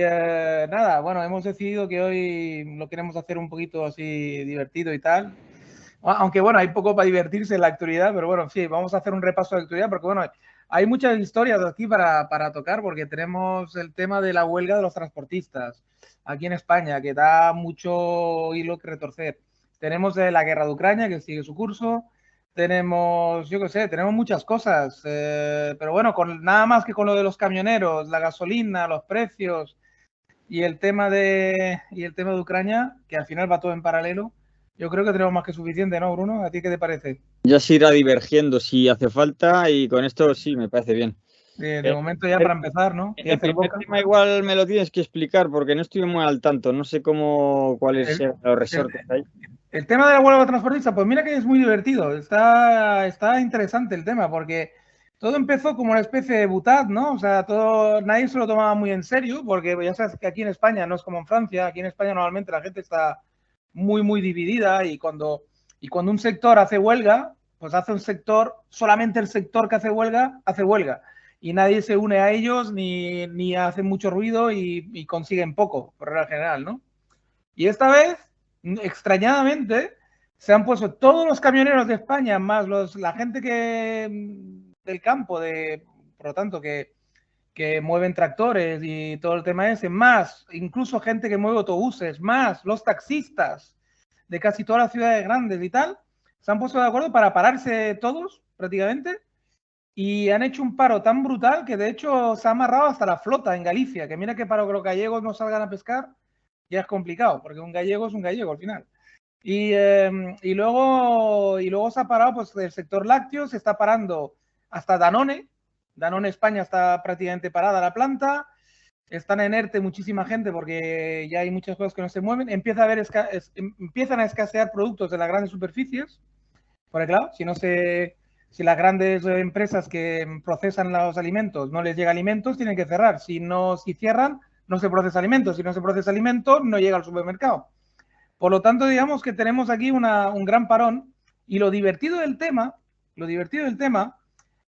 Nada, bueno, hemos decidido que hoy lo queremos hacer un poquito así divertido y tal. Aunque bueno, hay poco para divertirse en la actualidad, pero bueno, sí, vamos a hacer un repaso de actualidad porque bueno, hay muchas historias aquí para tocar porque tenemos el tema de la huelga de los transportistas aquí en España, que da mucho hilo que retorcer. Tenemos la guerra de Ucrania, que sigue su curso. Tenemos, yo qué sé, tenemos muchas cosas, pero bueno, con nada más que con lo de los camioneros, la gasolina, los precios y el tema de Ucrania, que al final va todo en paralelo, yo creo que tenemos más que suficiente, ¿no, Bruno? ¿A ti qué te parece? Ya se irá divergiendo si hace falta y con esto sí, me parece bien. De El momento ya para primer, empezar, ¿no? Y el hacer primer boca. tema igual me lo tienes que explicar porque no estoy muy al tanto, no sé cuáles El, serán los el, resortes ahí. el tema de la huelga transportista, pues mira que es muy divertido, está interesante el tema, porque todo empezó como una especie de butad, ¿no? O sea, nadie se lo tomaba muy en serio, porque ya sabes que aquí en España no es como en Francia, aquí en España normalmente la gente está muy, muy dividida y cuando un sector hace huelga, pues hace un sector, solamente el sector que hace huelga. Y nadie se une a ellos ni hace mucho ruido y consiguen poco, por regla general, ¿no? Y esta vez, extrañadamente, se han puesto todos los camioneros de España, más la gente del campo, por lo tanto, que mueven tractores y todo el tema ese, más incluso gente que mueve autobuses, más los taxistas de casi todas las ciudades grandes y tal, se han puesto de acuerdo para pararse todos prácticamente y han hecho un paro tan brutal que de hecho se ha amarrado hasta la flota en Galicia, que mira que para que los gallegos no salgan a pescar ya es complicado, porque un gallego es un gallego al final. Y luego se ha parado pues el sector lácteo, se está parando hasta Danone España está prácticamente parada la planta, están en ERTE muchísima gente porque ya hay muchas cosas que no se mueven, empiezan a escasear productos de las grandes superficies, porque claro, si las grandes empresas que procesan los alimentos no les llega alimentos, tienen que cerrar. Si cierran, no se procesa alimentos. Si no se procesa alimentos, no llega al supermercado. Por lo tanto, digamos que tenemos aquí un gran parón. Y lo divertido del tema,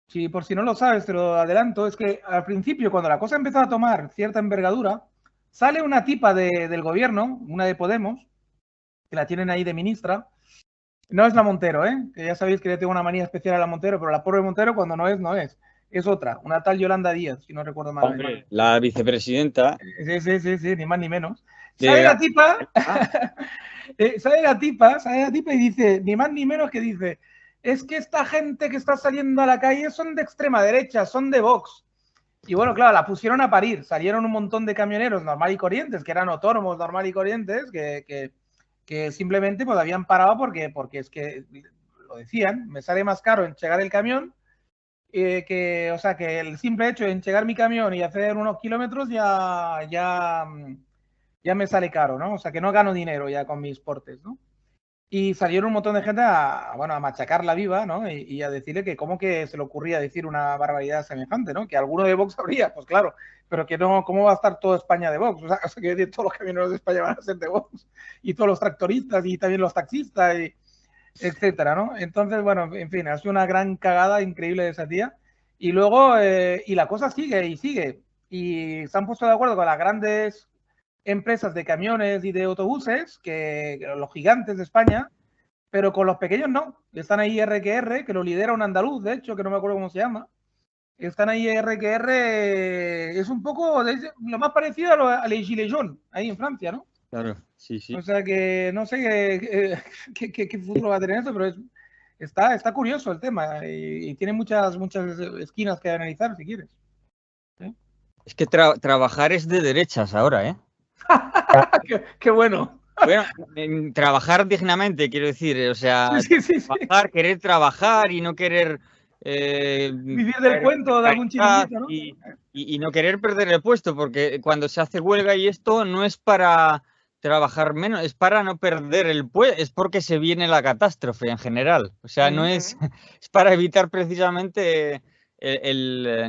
si por si no lo sabes, te lo adelanto, es que al principio, cuando la cosa empezó a tomar cierta envergadura, sale una tipa del gobierno, una de Podemos, que la tienen ahí de ministra. No es la Montero, ¿eh? Que ya sabéis que le tengo una manía especial a la Montero, pero la pobre Montero cuando no es, no es. Es otra, una tal Yolanda Díaz, si no recuerdo mal. Hombre, la vicepresidenta Sí, sí, sí, sí, ni más ni menos. Sale de... la tipa, sale la tipa y dice, ni más ni menos que dice, es que esta gente que está saliendo a la calle son de extrema derecha, son de Vox. Y bueno, claro, la pusieron a parir. Salieron un montón de camioneros normal y corrientes, que eran autónomos normal y corrientes, que simplemente pues habían parado porque es que lo decían, me sale más caro enchegar el camión, que el simple hecho de enchegar mi camión y hacer unos kilómetros ya me sale caro, ¿no? O sea, que no gano dinero ya con mis portes, ¿no? Y salieron un montón de gente a machacarla viva, ¿no? Y a decirle que cómo que se le ocurría decir una barbaridad semejante, ¿no? Que alguno de Vox habría, pues claro, pero que no, ¿cómo va a estar toda España de Vox? O sea que todos los camioneros de España van a ser de Vox, y todos los tractoristas, y también los taxistas, etcétera, ¿no? Entonces, bueno, en fin, ha sido una gran cagada increíble de esa tía. Y luego, y la cosa sigue y sigue. Y se han puesto de acuerdo con las grandes empresas de camiones y de autobuses, que los gigantes de España, pero con los pequeños no. Están ahí RQR, que lo lidera un andaluz, de hecho, que no me acuerdo cómo se llama. Están ahí RQR, es un poco lo más parecido a Les Gilets Jaunes, ahí en Francia, ¿no? Claro, sí, O sí. sea que no sé qué futuro va a tener eso, pero está curioso el tema y tiene muchas esquinas que analizar si quieres. ¿Sí? Es que trabajar es de derechas ahora, ¿eh? Qué bueno. Bueno, trabajar dignamente, quiero decir, o Sí, sea, sí, sí, sí. trabajar, querer trabajar y no querer Vivir del caer en cuento de algún precariedad chiringuito, ¿no? y no querer perder el puesto, porque cuando se hace huelga y esto no es para trabajar menos, es para no perder el puesto, es porque se viene la catástrofe en general. O sea, no es, es para evitar precisamente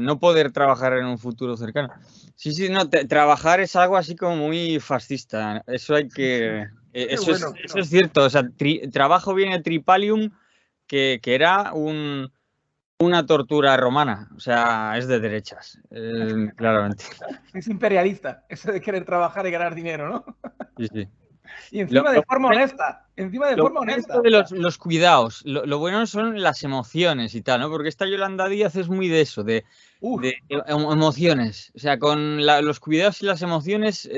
no poder trabajar en un futuro cercano. Sí, sí, no, trabajar es algo así como muy fascista. Eso hay que. Qué bueno. Eso es cierto. O sea, trabajo viene Tripalium, que era una tortura romana, o sea, es de derechas, claramente. Es imperialista, eso de querer trabajar y ganar dinero, ¿no? Sí, sí. Y encima de forma honesta, encima de Lo forma bueno es honesta. lo de los cuidados, lo bueno son las emociones y tal, ¿no? Porque esta Yolanda Díaz es muy de eso, Uf, de emociones. O sea, con los cuidados y las emociones,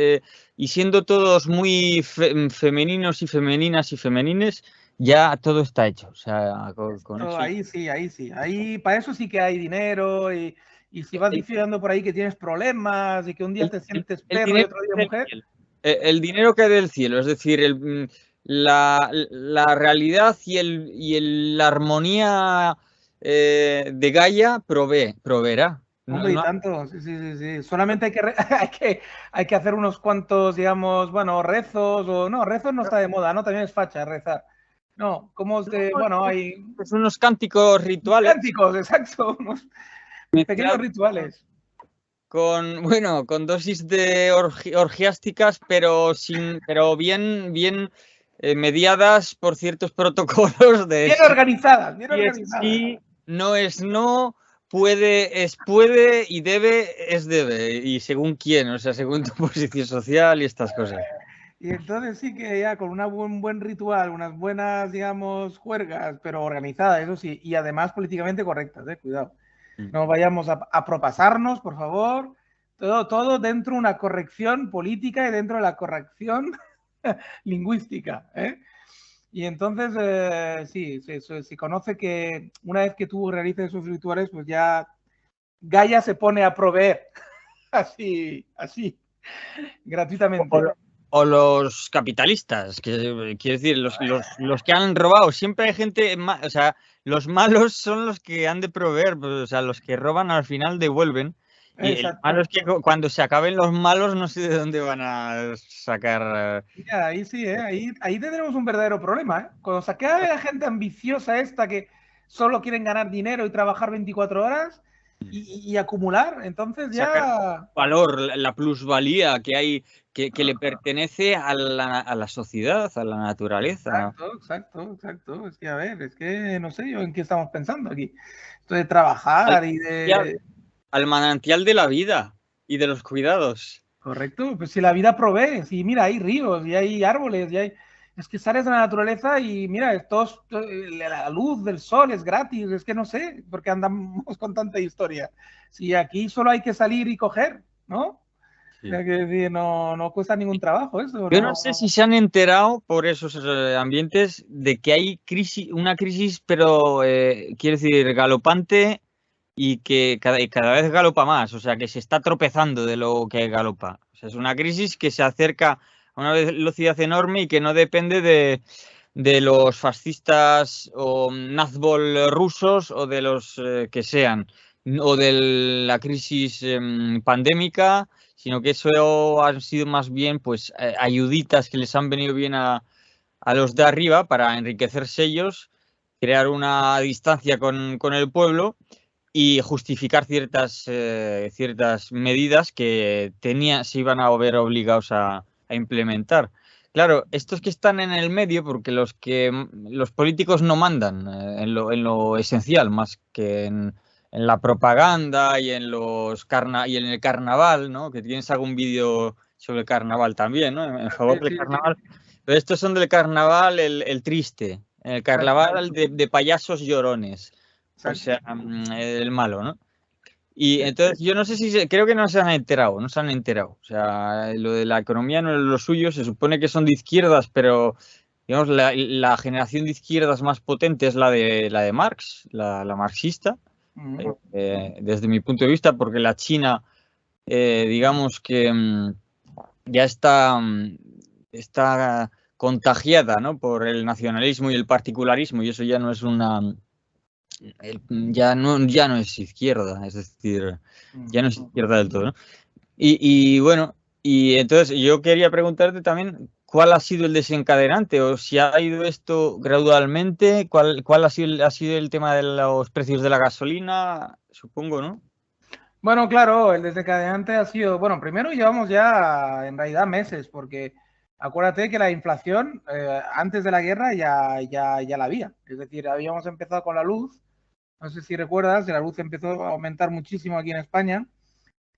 y siendo todos muy femeninos y femeninas y femenines, ya todo está hecho. O sea, con eso. ahí sí, ahí sí. Ahí, para eso sí que hay dinero y si vas El, diciendo por ahí que tienes problemas y que un día te sientes el perro y dinero otro día del mujer. cielo. El dinero cae del cielo, es decir, la realidad la armonía de Gaia proveerá. No, Hombre, y no, tanto, sí, sí, sí, sí. Solamente hay que hacer unos cuantos, digamos, bueno, rezos o no, rezos no está de moda, ¿no? También es facha rezar. No, como es de, bueno, hay es unos cánticos rituales cánticos, exacto, unos pequeños mezclados rituales. con, bueno, con dosis de orgiásticas, pero bien mediadas por ciertos protocolos de Bien sí, organizadas, bien sí es organizadas. sí, no es no, puede es puede y debe es debe, y según quién, o sea, según tu posición social y estas cosas. Y entonces sí que ya con un buen ritual, unas buenas, digamos, juergas, pero organizadas, eso sí, y además políticamente correctas, cuidado. Mm. No vayamos a propasarnos, por favor. Todo dentro de una corrección política y dentro de la corrección lingüística. Y entonces, sí, se conoce que una vez que tú realices esos rituales, pues ya Gaia se pone a proveer, así, gratuitamente. O, o los capitalistas, que quiero decir, los que han robado, siempre hay gente, o sea, los malos son los que han de proveer, pues, o sea, los que roban al final devuelven. Y el malo Exacto. es que cuando se acaben los malos, no sé de dónde van a sacar. Ya, ahí sí, ahí tendremos un verdadero problema, ¿eh? Cuando se acabe la gente ambiciosa esta que solo quieren ganar dinero y trabajar 24 horas y acumular, entonces Sacar ya... valor, la plusvalía que hay, que le pertenece a la sociedad, a la naturaleza. Exacto, exacto, exacto. Es que, a ver, es que no sé yo en qué estamos pensando aquí. Esto de trabajar y de... Al manantial de la vida y de los cuidados. Correcto, pues si la vida provee, si mira, hay ríos y hay árboles y hay... Es que sales a la naturaleza y mira, la luz del sol es gratis, es que no sé por qué andamos con tanta historia. Si aquí solo hay que salir y coger, ¿no? O Sí. sea, que decir, no cuesta ningún trabajo eso, Yo no. no sé si se han enterado por esos ambientes de que hay una crisis, pero quiero decir, galopante y que y cada vez galopa más, o sea, que se está tropezando de lo que galopa. O sea, es una crisis que se acerca a una velocidad enorme y que no depende de los fascistas o nazbol rusos o de los que sean, o de la crisis pandémica, sino que eso han sido más bien pues ayuditas que les han venido bien a los de arriba para enriquecerse ellos, crear una distancia con el pueblo y justificar ciertas medidas que se iban a ver obligados a implementar. Claro, estos que están en el medio, porque los políticos no mandan en lo esencial, más que en la propaganda y y en el carnaval, ¿no? Que tienes algún vídeo sobre el carnaval también, ¿no? En Sí, favor del sí, sí. carnaval. Pero estos son del carnaval el triste, el Exacto, carnaval de payasos llorones. O exacto. sea, el malo, ¿no? Y entonces yo no sé si creo que no se han enterado, no se han enterado. O sea, lo de la economía no es lo suyo, se supone que son de izquierdas, pero digamos la generación de izquierdas más potente es la de Marx, la marxista, desde mi punto de vista, porque la China, digamos que ya está contagiada, ¿no? Por el nacionalismo y el particularismo, y eso ya no es ya no es izquierda, es decir, ya no es izquierda del todo, ¿no? Y bueno, y entonces yo quería preguntarte también cuál ha sido el desencadenante o si ha ido esto gradualmente, cuál ha sido el tema de los precios de la gasolina, supongo, ¿no? Bueno, claro, el desencadenante ha sido, bueno, primero llevamos ya en realidad meses, porque acuérdate que la inflación antes de la guerra ya la había. Es decir, habíamos empezado con la luz, No sé si recuerdas, la luz empezó a aumentar muchísimo aquí en España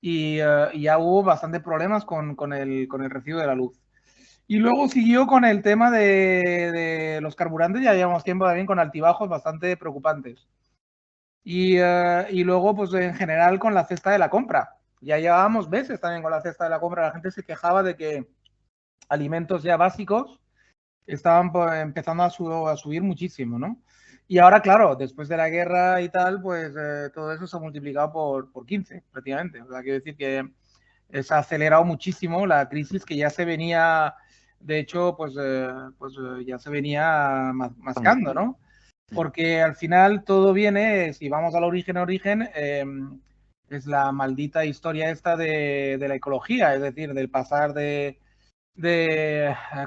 y ya hubo bastantes problemas con el recibo de la luz. Y luego siguió con el tema de los carburantes, ya llevamos tiempo también con altibajos bastante preocupantes. Y luego, pues en general, con la cesta de la compra. Ya llevábamos meses también con la cesta de la compra. La gente se quejaba de que alimentos ya básicos estaban empezando a subir muchísimo, ¿no? Y ahora, claro, después de la guerra y tal, pues todo eso se ha multiplicado por 15 prácticamente. O sea, quiero decir que se ha acelerado muchísimo la crisis que ya se venía, de hecho, pues ya se venía mascando, ¿no? Porque al final todo viene, si vamos al origen, es la maldita historia esta de la ecología, es decir, del pasar de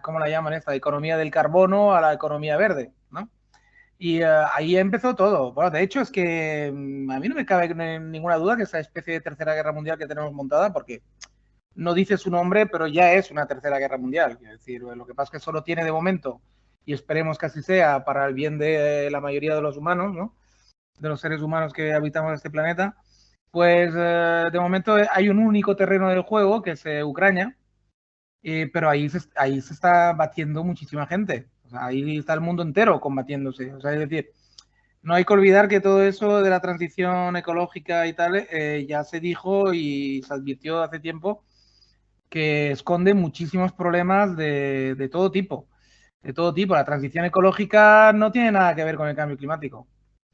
¿cómo la llaman esta? De economía del carbono a la economía verde, ¿no? Y ahí empezó todo. Bueno, de hecho es que a mí no me cabe ninguna duda que esa especie de tercera guerra mundial que tenemos montada, porque no dice su nombre, pero ya es una tercera guerra mundial. Es decir, lo que pasa es que solo tiene de momento, y esperemos que así sea para el bien de la mayoría de los humanos, ¿no? De los seres humanos que habitamos este planeta, pues de momento hay un único terreno del juego, que es Ucrania, pero ahí se está batiendo muchísima gente. O sea, ahí está el mundo entero combatiéndose. O sea, es decir, no hay que olvidar que todo eso de la transición ecológica y tal ya se dijo y se advirtió hace tiempo que esconde muchísimos problemas de todo tipo. De todo tipo. La transición ecológica no tiene nada que ver con el cambio climático.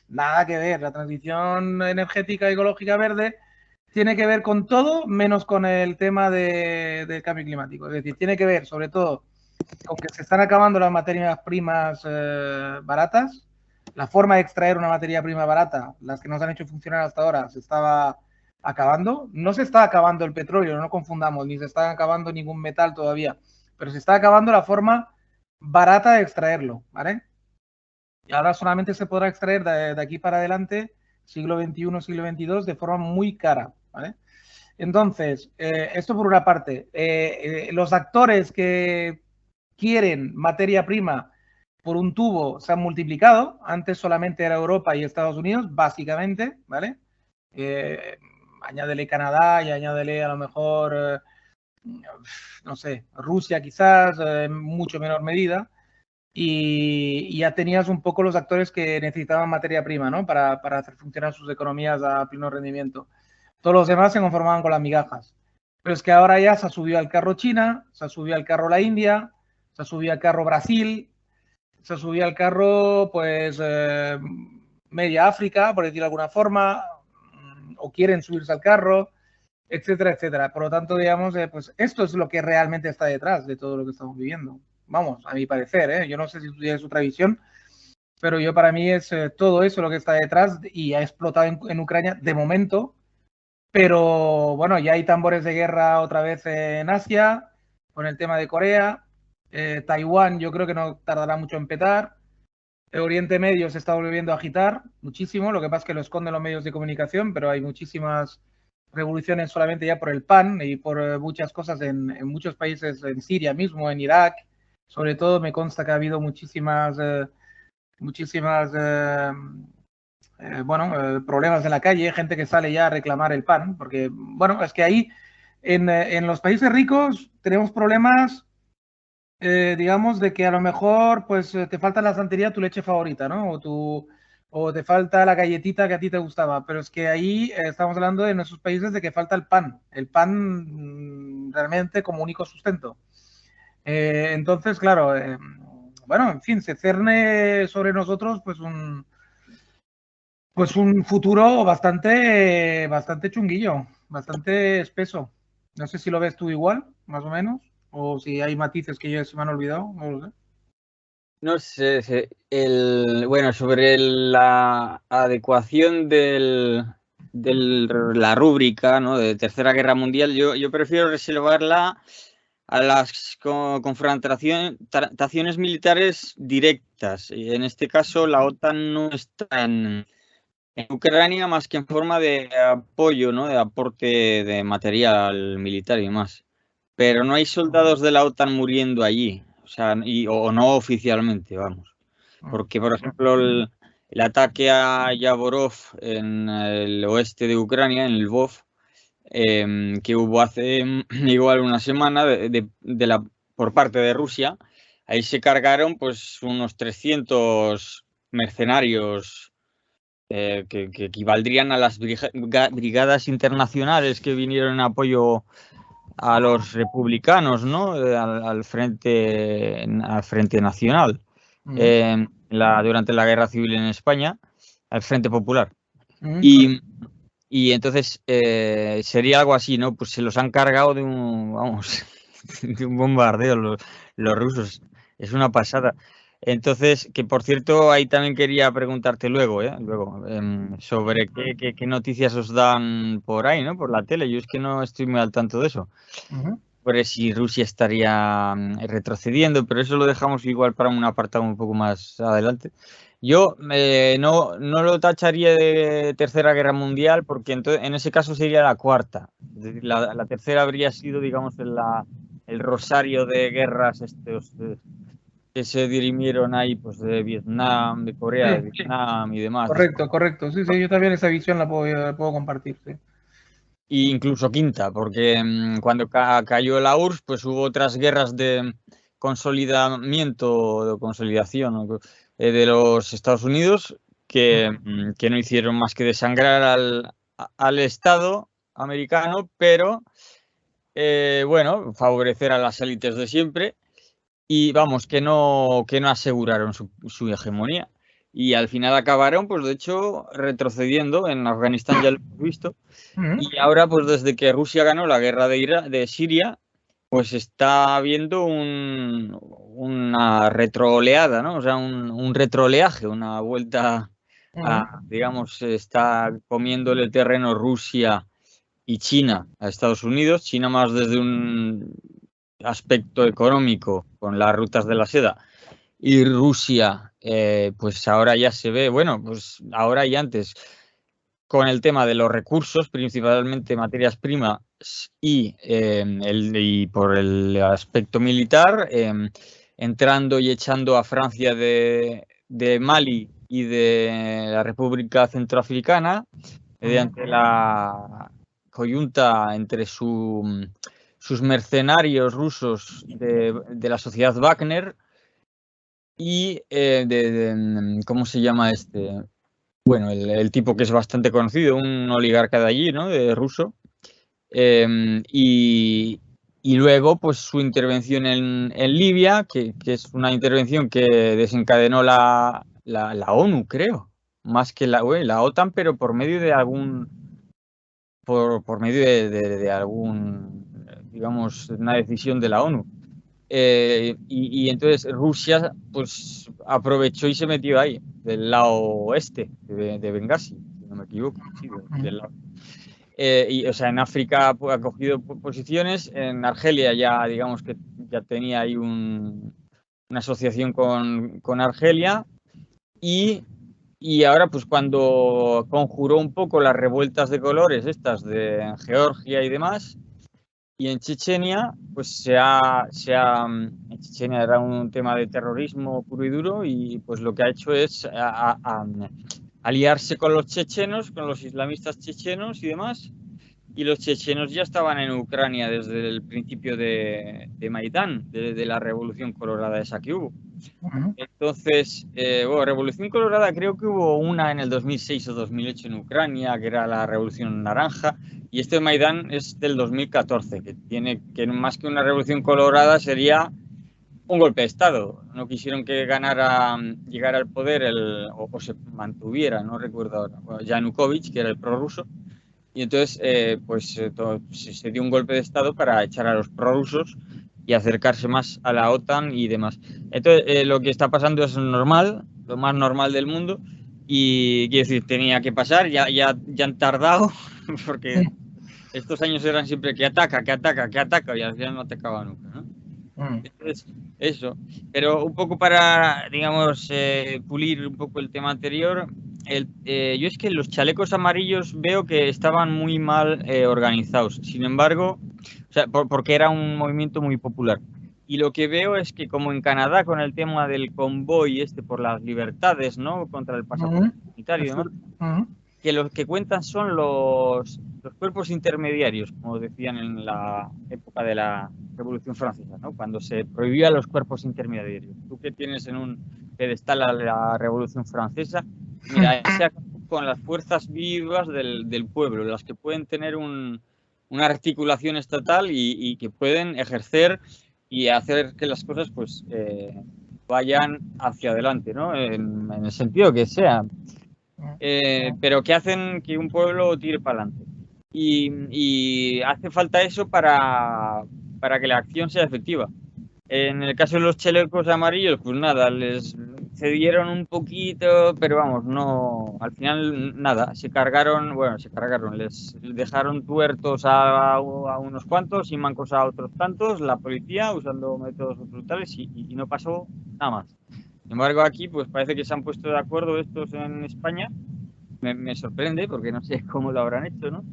Nada que ver. La transición energética ecológica verde tiene que ver con todo menos con el tema del cambio climático. Es decir, tiene que ver sobre todo con que se están acabando las materias primas baratas. La forma de extraer una materia prima barata, las que nos han hecho funcionar hasta ahora, se estaba acabando. No se está acabando el petróleo, no confundamos, ni se está acabando ningún metal todavía, pero se está acabando la forma barata de extraerlo, ¿vale? Y ahora solamente se podrá extraer de aquí para adelante, siglo XXI, siglo XXII, de forma muy cara, ¿vale? Entonces, esto por una parte. Los actores que quieren materia prima por un tubo se han multiplicado. Antes solamente era Europa y Estados Unidos, básicamente, ¿vale? Añádele Canadá y añádele a lo mejor, no sé, Rusia quizás, en mucho menor medida. Y ya tenías un poco los actores que necesitaban materia prima, ¿no? Para hacer funcionar sus economías a pleno rendimiento. Todos los demás se conformaban con las migajas. Pero es que ahora ya se ha subido al carro China, se ha subido al carro la India, se ha subido al carro Brasil, se ha subido al carro, pues, media África, por decirlo de alguna forma, o quieren subirse al carro, etcétera, etcétera. Por lo tanto, digamos, pues esto es lo que realmente está detrás de todo lo que estamos viviendo. Vamos, a mi parecer, ¿eh? Yo no sé si tú tienes otra visión, pero yo para mí es todo eso lo que está detrás y ha explotado en Ucrania de momento, pero bueno, ya hay tambores de guerra otra vez en Asia, con el tema de Corea, Taiwán yo creo que no tardará mucho en petar, Oriente Medio se está volviendo a agitar muchísimo, lo que pasa es que lo esconden los medios de comunicación, pero hay muchísimas revoluciones solamente ya por el pan y por muchas cosas en muchos países, en Siria mismo, en Irak, sobre todo me consta que ha habido muchísimas problemas en la calle, gente que sale ya a reclamar el pan, porque, bueno, es que ahí en los países ricos tenemos problemas, digamos, de que a lo mejor pues te falta en la santería tu leche favorita, ¿no? O te falta la galletita que a ti te gustaba, pero es que ahí estamos hablando en esos países de que falta el pan realmente como único sustento. Entonces, claro, bueno, en fin, se cerne sobre nosotros pues un futuro bastante chunguillo, bastante espeso. No sé si lo ves tú igual, más o menos, o si hay matices que ya se me han olvidado, no lo sé. No sé, bueno, sobre la adecuación de la rúbrica, ¿no?, de Tercera Guerra Mundial, yo prefiero reservarla a las confrontaciones militares directas. Y en este caso, la OTAN no está en Ucrania más que en forma de apoyo, ¿no?, de aporte de material militar y demás. Pero no hay soldados de la OTAN muriendo allí, o sea, o no oficialmente, vamos. Porque, por ejemplo, el ataque a Yavorov en el oeste de Ucrania, en Lvov, que hubo hace igual una semana por parte de Rusia. Ahí se cargaron pues unos 300 mercenarios que equivaldrían a las brigadas internacionales que vinieron en apoyo a los republicanos, ¿no? Al frente nacional durante la Guerra Civil en España, al Frente Popular. Y entonces sería algo así, ¿no? Pues se los han cargado de un bombardeo los rusos. Es una pasada. Entonces, que por cierto, ahí también quería preguntarte luego sobre qué noticias os dan por ahí, ¿no? Por la tele. Yo es que no estoy muy al tanto de eso. Por si Rusia estaría retrocediendo, pero eso lo dejamos igual para un apartado un poco más adelante. Yo no lo tacharía de Tercera Guerra Mundial, porque en ese caso sería la cuarta. Es decir, la tercera habría sido, digamos, el rosario de guerras que se dirimieron ahí, pues de Vietnam, de Corea, de Vietnam y demás. Correcto. Sí, yo también esa visión la puedo compartir, sí. E incluso quinta, porque cuando cayó la URSS, pues hubo otras guerras de consolidación de los Estados Unidos que no hicieron más que desangrar al Estado americano, pero favorecer a las élites de siempre y vamos, que no aseguraron su hegemonía. Y al final acabaron, pues de hecho, retrocediendo. En Afganistán ya lo hemos visto. Y ahora, pues desde que Rusia ganó la guerra de Siria, pues está habiendo una retrooleada, ¿no? O sea, un retroleaje, una vuelta digamos, está comiéndole terreno Rusia y China a Estados Unidos. China más desde un aspecto económico, con las rutas de la seda. Y Rusia, pues ahora ya se ve, bueno, pues ahora y antes, con el tema de los recursos, principalmente materias primas y por el aspecto militar, entrando y echando a Francia de Mali y de la República Centroafricana, mediante la coyunta entre sus mercenarios rusos de la sociedad Wagner y ¿cómo se llama este? Bueno, el tipo que es bastante conocido, un oligarca de allí, ¿no? De ruso. Y luego, pues su intervención en Libia, que es una intervención que desencadenó la ONU, creo. Más que la OTAN, pero por medio de por medio de algún, digamos, una decisión de la ONU. Y entonces Rusia pues aprovechó y se metió ahí, del lado oeste de Bengasi, si no me equivoco. Sí, del lado. O sea, en África ha cogido posiciones, en Argelia ya, digamos que ya tenía ahí una asociación con Argelia y ahora pues cuando conjuró un poco las revueltas de colores estas de Georgia y demás, y en Chechenia, pues en Chechenia era un tema de terrorismo puro y duro, y pues lo que ha hecho es aliarse con los chechenos, con los islamistas chechenos y demás, y los chechenos ya estaban en Ucrania desde el principio de Maidán, de la Revolución Colorada esa que hubo. Entonces, Revolución Colorada creo que hubo una en el 2006 o 2008 en Ucrania, que era la Revolución Naranja, y este Maidán es del 2014, que más que una Revolución Colorada sería un golpe de Estado. No quisieron que llegara al poder o se mantuviera, no recuerdo ahora, Yanukovych, que era el prorruso, y entonces se dio un golpe de Estado para echar a los prorrusos y acercarse más a la OTAN y demás. Entonces, lo que está pasando es normal, lo más normal del mundo, y quiero decir, tenía que pasar, ya han tardado, porque estos años eran siempre que ataca, y al final no atacaba nunca, ¿no? Entonces, eso. Pero un poco para, digamos, pulir un poco el tema anterior, yo es que los chalecos amarillos veo que estaban muy mal organizados. Sin embargo, o sea, porque era un movimiento muy popular. Y lo que veo es que, como en Canadá, con el tema del convoy por las libertades, ¿no? Contra el pasaporte comunitario y demás, que los que cuentan son los cuerpos intermediarios, como decían en la época de la Revolución Francesa, ¿no? Cuando se prohibía los cuerpos intermediarios. Tú que tienes en un pedestal a la Revolución Francesa, mira, ahí se acabó con las fuerzas vivas del pueblo, las que pueden tener una articulación estatal y que pueden ejercer y hacer que las cosas pues vayan hacia adelante, ¿no? En el sentido que sea. Pero que hacen que un pueblo tire para adelante. Y hace falta eso para que la acción sea efectiva. En el caso de los chalecos amarillos, pues nada, les cedieron un poquito, pero vamos, no, al final nada, se cargaron, les dejaron tuertos a unos cuantos y mancos a otros tantos, la policía usando métodos brutales y no pasó nada más. Sin embargo, aquí pues parece que se han puesto de acuerdo estos en España. Me sorprende porque no sé cómo lo habrán hecho, ¿no?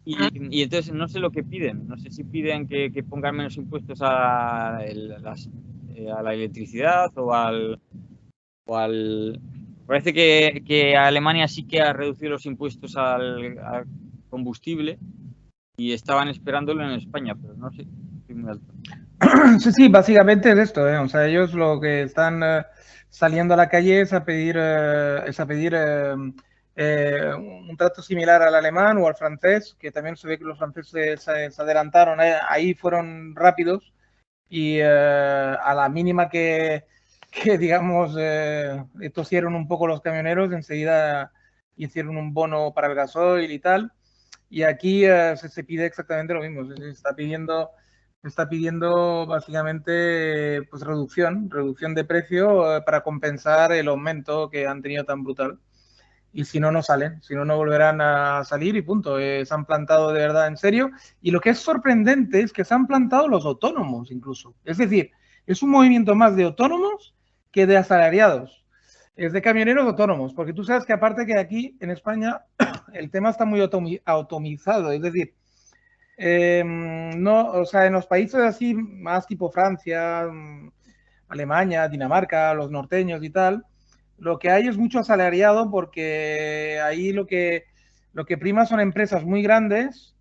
Y entonces no sé lo que piden. No sé si piden que pongan menos impuestos a la electricidad o al... Parece que Alemania sí que ha reducido los impuestos al combustible y estaban esperándolo en España, pero no sé. Estoy muy alto. Sí, básicamente es esto, ¿eh? O sea, ellos lo que están saliendo a la calle es a pedir, un trato similar al alemán o al francés, que también se ve que los franceses se adelantaron, ahí fueron rápidos y a la mínima que digamos, tosieron un poco los camioneros, enseguida hicieron un bono para el gasoil y tal. Y aquí se pide exactamente lo mismo, se está pidiendo básicamente pues reducción de precio para compensar el aumento que han tenido tan brutal. Y si no, no salen, si no, no volverán a salir y punto. Se han plantado de verdad en serio. Y lo que es sorprendente es que se han plantado los autónomos incluso. Es decir, es un movimiento más de autónomos que de asalariados. Es de camioneros autónomos, porque tú sabes que aparte que aquí en España el tema está muy automizado, es decir, no, o sea, en los países así, más tipo Francia, Alemania, Dinamarca, los norteños y tal, lo que hay es mucho asalariado porque ahí lo que prima son empresas muy grandes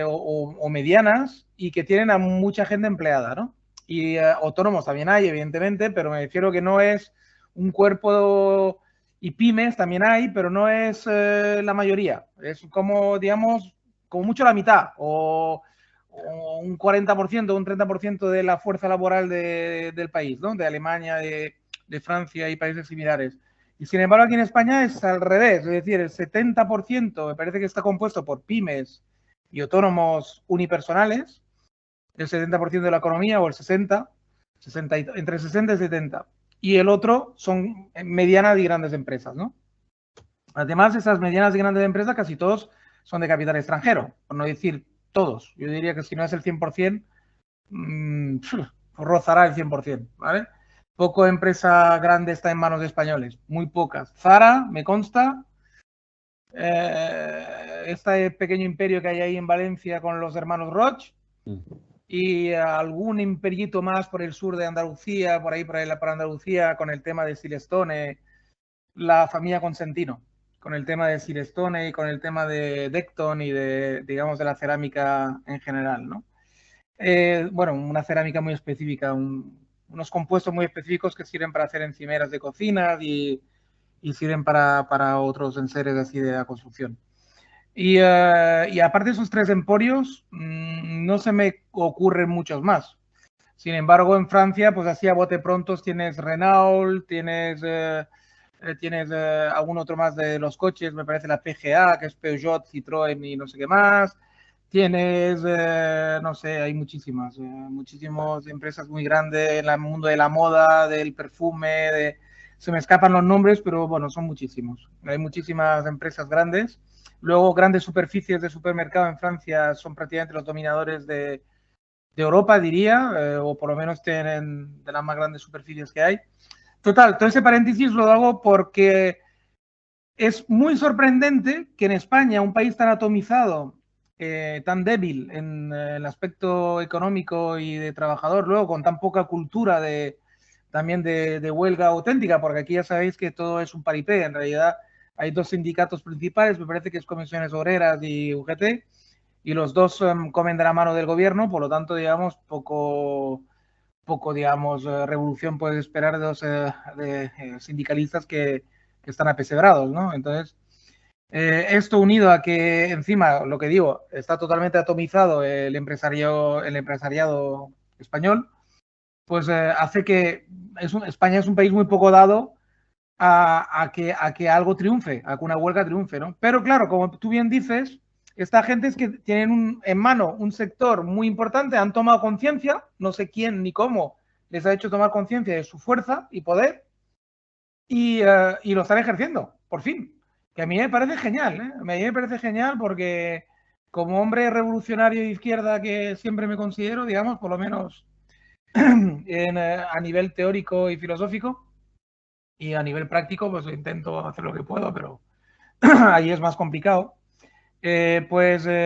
o medianas y que tienen a mucha gente empleada, ¿no? Y autónomos también hay, evidentemente, pero me refiero que no es un cuerpo, y pymes también hay, pero no es la mayoría. Es como, digamos, como mucho la mitad o un 40%, un 30% de la fuerza laboral del país, ¿no? De Alemania, de Francia y países similares. Y sin embargo, aquí en España es al revés, es decir, el 70% me parece que está compuesto por pymes y autónomos unipersonales, el 70% de la economía o el 60%, entre 60 y 70%. Y el otro son medianas y grandes empresas, ¿no? Además, esas medianas y grandes empresas casi todos son de capital extranjero, por no decir todos. Yo diría que si no es el 100%, rozará el 100%, ¿vale? Poco empresa grande está en manos de españoles, muy pocas. Zara, me consta, este pequeño imperio que hay ahí en Valencia con los hermanos Roch y algún imperito más por el sur de Andalucía, por ahí para Andalucía, con el tema de Silestone, la familia Consentino, con el tema de Silestone y con el tema de Decton y de, digamos, de la cerámica en general, ¿no? Bueno, una cerámica muy específica, unos compuestos muy específicos que sirven para hacer encimeras de cocinas y sirven para otros enseres así de la construcción. Y aparte de esos tres emporios, no se me ocurren muchos más. Sin embargo, en Francia, pues así a bote pronto tienes Renault, tienes algún otro más de los coches, me parece la PGA, que es Peugeot, Citroën y no sé qué más. Tienes, no sé, hay muchísimas empresas muy grandes en el mundo de la moda, del perfume, se me escapan los nombres, pero bueno, son muchísimos. Hay muchísimas empresas grandes. Luego, grandes superficies de supermercado en Francia son prácticamente los dominadores de Europa, diría, o por lo menos tienen de las más grandes superficies que hay. Total, todo ese paréntesis lo hago porque es muy sorprendente que en España, un país tan atomizado, tan débil en el aspecto económico y de trabajador, luego con tan poca cultura también de huelga auténtica, porque aquí ya sabéis que todo es un paripé. En realidad hay dos sindicatos principales, me parece que es Comisiones Obreras y UGT, y los dos comen de la mano del gobierno, por lo tanto, digamos, poco digamos, revolución puedes esperar de los sindicalistas que están apesebrados, ¿no? Entonces, esto unido a que encima, lo que digo, está totalmente atomizado el empresariado español, pues hace que España es un país muy poco dado a que algo triunfe, a que una huelga triunfe, ¿no? Pero claro, como tú bien dices, esta gente es que tienen en mano un sector muy importante, han tomado conciencia, no sé quién ni cómo les ha hecho tomar conciencia de su fuerza y poder, y lo están ejerciendo, por fin. Que a mí me parece genial, ¿eh? A mí me parece genial porque como hombre revolucionario de izquierda que siempre me considero, digamos, por lo menos a nivel teórico y filosófico, y a nivel práctico, pues intento hacer lo que puedo, pero ahí es más complicado. Estoy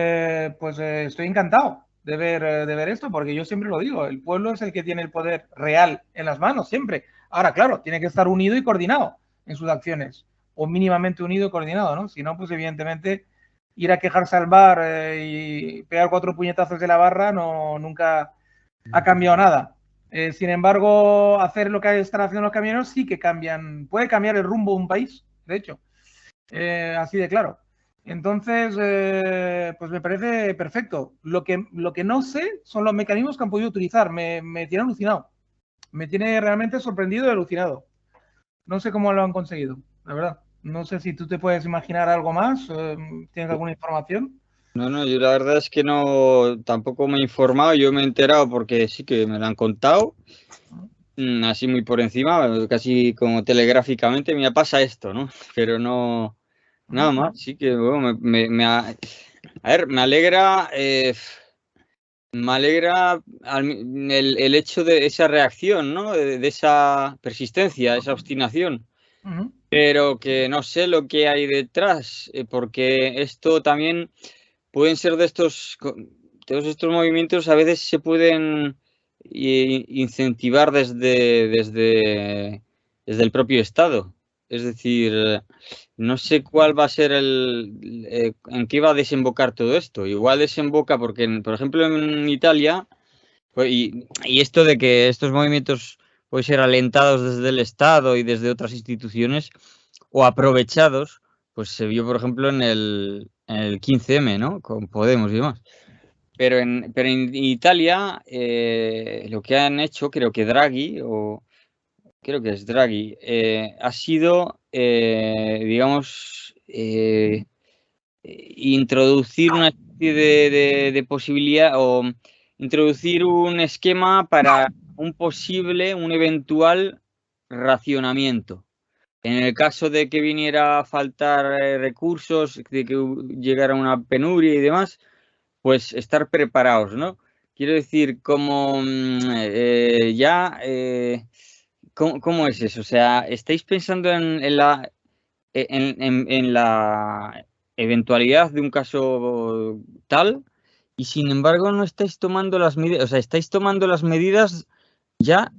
encantado de ver esto, porque yo siempre lo digo, el pueblo es el que tiene el poder real en las manos, siempre. Ahora, claro, tiene que estar unido y coordinado en sus acciones, o mínimamente unido y coordinado, ¿no? Si no, pues evidentemente ir a quejarse al bar y pegar 4 puñetazos de la barra nunca ha cambiado nada. Sin embargo, hacer lo que están haciendo los camioneros sí que puede cambiar el rumbo de un país, de hecho, así de claro. Entonces, pues me parece perfecto. Lo que no sé son los mecanismos que han podido utilizar. Me tiene alucinado. Me tiene realmente sorprendido y alucinado. No sé cómo lo han conseguido, la verdad. No sé si tú te puedes imaginar algo más. ¿Tienes alguna información? No, yo la verdad es que no, tampoco me he informado, yo me he enterado porque sí que me lo han contado, así muy por encima, casi como telegráficamente, mira, pasa esto, ¿no? Pero no, nada más, sí que, bueno, a ver, me alegra el hecho de esa reacción, ¿no? De esa persistencia, esa obstinación. Pero que no sé lo que hay detrás, porque esto también pueden ser todos estos movimientos a veces se pueden incentivar desde el propio Estado. Es decir, no sé cuál va a ser en qué va a desembocar todo esto. Igual desemboca porque, por ejemplo, en Italia, pues, y esto de que estos movimientos pueden ser alentados desde el Estado y desde otras instituciones o aprovechados, pues se vio, por ejemplo, en el 15M, ¿no? Con Podemos y demás. Pero en Italia, lo que han hecho, creo que Draghi, o creo que es Draghi, ha sido, digamos, introducir una especie de posibilidad o introducir un esquema para un eventual racionamiento. En el caso de que viniera a faltar recursos, de que llegara una penuria y demás, pues estar preparados, ¿no? Quiero decir, ¿cómo es eso? O sea, ¿estáis pensando en la eventualidad de un caso tal y sin embargo no estáis tomando las medidas, o sea, estáis tomando las medidas ya,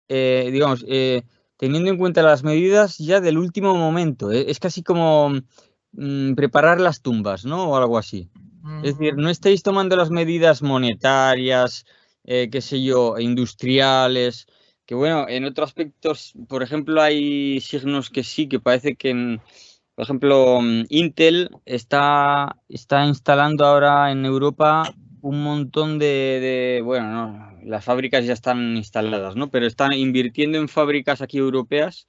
digamos, teniendo en cuenta las medidas ya del último momento? Es casi como preparar las tumbas, ¿no? O algo así. Es decir, no estáis tomando las medidas monetarias, qué sé yo, industriales, que bueno, en otros aspectos, por ejemplo, hay signos que sí, que parece que por ejemplo, Intel está instalando ahora en Europa un montón bueno, no, las fábricas ya están instaladas, ¿no? Pero están invirtiendo en fábricas aquí europeas,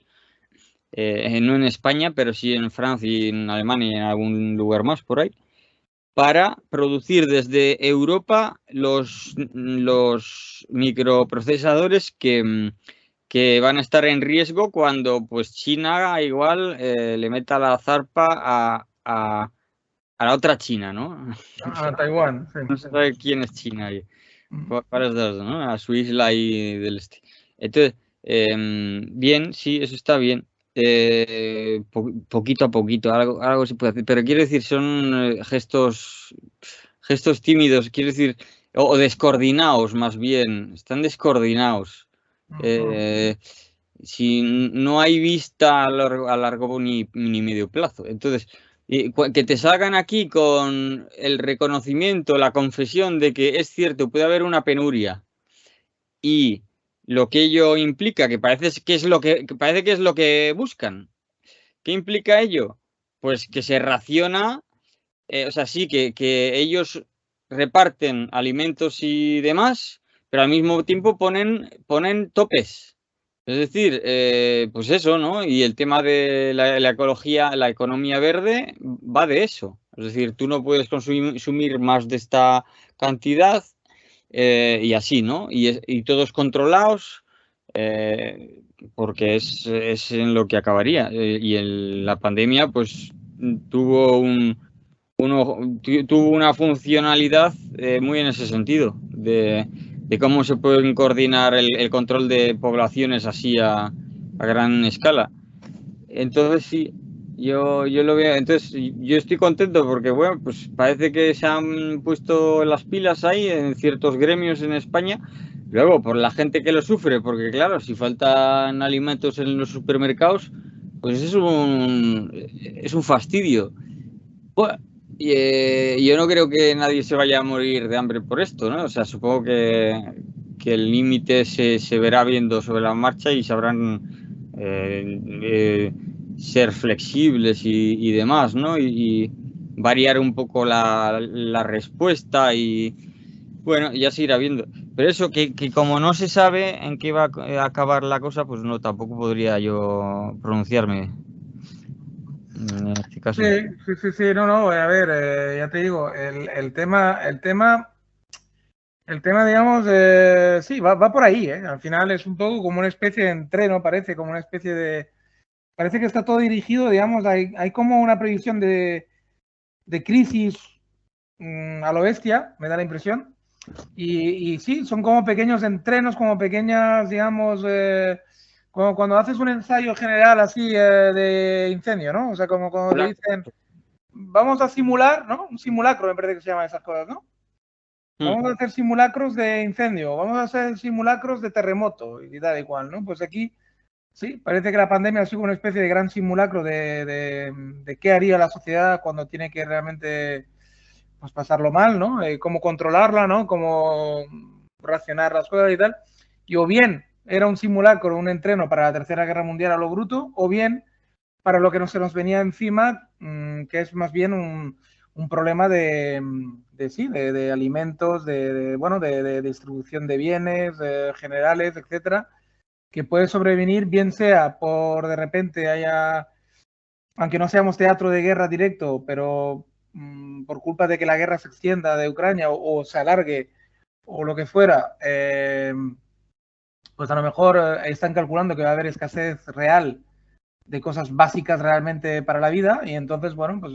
no en España, pero sí en Francia y en Alemania y en algún lugar más por ahí, para producir desde Europa los microprocesadores que van a estar en riesgo cuando pues China igual le meta la zarpa a la otra China, ¿no? A Taiwán, sí. No se sabe quién es China ahí. Para los dos, ¿no? A su isla ahí del este. Entonces, bien, sí, eso está bien. Poquito a poquito, algo se puede hacer. Pero quiero decir, son gestos gestos tímidos, quiero decir, o descoordinados más bien, están descoordinados. Si no hay vista a largo ni medio plazo. Entonces, que te salgan aquí con el reconocimiento, la confesión de que es cierto, puede haber una penuria y lo que ello implica, que parece que es lo que parece que es lo que buscan. ¿Qué implica ello? Pues que se raciona, o sea, sí, que ellos reparten alimentos y demás, pero al mismo tiempo ponen topes. Es decir, pues eso, ¿no? Y el tema de la ecología, la economía verde, va de eso. Es decir, tú no puedes consumir más de esta cantidad y así, ¿no? Y todos controlados, porque es en lo que acabaría. Y la pandemia, pues, tuvo tuvo una funcionalidad muy en ese sentido, de cómo se pueden coordinar el control de poblaciones así a gran escala. Entonces sí, yo lo veo, entonces yo estoy contento porque bueno, pues parece que se han puesto las pilas ahí en ciertos gremios en España. Luego, por la gente que lo sufre, porque claro, si faltan alimentos en los supermercados, pues es un fastidio. Bueno, yo no creo que nadie se vaya a morir de hambre por esto, ¿no? O sea, supongo que el límite se verá viendo sobre la marcha y sabrán ser flexibles y demás, ¿no? Y variar un poco la respuesta y, bueno, ya se irá viendo. Pero eso, que como no se sabe en qué va a acabar la cosa, pues no, tampoco podría yo pronunciarme en este caso. Sí, no, no, a ver, ya te digo, el tema, digamos, sí, va por ahí, ¿eh? Al final es un poco como una especie de entreno, parece, como una especie de, parece que está todo dirigido, digamos, hay como una previsión de crisis a lo bestia, me da la impresión, y sí, son como pequeños entrenos, como pequeñas, digamos, como cuando haces un ensayo general así de incendio, ¿no? O sea, como cuando te dicen, vamos a simular, ¿no? Un simulacro, me parece que se llaman esas cosas, ¿no? Vamos a hacer simulacros de incendio, vamos a hacer simulacros de terremoto y tal y cual, ¿no? Pues aquí, sí, parece que la pandemia ha sido una especie de gran simulacro de qué haría la sociedad cuando tiene que realmente pues, pasarlo mal, ¿no? Cómo controlarla, ¿no? Cómo racionar las cosas y tal. Y o bien era un simulacro, un entreno para la Tercera Guerra Mundial a lo bruto, o bien para lo que no se nos venía encima, que es más bien un problema de alimentos, bueno, de distribución de bienes generales, etcétera, que puede sobrevenir, bien sea por de repente haya, aunque no seamos teatro de guerra directo, pero por culpa de que la guerra se extienda de Ucrania o se alargue o lo que fuera, pues a lo mejor están calculando que va a haber escasez real de cosas básicas realmente para la vida y entonces, bueno, pues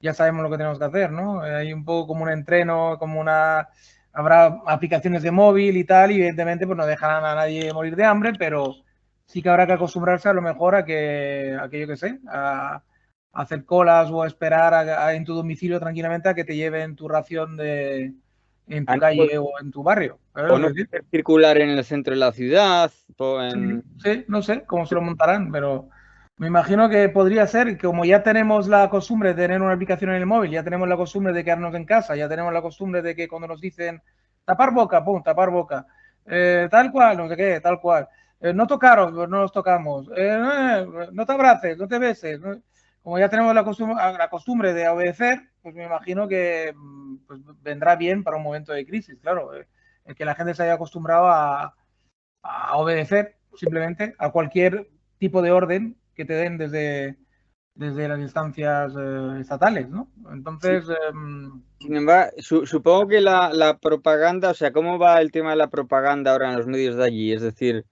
ya sabemos lo que tenemos que hacer, ¿no? Hay un poco como un entreno, como una... Habrá aplicaciones de móvil y tal, y evidentemente pues no dejarán a nadie morir de hambre, pero sí que habrá que acostumbrarse a lo mejor a que yo qué sé, a hacer colas o a esperar en tu domicilio tranquilamente a que te lleven tu ración en tu calle o en tu barrio. O no poder circular en el centro de la ciudad. Sí, no sé cómo se lo montarán, pero me imagino que podría ser que como ya tenemos la costumbre de tener una aplicación en el móvil, ya tenemos la costumbre de quedarnos en casa, ya tenemos la costumbre de que cuando nos dicen tapar boca, pum, tapar boca, tal cual, no sé qué, tal cual, no tocaros, pues no nos tocamos, no te abraces, no te beses, ¿no? Como ya tenemos la costumbre de obedecer, pues me imagino que pues vendrá bien para un momento de crisis, claro, el que la gente se haya acostumbrado a obedecer simplemente a cualquier tipo de orden que te den desde las instancias estatales, ¿no? Sí. Entonces, Sin embargo, supongo que la propaganda, o sea, ¿cómo va el tema de la propaganda ahora en los medios de allí? Es decir,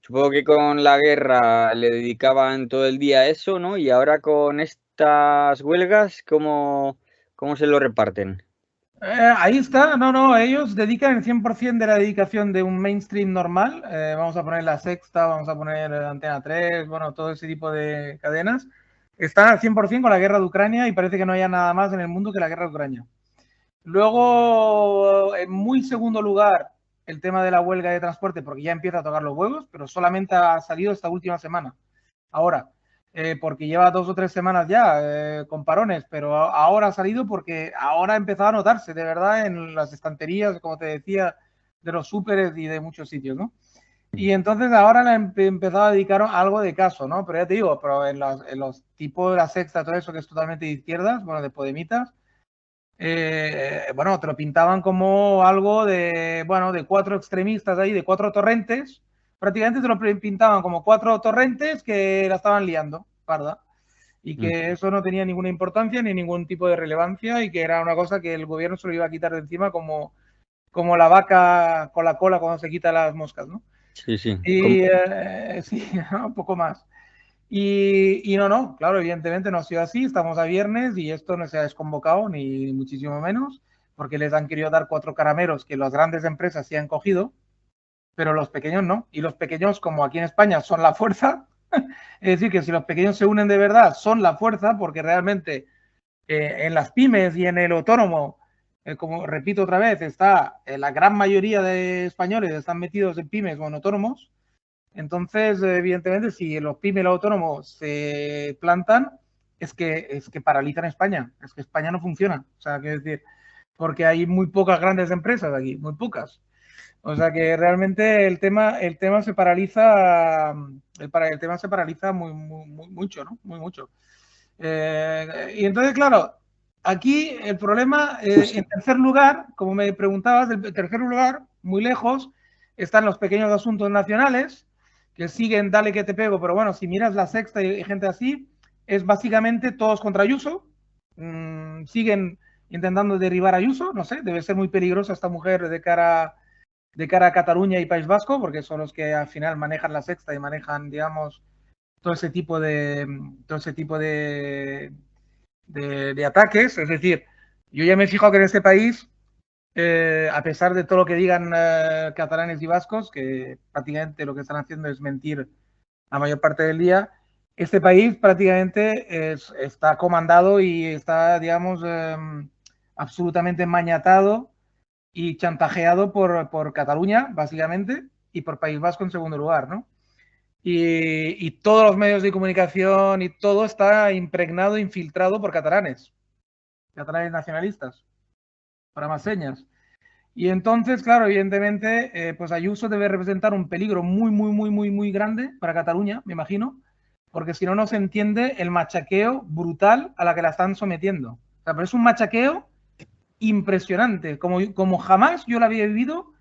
supongo que con la guerra le dedicaban todo el día a eso, ¿no? Y ahora con estas huelgas, ¿cómo se lo reparten? ahí está, no, ellos dedican el 100% de la dedicación de un mainstream normal, vamos a poner La Sexta, vamos a poner Antena 3, bueno, todo ese tipo de cadenas, están al 100% con la guerra de Ucrania y parece que no haya nada más en el mundo que la guerra de Ucrania. Luego, en muy segundo lugar, el tema de la huelga de transporte, porque ya empieza a tocar los huevos, pero solamente ha salido esta última semana. Ahora, porque lleva 2 o 3 semanas ya con parones, pero ahora ha salido porque ahora ha empezado a notarse, de verdad, en las estanterías, como te decía, de los súperes y de muchos sitios, ¿no? Y entonces ahora le han empezado a dedicar algo de caso, ¿no? Pero ya te digo, pero en los tipos de la Sexta, todo eso que es totalmente de izquierdas, bueno, de Podemitas, bueno, te lo pintaban como algo de, bueno, de 4 extremistas ahí, de 4 torrentes. Prácticamente te lo pintaban como 4 torrentes que la estaban liando, parda. Y que eso no tenía ninguna importancia ni ningún tipo de relevancia y que era una cosa que el gobierno se lo iba a quitar de encima como la vaca con la cola cuando se quita las moscas, ¿no? Sí, sí. Y sí, ¿no? Un poco más. Y no, claro, evidentemente no ha sido así. Estamos a viernes y esto no se ha desconvocado, ni muchísimo menos, porque les han querido dar 4 caramelos que las grandes empresas sí han cogido, pero los pequeños no. Y los pequeños, como aquí en España, son la fuerza. Es decir, que si los pequeños se unen de verdad, son la fuerza, porque realmente en las pymes y en el autónomo, como repito otra vez, está la gran mayoría de españoles están metidos en pymes o en autónomos. Entonces, evidentemente, si los pymes y los autónomos se plantan, es que paralizan España. Es que España no funciona. O sea, quiero decir, porque hay muy pocas grandes empresas aquí, muy pocas. O sea que realmente el tema se paraliza, el tema se paraliza mucho, ¿no? Muy mucho. Y entonces, claro, aquí el problema, en tercer lugar, como me preguntabas, en tercer lugar, muy lejos, están los pequeños asuntos nacionales, que siguen, dale que te pego, pero bueno, si miras la Sexta y gente así, es básicamente todos contra Ayuso. Siguen intentando derribar a Ayuso, no sé, debe ser muy peligrosa esta mujer de cara a Cataluña y País Vasco, porque son los que al final manejan la Sexta y manejan, digamos, todo ese tipo de ataques. Es decir, yo ya me he fijado que en este país, a pesar de todo lo que digan catalanes y vascos, que prácticamente lo que están haciendo es mentir la mayor parte del día, este país prácticamente está comandado y está, digamos, absolutamente mañatado y chantajeado por Cataluña, básicamente, y por País Vasco en segundo lugar, ¿no? Y todos los medios de comunicación y todo está impregnado, infiltrado por catalanes nacionalistas, para más señas. Y entonces, claro, evidentemente, pues Ayuso debe representar un peligro muy grande para Cataluña, me imagino, porque si no, no se entiende el machaqueo brutal a la que la están sometiendo. O sea, pero es un machaqueo impresionante, como jamás yo la había vivido.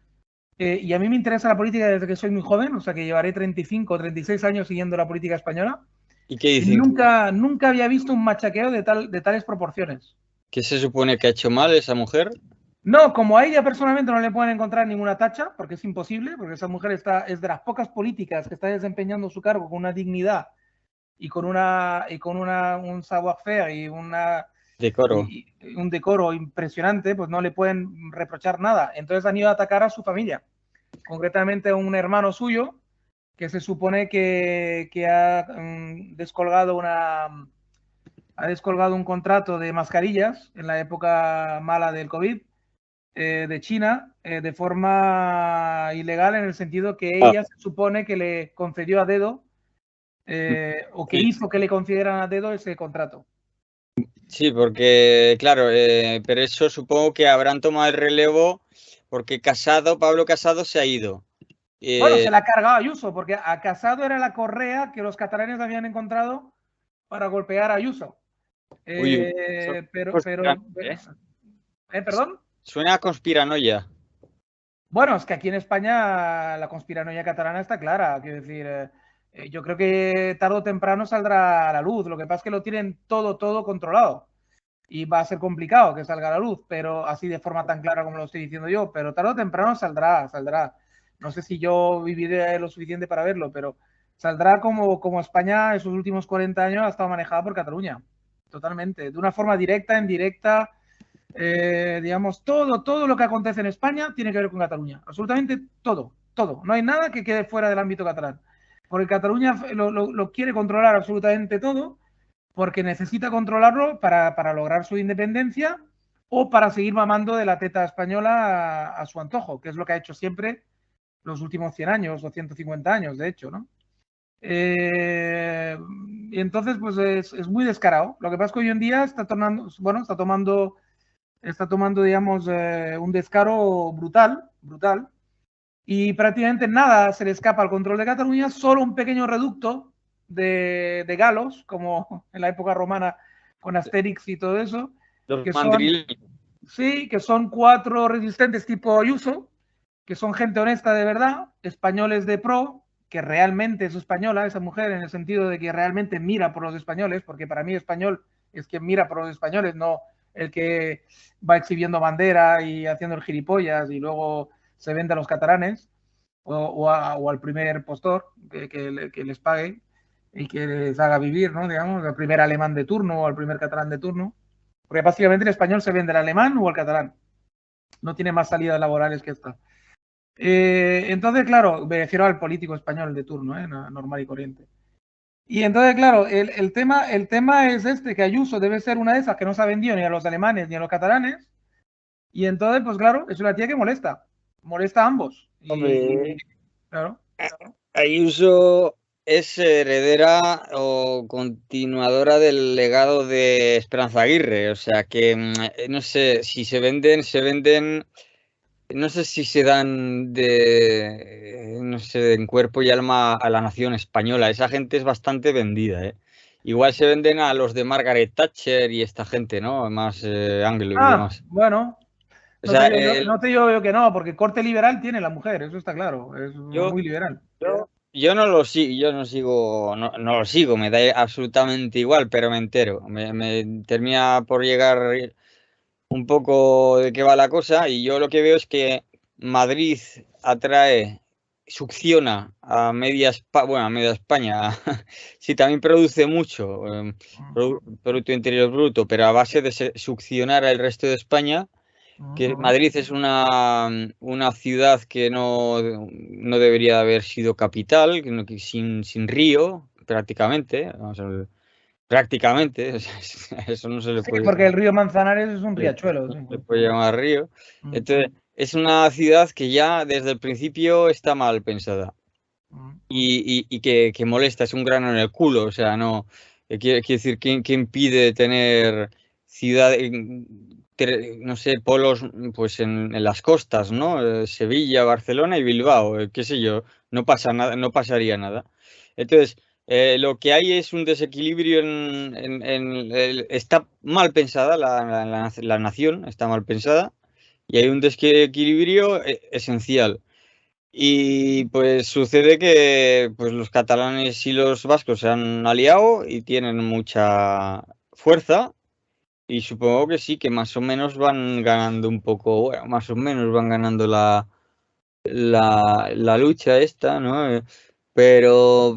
Y a mí me interesa la política desde que soy muy joven, o sea que llevaré 35 o 36 años siguiendo la política española. ¿Y qué Y dicen? nunca había visto un machaqueo de tales proporciones. ¿Qué se supone que ha hecho mal esa mujer? No, como a ella personalmente no le pueden encontrar ninguna tacha, porque es imposible, porque esa mujer es de las pocas políticas que está desempeñando su cargo con una dignidad y con un savoir-faire y Decoro. un decoro impresionante, pues no le pueden reprochar nada. Entonces han ido a atacar a su familia, concretamente a un hermano suyo que se supone que ha descolgado un contrato de mascarillas en la época mala del COVID de China de forma ilegal, en el sentido que ella se supone que le concedió a dedo o que Sí, hizo que le concedieran a dedo ese contrato. sí, porque, claro, pero eso supongo que habrán tomado el relevo porque Pablo Casado se ha ido. Bueno, se la ha cargado Ayuso, porque a Casado era la correa que los catalanes habían encontrado para golpear a Ayuso. Uy, ¿Perdón? Suena a conspiranoia. Bueno, es que aquí en España la conspiranoia catalana está clara. Quiero decir, yo creo que tarde o temprano saldrá a la luz. Lo que pasa es que lo tienen todo controlado. Y va a ser complicado que salga a la luz, pero así de forma tan clara como lo estoy diciendo yo. Pero tarde o temprano saldrá. No sé si yo viviré lo suficiente para verlo, pero saldrá como España en sus últimos 40 años ha estado manejada por Cataluña. Totalmente. De una forma directa, indirecta. Digamos, todo lo que acontece en España tiene que ver con Cataluña. Absolutamente todo. No hay nada que quede fuera del ámbito catalán. Porque Cataluña lo quiere controlar absolutamente todo, porque necesita controlarlo para lograr su independencia o para seguir mamando de la teta española a su antojo, que es lo que ha hecho siempre los últimos 100 años o 150 años, de hecho, ¿no? Y entonces, pues es muy descarado. Lo que pasa es que hoy en día está tomando, digamos, un descaro brutal, brutal, y prácticamente nada se le escapa al control de Cataluña, solo un pequeño reducto de galos, como en la época romana con Asterix y todo eso, Los que son, madrileños. sí, que son 4 resistentes tipo Ayuso, que son gente honesta de verdad, españoles de pro, que realmente es española esa mujer, en el sentido de que realmente mira por los españoles, porque para mí español es quien mira por los españoles, no el que va exhibiendo bandera y haciendo el gilipollas y luego se vende a los catalanes o al primer postor que les pague y que les haga vivir, ¿no? Digamos, al primer alemán de turno o al primer catalán de turno. Porque básicamente el español se vende al alemán o al catalán. No tiene más salidas laborales que esta. Entonces, claro, me refiero al político español de turno, normal y corriente. Y entonces, claro, el tema es que Ayuso debe ser una de esas que no se ha vendido ni a los alemanes ni a los catalanes. Y entonces, pues claro, es una tía que molesta a ambos. Hombre, Claro. Ayuso es heredera o continuadora del legado de Esperanza Aguirre, o sea que no sé si se venden, no sé si se dan no sé, en cuerpo y alma a la nación española. Esa gente es bastante vendida, ¿eh? Igual se venden a los de Margaret Thatcher y esta gente, ¿no? Más anglo y demás. Bueno, O sea, no te digo yo que no, porque corte liberal tiene la mujer, eso está claro, es yo, muy liberal. yo no lo sigo, no lo sigo, me da absolutamente igual, pero me entero. Me termina por llegar un poco de qué va la cosa y yo lo que veo es que Madrid succiona a a media España. Sí, también produce mucho Producto Interior Bruto, pero a base de succionar al resto de España, que Madrid es una ciudad que no debería haber sido capital, sin río, prácticamente. Prácticamente, eso no se le Sí, puede porque el río Manzanares es un le riachuelo. Sí. le puede llamar río. Mm, Entonces, es una ciudad que ya desde el principio está mal pensada mm, y que molesta, es un grano en el culo, o sea, no. Quiere decir, ¿quién impide tener ciudad, no sé, polos pues en las costas, ¿no? Sevilla, Barcelona y Bilbao, qué sé yo, no pasa nada, no pasaría nada. Entonces, lo que hay es un desequilibrio está mal pensada la nación, está mal pensada, y hay un desequilibrio esencial. Y pues sucede que pues los catalanes y los vascos se han aliado y tienen mucha fuerza. Y supongo que sí, que más o menos van ganando un poco, bueno, más o menos van ganando la lucha esta, ¿no? Pero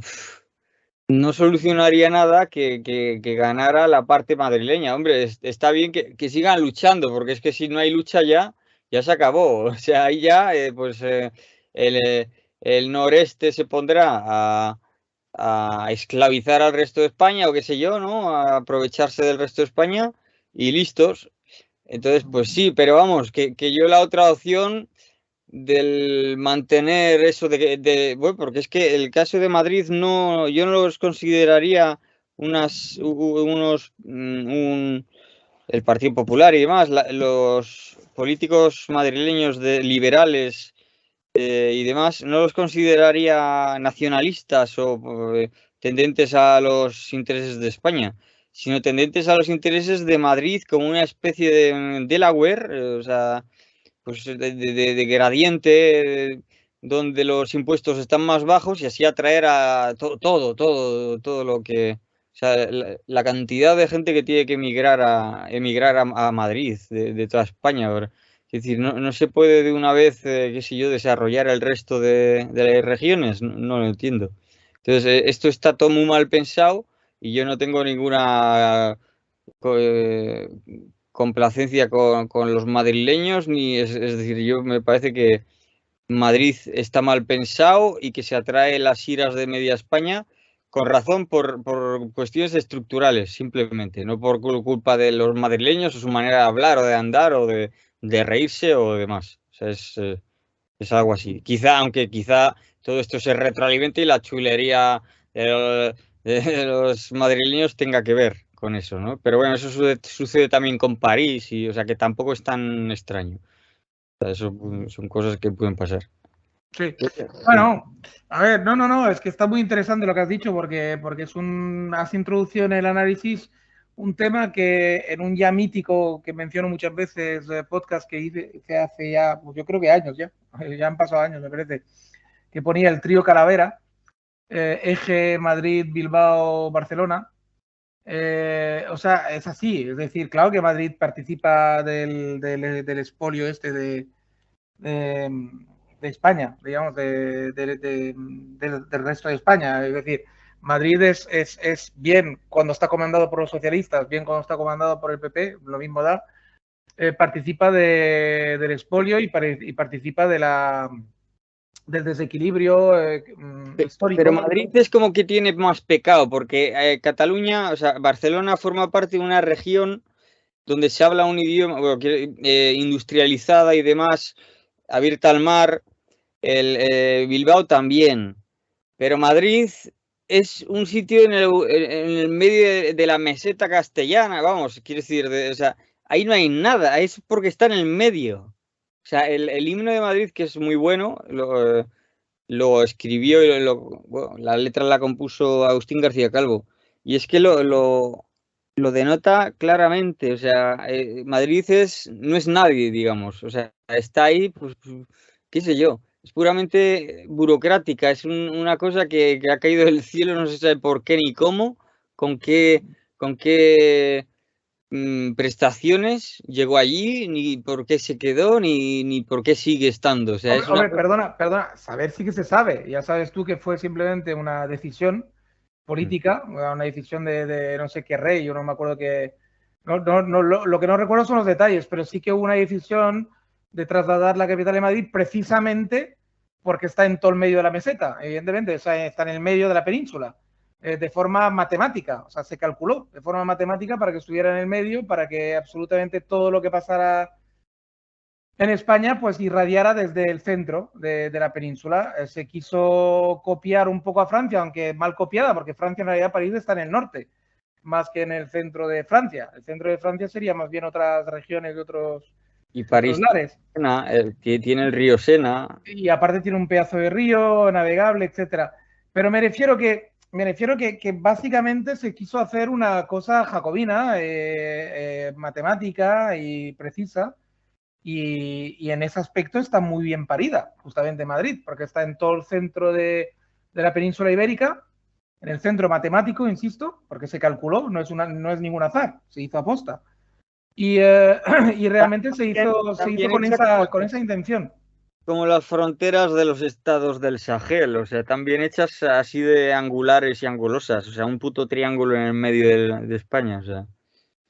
no solucionaría nada que ganara la parte madrileña. Hombre, está bien que sigan luchando, porque es que si no hay lucha ya se acabó. O sea, ahí ya, el, eh, el noreste se pondrá a esclavizar al resto de España, o qué sé yo, ¿no? A aprovecharse del resto de España y listos. Entonces, pues sí, pero vamos, que yo la otra opción del mantener eso bueno, porque es que el caso de Madrid yo no los consideraría el Partido Popular y demás, los políticos madrileños liberales y demás, no los consideraría nacionalistas o tendentes a los intereses de España, sino tendentes a los intereses de Madrid como una especie de Delaware, o sea, pues de gradiente, donde los impuestos están más bajos y así atraer a todo lo que, o sea, la cantidad de gente que tiene que emigrar a Madrid de toda España. Es decir, no se puede de una vez, qué sé yo, desarrollar el resto de las regiones, no lo entiendo. Entonces, esto está todo muy mal pensado y yo no tengo ninguna eh, complacencia con los madrileños, es decir, yo me parece que Madrid está mal pensado y que se atrae las iras de media España con razón por cuestiones estructurales, simplemente, no por culpa de los madrileños o su manera de hablar o de andar o de reírse o demás. O sea, es algo así. Aunque quizá todo esto se retroalimente y la chulería de los madrileños tenga que ver con eso, ¿no? Pero bueno, eso sucede también con París, o sea que tampoco es tan extraño. O sea, eso son cosas que pueden pasar. Sí. Bueno, a ver, no, es que está muy interesante lo que has dicho porque has introducido en el análisis un tema que en un ya mítico que menciono muchas veces, podcast que hice hace ya, pues yo creo que años ya han pasado años, me parece, que ponía el trío Calavera, eje Madrid, Bilbao, Barcelona. O sea, es así, es decir, claro que Madrid participa del expolio este de España, digamos, del resto de España. Es decir, Madrid es bien cuando está comandado por los socialistas, bien cuando está comandado por el PP, lo mismo da, participa del expolio y participa del desequilibrio histórico. Pero Madrid es como que tiene más pecado, porque Cataluña, o sea, Barcelona forma parte de una región donde se habla un idioma bueno, industrializada y demás, abierta al mar, Bilbao también, pero Madrid es un sitio en el medio de la meseta castellana, vamos, quiero decir, o sea, ahí no hay nada, es porque está en el medio. O sea, el himno de Madrid, que es muy bueno, lo escribió y bueno, la letra la compuso Agustín García Calvo. Y es que lo denota claramente. O sea, Madrid no es nadie, digamos. O sea, está ahí, pues, qué sé yo. Es puramente burocrática. Es una cosa que ha caído del cielo, no se sabe por qué ni cómo, con qué prestaciones llegó allí, ni por qué se quedó, ni por qué sigue estando. O sea, hombre, perdona, saber sí que se sabe. Ya sabes tú que fue simplemente una decisión política, una decisión de no sé qué rey, yo no me acuerdo que... lo que no recuerdo son los detalles, pero sí que hubo una decisión de trasladar la capital de Madrid precisamente porque está en todo el medio de la meseta, evidentemente, o sea, está en el medio de la península, de forma matemática, o sea, se calculó de forma matemática para que estuviera en el medio, para que absolutamente todo lo que pasara en España pues irradiara desde el centro de la península. Se quiso copiar un poco a Francia, aunque mal copiada, porque Francia en realidad París está en el norte, más que en el centro de Francia. El centro de Francia sería más bien otras regiones de otros lares. Que tiene el río Sena. Y aparte tiene un pedazo de río navegable, etcétera. Pero me refiero que básicamente se quiso hacer una cosa jacobina, matemática y precisa, y en ese aspecto está muy bien parida, justamente Madrid, porque está en todo el centro de la península ibérica, en el centro matemático, insisto, porque se calculó, no es ningún azar, se hizo aposta. Y realmente se hizo con esa intención. Como las fronteras de los estados del Sahel, o sea, también hechas así de angulares y angulosas, o sea, un puto triángulo en el medio de España, o sea.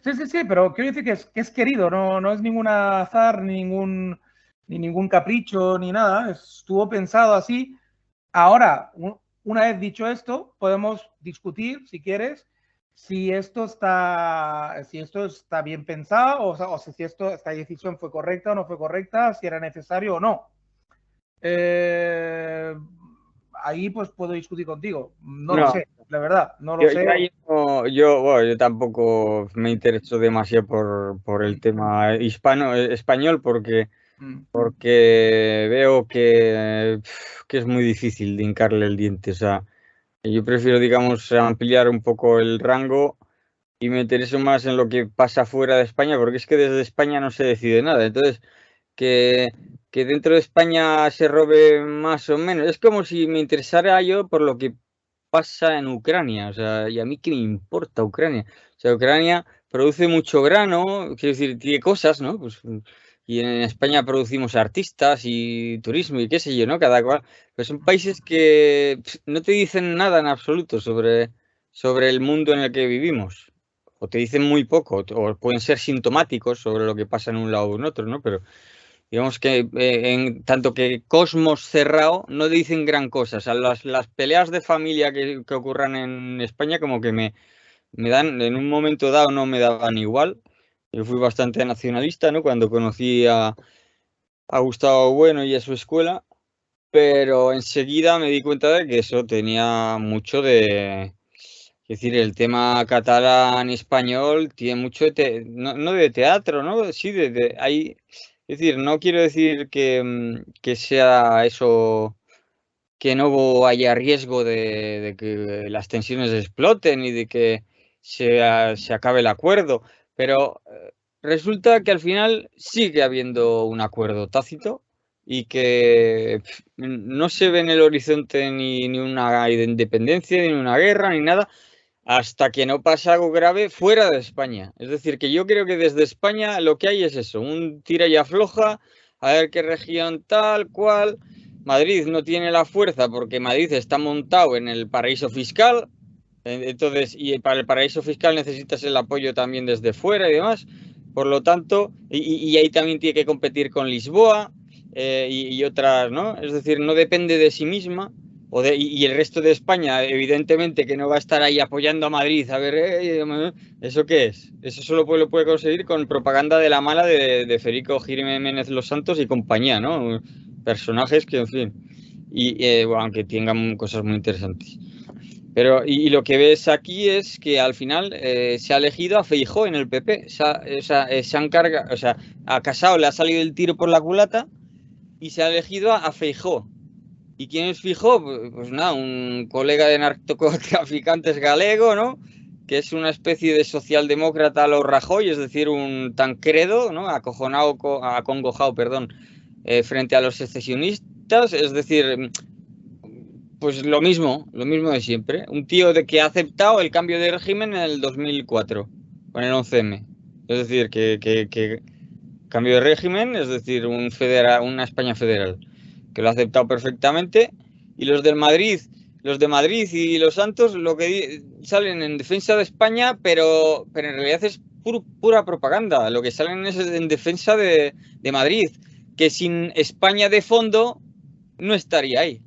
Sí, pero quiero decir que es querido, no es ningún azar, ni ningún capricho, ni nada, estuvo pensado así. Ahora, una vez dicho esto, podemos discutir, si quieres, si esto está bien pensado, o si esta decisión fue correcta o no fue correcta, si era necesario o no. Ahí pues puedo discutir contigo. No lo sé, la verdad, no lo sé. Yo tampoco me intereso demasiado por el tema español porque veo que es muy difícil de hincarle el diente. O sea, yo prefiero, digamos, ampliar un poco el rango y me intereso más en lo que pasa fuera de España, porque es que desde España no se decide nada. Entonces, que dentro de España se robe más o menos. Es como si me interesara yo por lo que pasa en Ucrania. O sea, y a mí qué me importa Ucrania. O sea, Ucrania produce mucho grano, quiero decir, tiene cosas, ¿no? Pues, y en España producimos artistas y turismo y qué sé yo, ¿no? Cada cual. Pues son países que no te dicen nada en absoluto sobre el mundo en el que vivimos. O te dicen muy poco, o pueden ser sintomáticos sobre lo que pasa en un lado o en otro, ¿no? Pero digamos que en tanto que cosmos cerrado no dicen gran cosa. O sea, las peleas de familia que ocurran en España como que me dan, en un momento dado no me daban igual. Yo fui bastante nacionalista, ¿no? Cuando conocí a Gustavo Bueno y a su escuela, pero enseguida me di cuenta de que eso tenía mucho de... Es decir, el tema catalán español tiene mucho no de teatro, ¿no? Sí, hay, es decir, no quiero decir que sea eso, que no haya riesgo de que las tensiones exploten y de que se acabe el acuerdo, pero resulta que al final sigue habiendo un acuerdo tácito y que no se ve en el horizonte ni una independencia, ni una guerra, ni nada hasta que no pasa algo grave fuera de España. Es decir, que yo creo que desde España lo que hay es eso, un tira y afloja, a ver qué región tal, cual. Madrid no tiene la fuerza porque Madrid está montado en el paraíso fiscal, entonces, y para el paraíso fiscal necesitas el apoyo también desde fuera y demás. Por lo tanto, y ahí también tiene que competir con Lisboa y otras, ¿no? Es decir, no depende de sí misma y el resto de España, evidentemente, que no va a estar ahí apoyando a Madrid. A ver, ¿eso qué es? Eso solo lo puede conseguir con propaganda de la mala de Federico Jiménez Los Santos y compañía, ¿no? Personajes que, en fin, bueno, aunque tengan cosas muy interesantes. Pero, y lo que ves aquí es que al final se ha elegido a Feijóo en el PP. Se han cargado, o sea, a Casado le ha salido el tiro por la culata y se ha elegido a Feijóo. ¿Y quién es Feijóo? Pues nada, un colega de narcotraficantes galego, ¿no? Que es una especie de socialdemócrata a lo Rajoy, es decir, un Tancredo, ¿no? Acongojado, perdón, frente a los secesionistas, es decir, pues lo mismo de siempre. Un tío que ha aceptado el cambio de régimen en el 2004, con el 11M. Es decir, que cambio de régimen, es decir, una España federal, que lo ha aceptado perfectamente. Y los de Madrid y los Santos, lo que salen en defensa de España, pero en realidad es pura propaganda. Lo que salen es en defensa de Madrid, que sin España de fondo no estaría ahí.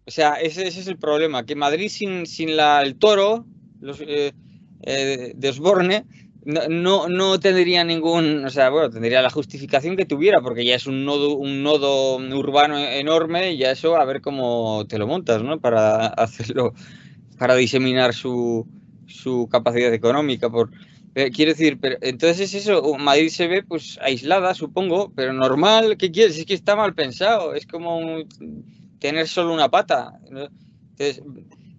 O sea, ese es el problema, que Madrid sin el toro de Osborne no tendría ningún, o sea, bueno, tendría la justificación que tuviera, porque ya es un nodo urbano enorme y ya eso a ver cómo te lo montas, ¿no? Para hacerlo, para diseminar su capacidad económica. Quiero decir, pero entonces es eso, Madrid se ve pues aislada, supongo, pero normal, ¿qué quieres? Es que está mal pensado, es como tener solo una pata, ¿no?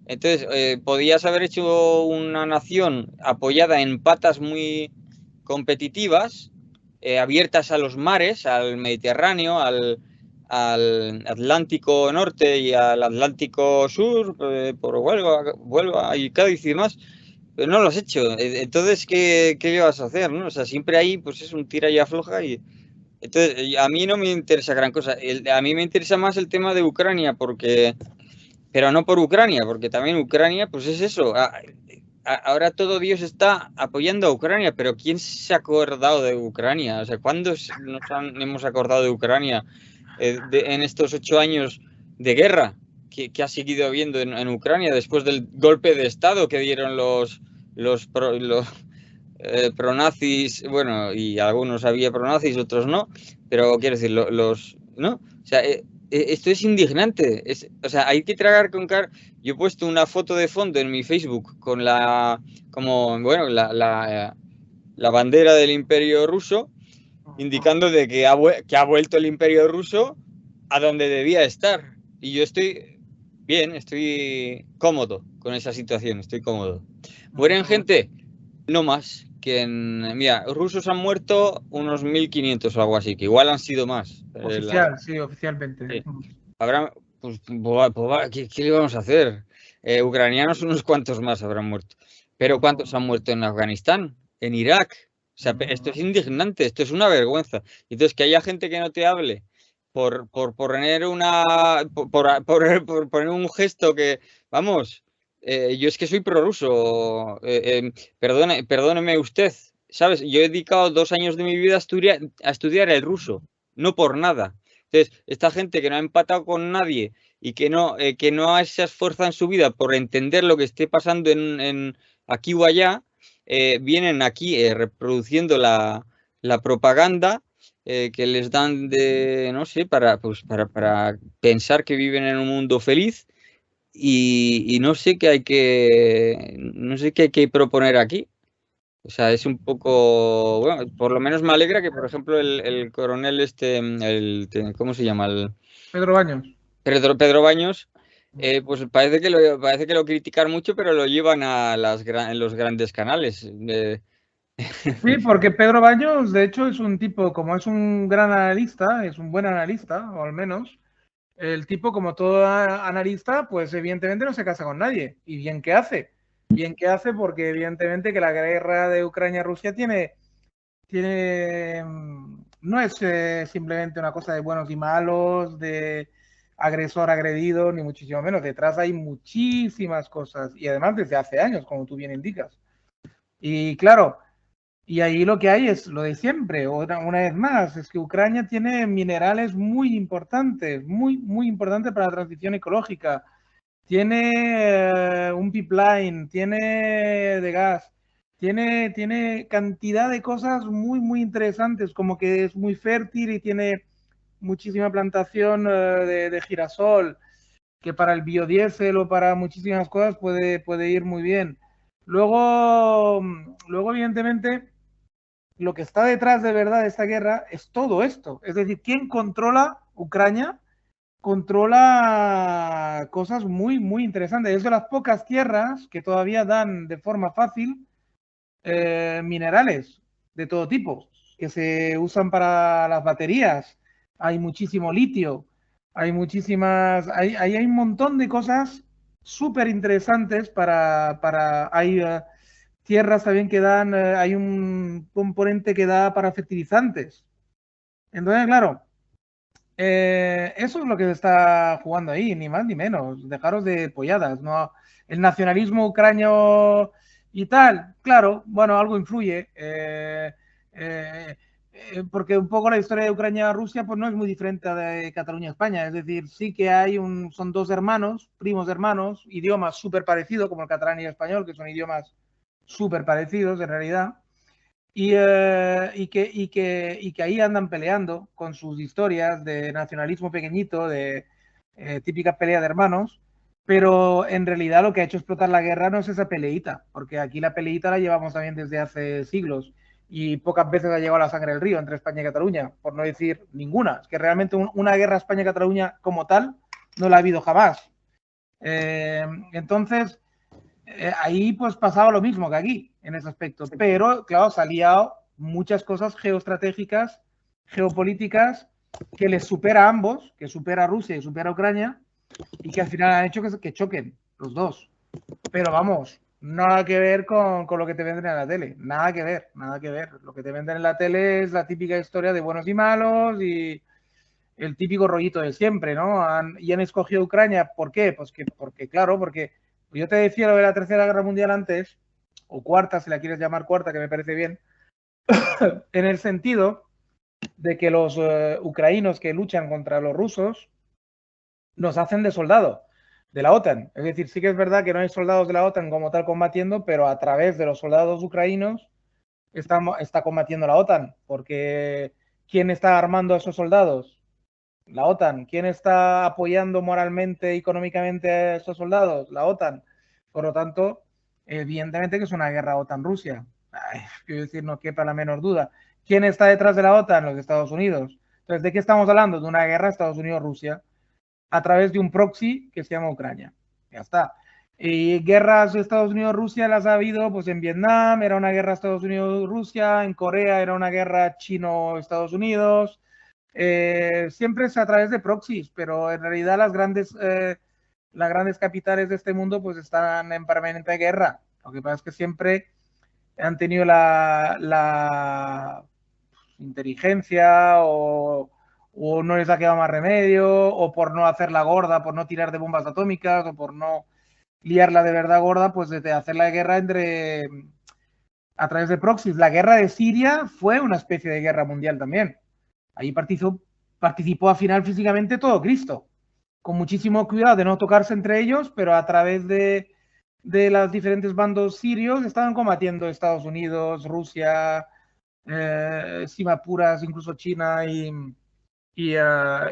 Entonces podías haber hecho una nación apoyada en patas muy competitivas, abiertas a los mares, al Mediterráneo, al Atlántico Norte y al Atlántico Sur, por Huelva y Cádiz y demás, pero no lo has hecho. Entonces, ¿qué vas a hacer, no? O sea, siempre ahí pues es un tira y afloja y entonces a mí no me interesa gran cosa. A mí me interesa más el tema de Ucrania pero no por Ucrania, porque también Ucrania pues es eso. Ahora todo Dios está apoyando a Ucrania, pero ¿quién se ha acordado de Ucrania? O sea, ¿cuándo hemos acordado de Ucrania en estos 8 años de guerra que ha seguido habiendo en Ucrania después del golpe de Estado que dieron los pronazis, bueno, y algunos había pronazis, otros no, pero quiero decir, ¿no? O sea, esto es indignante, o sea, hay que tragar con Yo he puesto una foto de fondo en mi Facebook con la bandera del Imperio Ruso, indicando de que ha vuelto el Imperio Ruso a donde debía estar. Y yo estoy bien, estoy cómodo con esa situación, estoy cómodo. ¿Mueren gente? No más. Mira, rusos han muerto unos 1.500 o algo así, que igual han sido más. Sí, oficialmente. Sí. Habrá, pues, ¿qué le vamos a hacer? Ucranianos unos cuantos más habrán muerto. Pero ¿cuántos han muerto en Afganistán? ¿En Irak? O sea, esto es indignante, esto es una vergüenza. Entonces, que haya gente que no te hable por poner por poner un gesto que, vamos, yo es que soy prorruso. Perdóneme usted, ¿sabes? Yo he dedicado 2 años de mi vida a estudiar el ruso. no por nada. Entonces, esta gente que no ha empatado con nadie y que no se esfuerza en su vida por entender lo que esté pasando en aquí o allá, vienen aquí reproduciendo la propaganda que les dan de, no sé, para pensar que viven en un mundo feliz y no sé qué hay que proponer aquí. O sea, es un poco, bueno, por lo menos me alegra que, por ejemplo, el coronel ¿cómo se llama? Pedro Baños. Pedro Baños, pues parece que lo critican mucho, pero lo llevan a en los grandes canales. Sí, porque Pedro Baños, de hecho, es un tipo, como es un gran analista, es un buen analista, o al menos, el tipo, como todo analista, pues evidentemente no se casa con nadie. ¿Y bien qué hace? Bien qué hace porque evidentemente que la guerra de Ucrania-Rusia no es simplemente una cosa de buenos y malos, de agresor agredido, ni muchísimo menos. Detrás hay muchísimas cosas y además desde hace años, como tú bien indicas. Y claro, y ahí lo que hay es lo de siempre, una vez más, es que Ucrania tiene minerales muy importantes, muy importantes para la transición ecológica. Tiene un pipeline, tiene de gas, tiene cantidad de cosas muy interesantes, como que es muy fértil y tiene muchísima plantación de girasol, que para el biodiesel o para muchísimas cosas puede ir muy bien. Luego, evidentemente, lo que está detrás de verdad de esta guerra es todo esto. Es decir, ¿quién controla Ucrania? Controla cosas muy interesantes. Es de las pocas tierras que todavía dan de forma fácil minerales de todo tipo, que se usan para las baterías. Hay muchísimo litio, hay un montón de cosas súper interesantes hay tierras también que dan, hay un componente que da para fertilizantes. Entonces, claro, eso es lo que se está jugando ahí, ni más ni menos. Dejaros de polladas, ¿no? El nacionalismo ucranio y tal, claro, bueno, algo influye. Porque un poco la historia de Ucrania-Rusia pues no es muy diferente a de Cataluña-España. Es decir, sí que son dos hermanos, primos hermanos, idiomas súper parecidos, como el catalán y el español, que son idiomas súper parecidos en realidad y que ahí andan peleando con sus historias de nacionalismo pequeñito, de típica pelea de hermanos, pero en realidad lo que ha hecho explotar la guerra no es esa peleita, porque aquí la peleita la llevamos también desde hace siglos y pocas veces ha llegado la sangre del río entre España y Cataluña, por no decir ninguna. Es que realmente una guerra España-Cataluña como tal no la ha habido jamás. Entonces, ahí pues pasaba lo mismo que aquí en ese aspecto, pero claro, se han liado muchas cosas geoestratégicas, geopolíticas, que les supera a ambos, que supera a Rusia y supera a Ucrania, y que al final han hecho que choquen los dos. Pero vamos, nada que ver con lo que te venden en la tele, nada que ver, nada que ver. Lo que te venden en la tele es la típica historia de buenos y malos y el típico rollito de siempre, ¿no? Y han escogido Ucrania, ¿por qué? Pues porque claro, porque yo te decía lo de la Tercera Guerra Mundial antes, o cuarta, si la quieres llamar cuarta, que me parece bien, en el sentido de que los ucranianos que luchan contra los rusos nos hacen de soldado de la OTAN. Es decir, sí que es verdad que no hay soldados de la OTAN como tal combatiendo, pero a través de los soldados ucranianos está combatiendo la OTAN, porque ¿quién está armando a esos soldados? La OTAN. ¿Quién está apoyando moralmente, económicamente a esos soldados? La OTAN. Por lo tanto, evidentemente que es una guerra OTAN-Rusia. Quiero decir, no quepa la menor duda. ¿Quién está detrás de la OTAN? Los Estados Unidos. Entonces, ¿de qué estamos hablando? De una guerra Estados Unidos-Rusia a través de un proxy que se llama Ucrania. Ya está. Y guerras Estados Unidos-Rusia las ha habido pues en Vietnam, era una guerra Estados Unidos-Rusia, en Corea era una guerra Chino-Estados Unidos, siempre es a través de proxies, pero en realidad las grandes capitales de este mundo pues están en permanente guerra. Lo que pasa es que siempre han tenido la inteligencia o no les ha quedado más remedio, o por no hacerla gorda, por no tirar de bombas atómicas, o por no liarla de verdad gorda, pues de hacer la guerra a través de proxies. La guerra de Siria fue una especie de guerra mundial también. Ahí participó al final físicamente todo Cristo, con muchísimo cuidado de no tocarse entre ellos, pero a través de los diferentes bandos sirios estaban combatiendo Estados Unidos, Rusia, si me apuras, incluso China y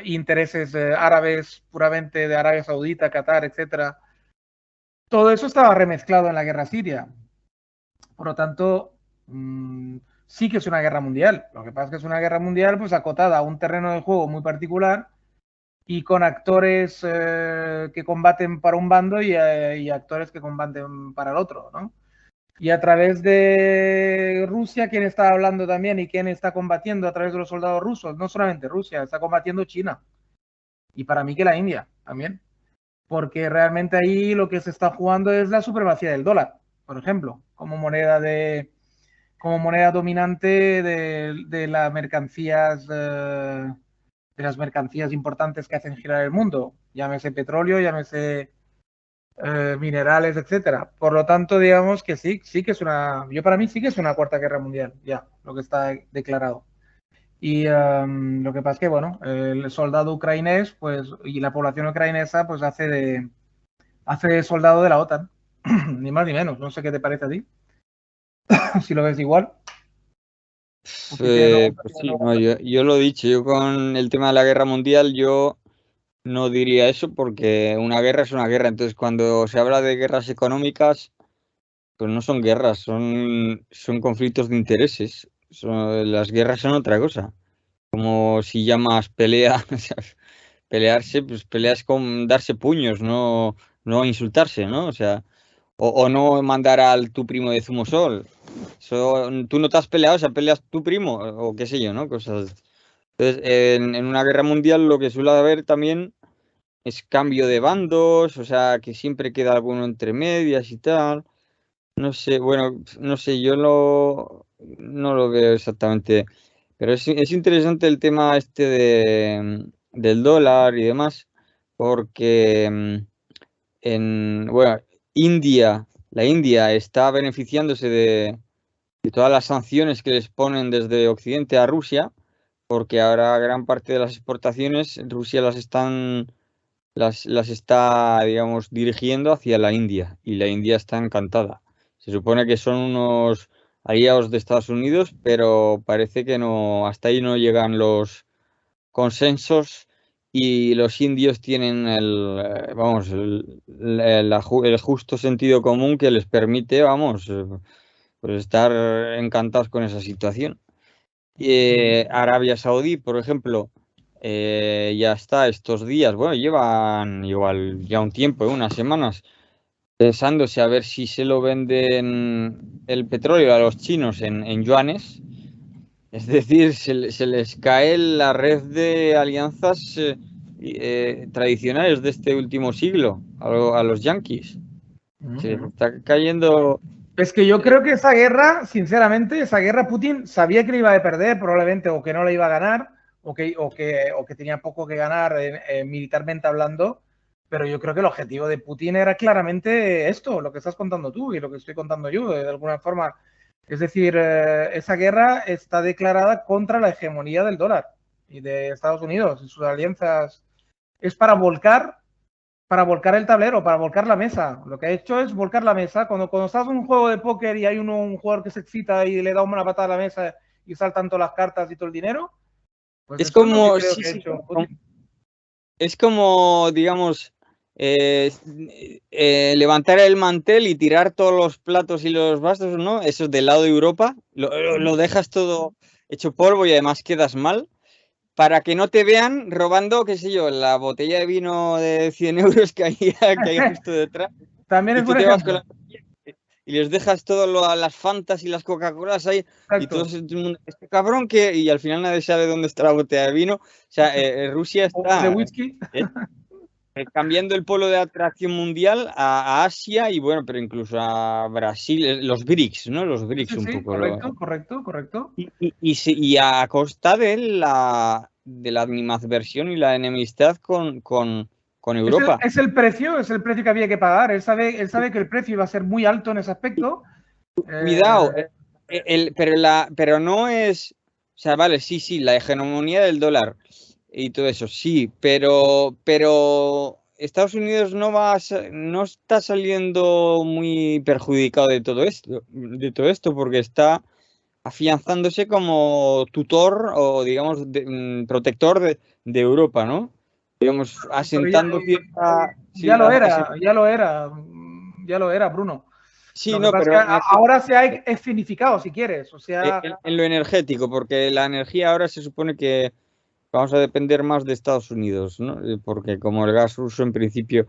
intereses árabes puramente de Arabia Saudita, Qatar, etcétera. Todo eso estaba remezclado en la guerra siria. Por lo tanto, sí que es una guerra mundial. Lo que pasa es que es una guerra mundial pues acotada a un terreno de juego muy particular y con actores que combaten para un bando y actores que combaten para el otro, ¿no? Y a través de Rusia, ¿quién está hablando también y quién está combatiendo a través de los soldados rusos? No solamente Rusia, está combatiendo China. Y para mí que la India también. Porque realmente ahí lo que se está jugando es la supremacía del dólar, por ejemplo, como moneda dominante de las mercancías importantes que hacen girar el mundo, llámese petróleo, llámese minerales, etcétera. Por lo tanto, digamos que sí que es para mí sí que es una cuarta guerra mundial, ya, lo que está declarado. Y lo que pasa es que, bueno, el soldado ucranés, pues, y la población ucranesa, pues hace de soldado de la OTAN, ni más ni menos. No sé qué te parece a ti, si lo ves igual. Pues sí, no, yo lo he dicho, yo con el tema de la guerra mundial, yo no diría eso porque una guerra es una guerra. Entonces, cuando se habla de guerras económicas, pues no son guerras, son conflictos de intereses. Las guerras son otra cosa. Como si llamas pelea, pelearse, pues peleas con darse puños, no insultarse, ¿no? O sea, o no mandar al tu primo de Zumosol. Tú no te has peleado, o sea, peleas tu primo, o qué sé yo, ¿no? Cosas. Entonces, en una guerra mundial lo que suele haber también es cambio de bandos, o sea, que siempre queda alguno entre medias y tal. No sé, bueno, no sé, no lo veo exactamente. Pero es interesante el tema este del dólar y demás, porque bueno, la India está beneficiándose de todas las sanciones que les ponen desde Occidente a Rusia, porque ahora gran parte de las exportaciones Rusia las está, digamos, dirigiendo hacia la India y la India está encantada. Se supone que son unos aliados de Estados Unidos, pero parece que no, hasta ahí no llegan los consensos y los indios tienen vamos, el justo sentido común que les permite, vamos, pues estar encantados con esa situación. Arabia Saudí, por ejemplo, ya está estos días, bueno, llevan igual ya un tiempo, unas semanas, pensándose a ver si se lo venden el petróleo a los chinos en yuanes. Es decir, se les cae la red de alianzas tradicionales de este último siglo a los yanquis. Se les está cayendo. Es que yo creo que esa guerra, sinceramente, Putin sabía que le iba a perder probablemente, o que no le iba a ganar, o que tenía poco que ganar militarmente hablando, pero yo creo que el objetivo de Putin era claramente esto, lo que estás contando tú y lo que estoy contando yo, de alguna forma. Es decir, esa guerra está declarada contra la hegemonía del dólar y de Estados Unidos y sus alianzas. Es para volcar el tablero, para volcar la mesa. Lo que ha hecho es volcar la mesa. Cuando estás en un juego de póker y hay un jugador que se excita y le da una patada a la mesa y saltan todas las cartas y todo el dinero, pues es como, es lo que creo que ha hecho Putin. Es como, digamos, levantar el mantel y tirar todos los platos y los vasos, ¿no? Eso del lado de Europa, lo dejas todo hecho polvo y además quedas mal, para que no te vean robando, qué sé yo, la botella de vino de 100 euros que hay justo detrás. También y es tú buen te vas ejemplo. y les dejas todo las Fantas y las Coca-Colas ahí. Exacto. Y todo el mundo, este cabrón y al final nadie sabe dónde está la botella de vino. O sea, Rusia está de whisky. Cambiando el polo de atracción mundial a Asia y bueno, pero incluso a Brasil, los BRICS, ¿no? Los BRICS Sí, un sí, poco. correcto. Y a costa de la animadversión y la enemistad con Europa. Es el precio que había que pagar. Él sabe que el precio iba a ser muy alto en ese aspecto. Cuidado, pero no es. O sea, vale, sí, la hegemonía del dólar. y todo eso, sí, pero Estados Unidos no está saliendo muy perjudicado de todo esto, porque está afianzándose como tutor o, digamos, protector de Europa, ¿no? Digamos, Pero ya, asentando cierta... ya Sí, lo era, ya lo era, ya lo era, Bruno. sí, Lo que no, pasa es pero que ahora se ha escenificado, si quieres. O sea, en lo energético, porque la energía ahora se supone que vamos a depender más de Estados Unidos, ¿no? Porque como el gas ruso en principio...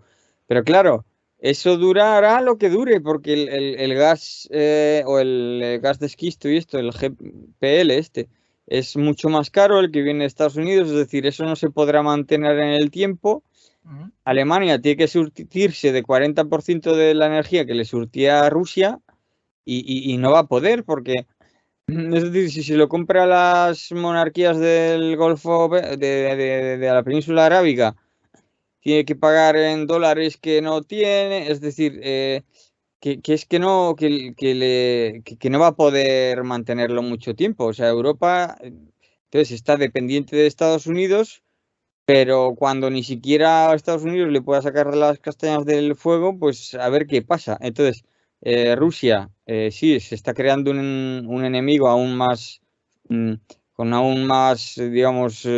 Pero claro, eso durará lo que dure, porque el gas o el gas de esquisto y esto, el GPL este, es mucho más caro el que viene de Estados Unidos, es decir, eso no se podrá mantener en el tiempo. Alemania tiene que surtirse de 40% de la energía que le surtía a Rusia y no va a poder porque... Es decir, si se lo compra a las monarquías del Golfo, de la península arábiga, tiene que pagar en dólares que no tiene, es decir, que es que no, que no va a poder mantenerlo mucho tiempo. O sea, Europa, entonces está dependiente de Estados Unidos, pero cuando ni siquiera a Estados Unidos le pueda sacar las castañas del fuego, pues a ver qué pasa. Entonces, Rusia, sí, se está creando un enemigo aún más, mm, con aún más, digamos,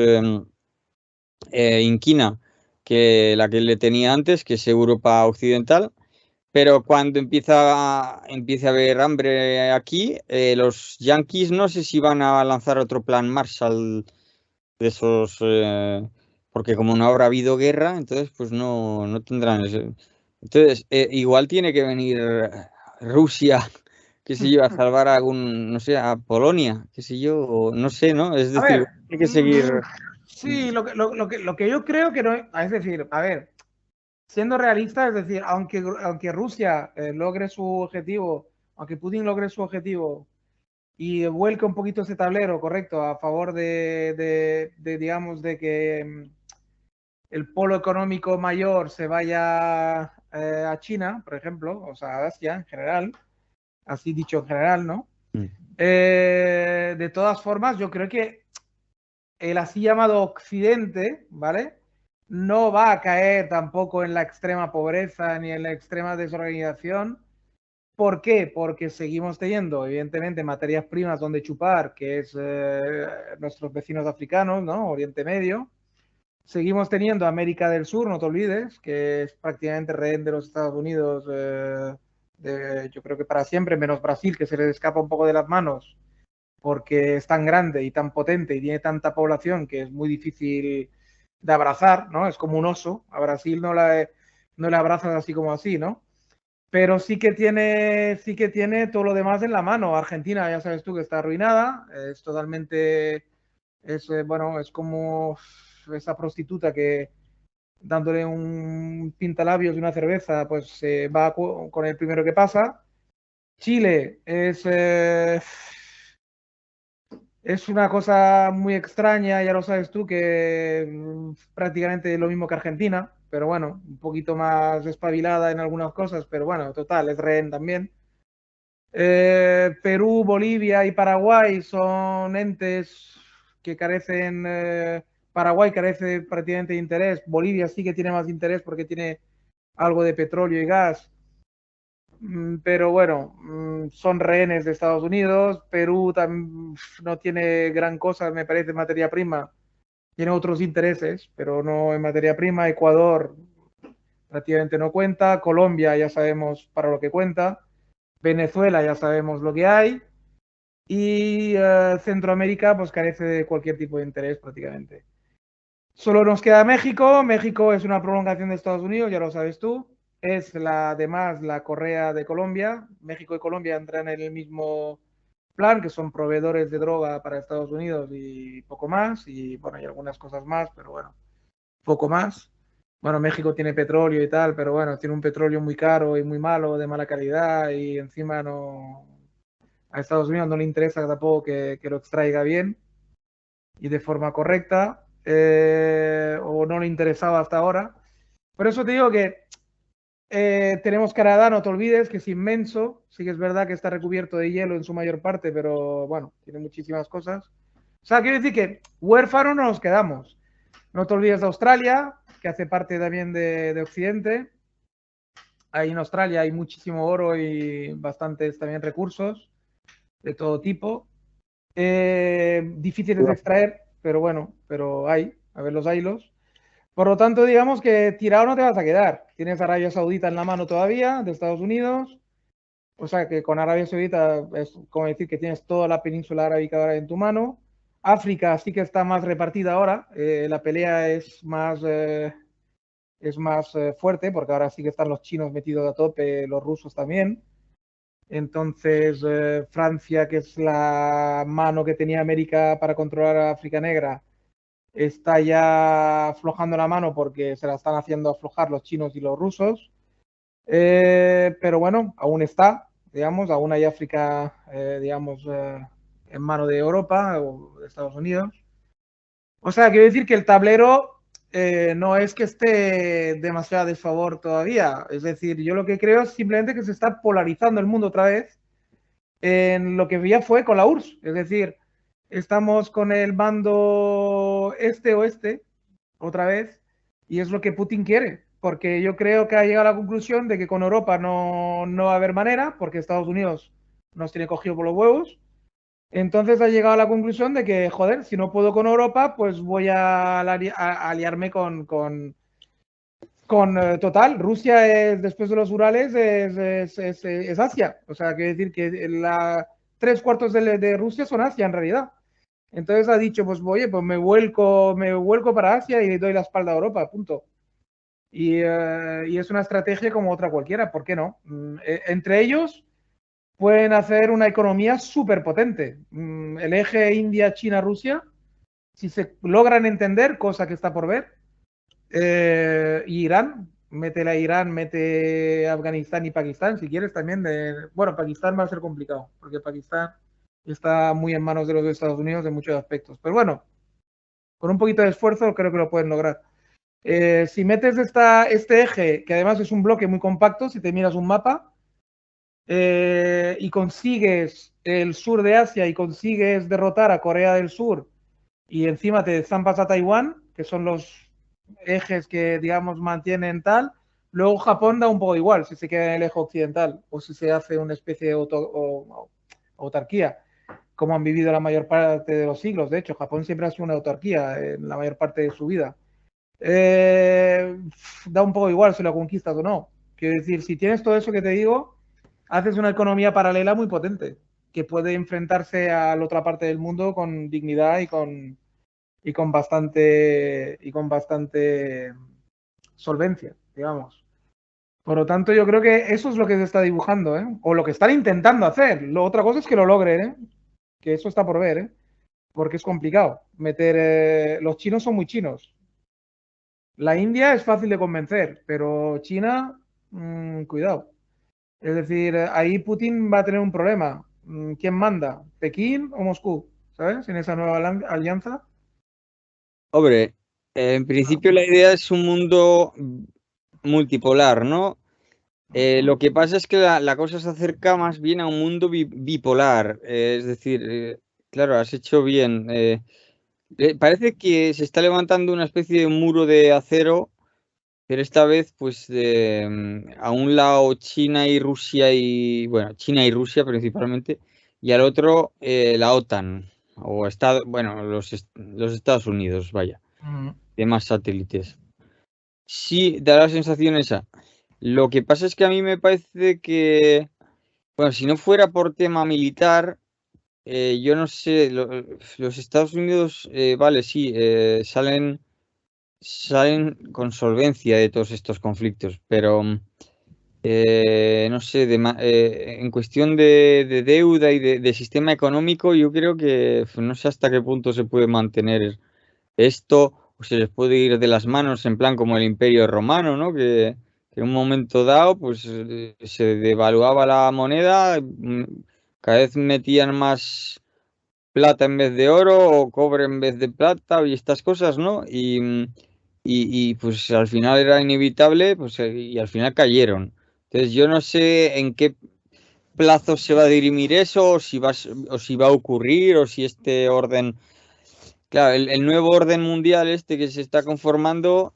inquina que la que le tenía antes, que es Europa Occidental. Pero cuando empiece a haber hambre aquí, los yanquis no sé si van a lanzar otro plan Marshall de esos, porque como no habrá habido guerra, entonces pues no tendrán eso. Entonces, igual tiene que venir Rusia, qué sé yo, a salvar a algún, no sé, a Polonia, qué sé yo, o no sé, ¿no? Es a decir, ver, tiene que seguir... sí, lo que yo creo que no, es decir, a ver, siendo realista, es decir, aunque Rusia logre su objetivo, aunque Putin logre su objetivo y vuelque un poquito ese tablero, correcto, a favor digamos, de que el polo económico mayor se vaya a China, por ejemplo, o sea, a Asia en general, así dicho en general, ¿no? Mm. De todas formas, yo creo que el así llamado Occidente, ¿vale? No va a caer tampoco en la extrema pobreza ni en la extrema desorganización. ¿Por qué? Porque seguimos teniendo, evidentemente, materias primas donde chupar, que es nuestros vecinos africanos, ¿no? Oriente Medio. Seguimos teniendo América del Sur, no te olvides, que es prácticamente rehén de los Estados Unidos, yo creo que para siempre, menos Brasil, que se les escapa un poco de las manos porque es tan grande y tan potente y tiene tanta población que es muy difícil de abrazar, ¿no? Es como un oso. A Brasil no le abrazas así como así, ¿no? Pero sí que tiene todo lo demás en la mano. Argentina, ya sabes tú que está arruinada, es totalmente, bueno, es como esa prostituta que dándole un pintalabios y una cerveza, pues se va con el primero que pasa. Chile es una cosa muy extraña, ya lo sabes tú, que prácticamente lo mismo que Argentina, pero bueno, un poquito más espabilada en algunas cosas, pero bueno, total, es rehén también. Perú, Bolivia y Paraguay son entes que carecen, Paraguay carece prácticamente de interés, Bolivia sí que tiene más interés porque tiene algo de petróleo y gas, pero bueno, son rehenes de Estados Unidos. Perú no tiene gran cosa, me parece, en materia prima. Tiene otros intereses, pero no en materia prima. Ecuador prácticamente no cuenta. Colombia ya sabemos para lo que cuenta. Venezuela ya sabemos lo que hay. Y Centroamérica pues carece de cualquier tipo de interés prácticamente. Solo nos queda México. México es una prolongación de Estados Unidos, ya lo sabes tú. Es además la correa de Colombia. México y Colombia entran en el mismo plan, que son proveedores de droga para Estados Unidos y poco más. Y bueno, hay algunas cosas más, pero bueno, poco más. Bueno, México tiene petróleo y tal, pero bueno, tiene un petróleo muy caro y muy malo, de mala calidad, y encima no, a Estados Unidos no le interesa tampoco que lo extraiga bien y de forma correcta, o no le interesaba hasta ahora. Por eso te digo que tenemos Canadá, no te olvides, que es inmenso. Sí que es verdad que está recubierto de hielo en su mayor parte, pero bueno, tiene muchísimas cosas. O sea, quiero decir que huérfanos no nos quedamos. No te olvides de Australia, que hace parte también de Occidente. Ahí en Australia hay muchísimo oro y bastantes también recursos de todo tipo. Difíciles de extraer, pero bueno, pero hay, a ver los hilos. Por lo tanto, digamos que tirado no te vas a quedar. Tienes Arabia Saudita en la mano todavía, de Estados Unidos. O sea que con Arabia Saudita es como decir que tienes toda la península arábica ahora en tu mano. África sí que está más repartida ahora. La pelea es más fuerte porque ahora sí que están los chinos metidos a tope, los rusos también. Entonces, Francia, que es la mano que tenía América para controlar a África Negra, está ya aflojando la mano porque se la están haciendo aflojar los chinos y los rusos. Pero bueno, aún está, digamos, aún hay África, digamos, en mano de Europa o de Estados Unidos. O sea, quiero decir que el tablero no es que esté demasiado a desfavor todavía. Es decir, yo lo que creo es simplemente que se está polarizando el mundo otra vez en lo que ya fue con la URSS. Es decir, estamos con el bando este-oeste otra vez y es lo que Putin quiere. Porque yo creo que ha llegado a la conclusión de que con Europa no va a haber manera, porque Estados Unidos nos tiene cogido por los huevos. Entonces ha llegado a la conclusión de que, joder, si no puedo con Europa, pues voy a aliarme total. Rusia es, después de los Urales, es Asia. O sea, quiere decir que tres cuartos de Rusia son Asia en realidad. Entonces ha dicho, pues oye, pues me vuelco para Asia y le doy la espalda a Europa, punto. Y es una estrategia como otra cualquiera, ¿por qué no? Entre ellos pueden hacer una economía súper potente. El eje India-China-Rusia, si se logran entender, cosa que está por ver, Irán, métele a Irán, mete Afganistán y Pakistán, si quieres también. Bueno, Pakistán va a ser complicado, porque Pakistán está muy en manos de los Estados Unidos en muchos aspectos. Pero bueno, con un poquito de esfuerzo creo que lo pueden lograr. Si metes este eje, que además es un bloque muy compacto, si te miras un mapa, y consigues el sur de Asia y consigues derrotar a Corea del Sur y encima te zampas a Taiwán, que son los ejes que, digamos, mantienen tal, luego Japón da un poco igual si se queda en el eje occidental o si se hace una especie de autarquía, como han vivido la mayor parte de los siglos. De hecho, Japón siempre ha sido una autarquía en la mayor parte de su vida. Da un poco igual si lo conquistas o no. Quiero decir, si tienes todo eso que te digo, haces una economía paralela muy potente que puede enfrentarse a la otra parte del mundo con dignidad y con bastante solvencia, digamos. Por lo tanto, yo creo que eso es lo que se está dibujando, ¿eh? O lo que están intentando hacer. Otra cosa es que lo logren, ¿eh? Que eso está por ver, ¿eh? Porque es complicado. Los chinos son muy chinos. La India es fácil de convencer, pero China, cuidado. Es decir, ahí Putin va a tener un problema. ¿Quién manda? ¿Pekín o Moscú? ¿Sabes? En esa nueva alianza. Hombre, en principio la idea es un mundo multipolar, ¿no? Lo que pasa es que la cosa se acerca más bien a un mundo bipolar. Es decir, claro, has hecho bien. Parece que se está levantando una especie de muro de acero, pero esta vez, pues, a un lado China y Rusia bueno, China y Rusia principalmente, y al otro la OTAN, bueno, los Estados Unidos, vaya, demás satélites. Sí, da la sensación esa. Lo que pasa es que a mí me parece que, bueno, si no fuera por tema militar, yo no sé, los Estados Unidos, vale, sí, salen con solvencia de todos estos conflictos, pero no sé, en cuestión de deuda y de sistema económico, yo creo que no sé hasta qué punto se puede mantener esto o se les puede ir de las manos en plan como el Imperio Romano, ¿no? Que en un momento dado pues se devaluaba la moneda, cada vez metían más plata en vez de oro o cobre en vez de plata y estas cosas, ¿no? Y pues al final era inevitable, pues y al final cayeron. Entonces yo no sé en qué plazo se va a dirimir eso, o si va a ocurrir, o si este orden Claro, el nuevo orden mundial este que se está conformando,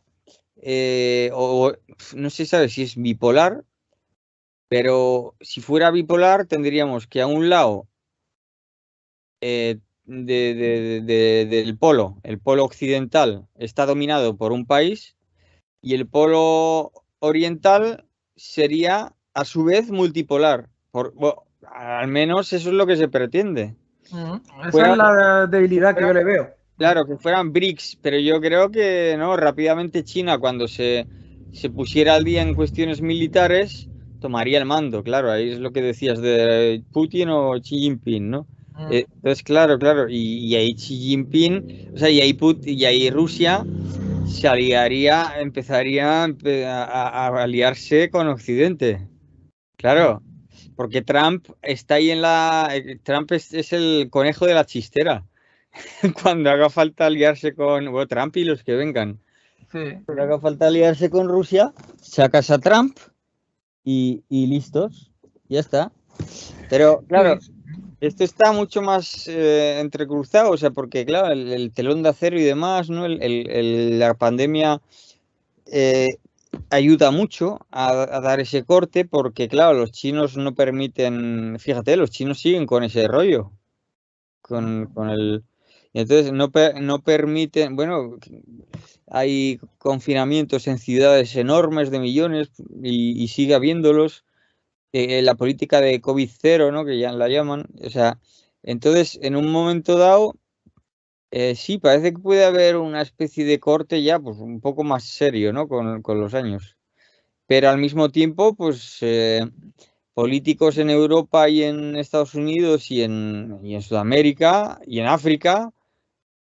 no se sabe si es bipolar, pero si fuera bipolar tendríamos que a un lado el polo occidental está dominado por un país y el polo oriental sería a su vez multipolar. Bueno, al menos eso es lo que se pretende. Esa es la debilidad que yo le veo. Claro, que fueran BRICS, pero yo creo que no, rápidamente China, cuando se pusiera al día en cuestiones militares, tomaría el mando, claro, ahí es lo que decías de Putin o Xi Jinping, ¿no? Entonces, claro, y ahí Xi Jinping, o sea, y ahí Rusia se aliaría, empezaría a aliarse con Occidente, claro, porque Trump está ahí Trump es el conejo de la chistera. Cuando haga falta aliarse con Trump y los que vengan. Sí. Cuando haga falta aliarse con Rusia, sacas a Trump y listos. Ya está. Pero claro, Sí. esto está mucho más entrecruzado, o sea, porque claro, el telón de acero y demás, ¿no? La pandemia ayuda mucho a dar ese corte porque, claro, los chinos no permiten, fíjate, los chinos siguen con ese rollo. Con el... Y entonces no permiten, bueno, hay confinamientos en ciudades enormes de millones y sigue habiéndolos. La política de COVID cero, ¿no? Que ya la llaman. O sea, entonces en un momento dado, sí, parece que puede haber una especie de corte ya, pues un poco más serio, ¿no? Con los años. Pero al mismo tiempo, pues políticos en Europa y en Estados Unidos y en Sudamérica y en África,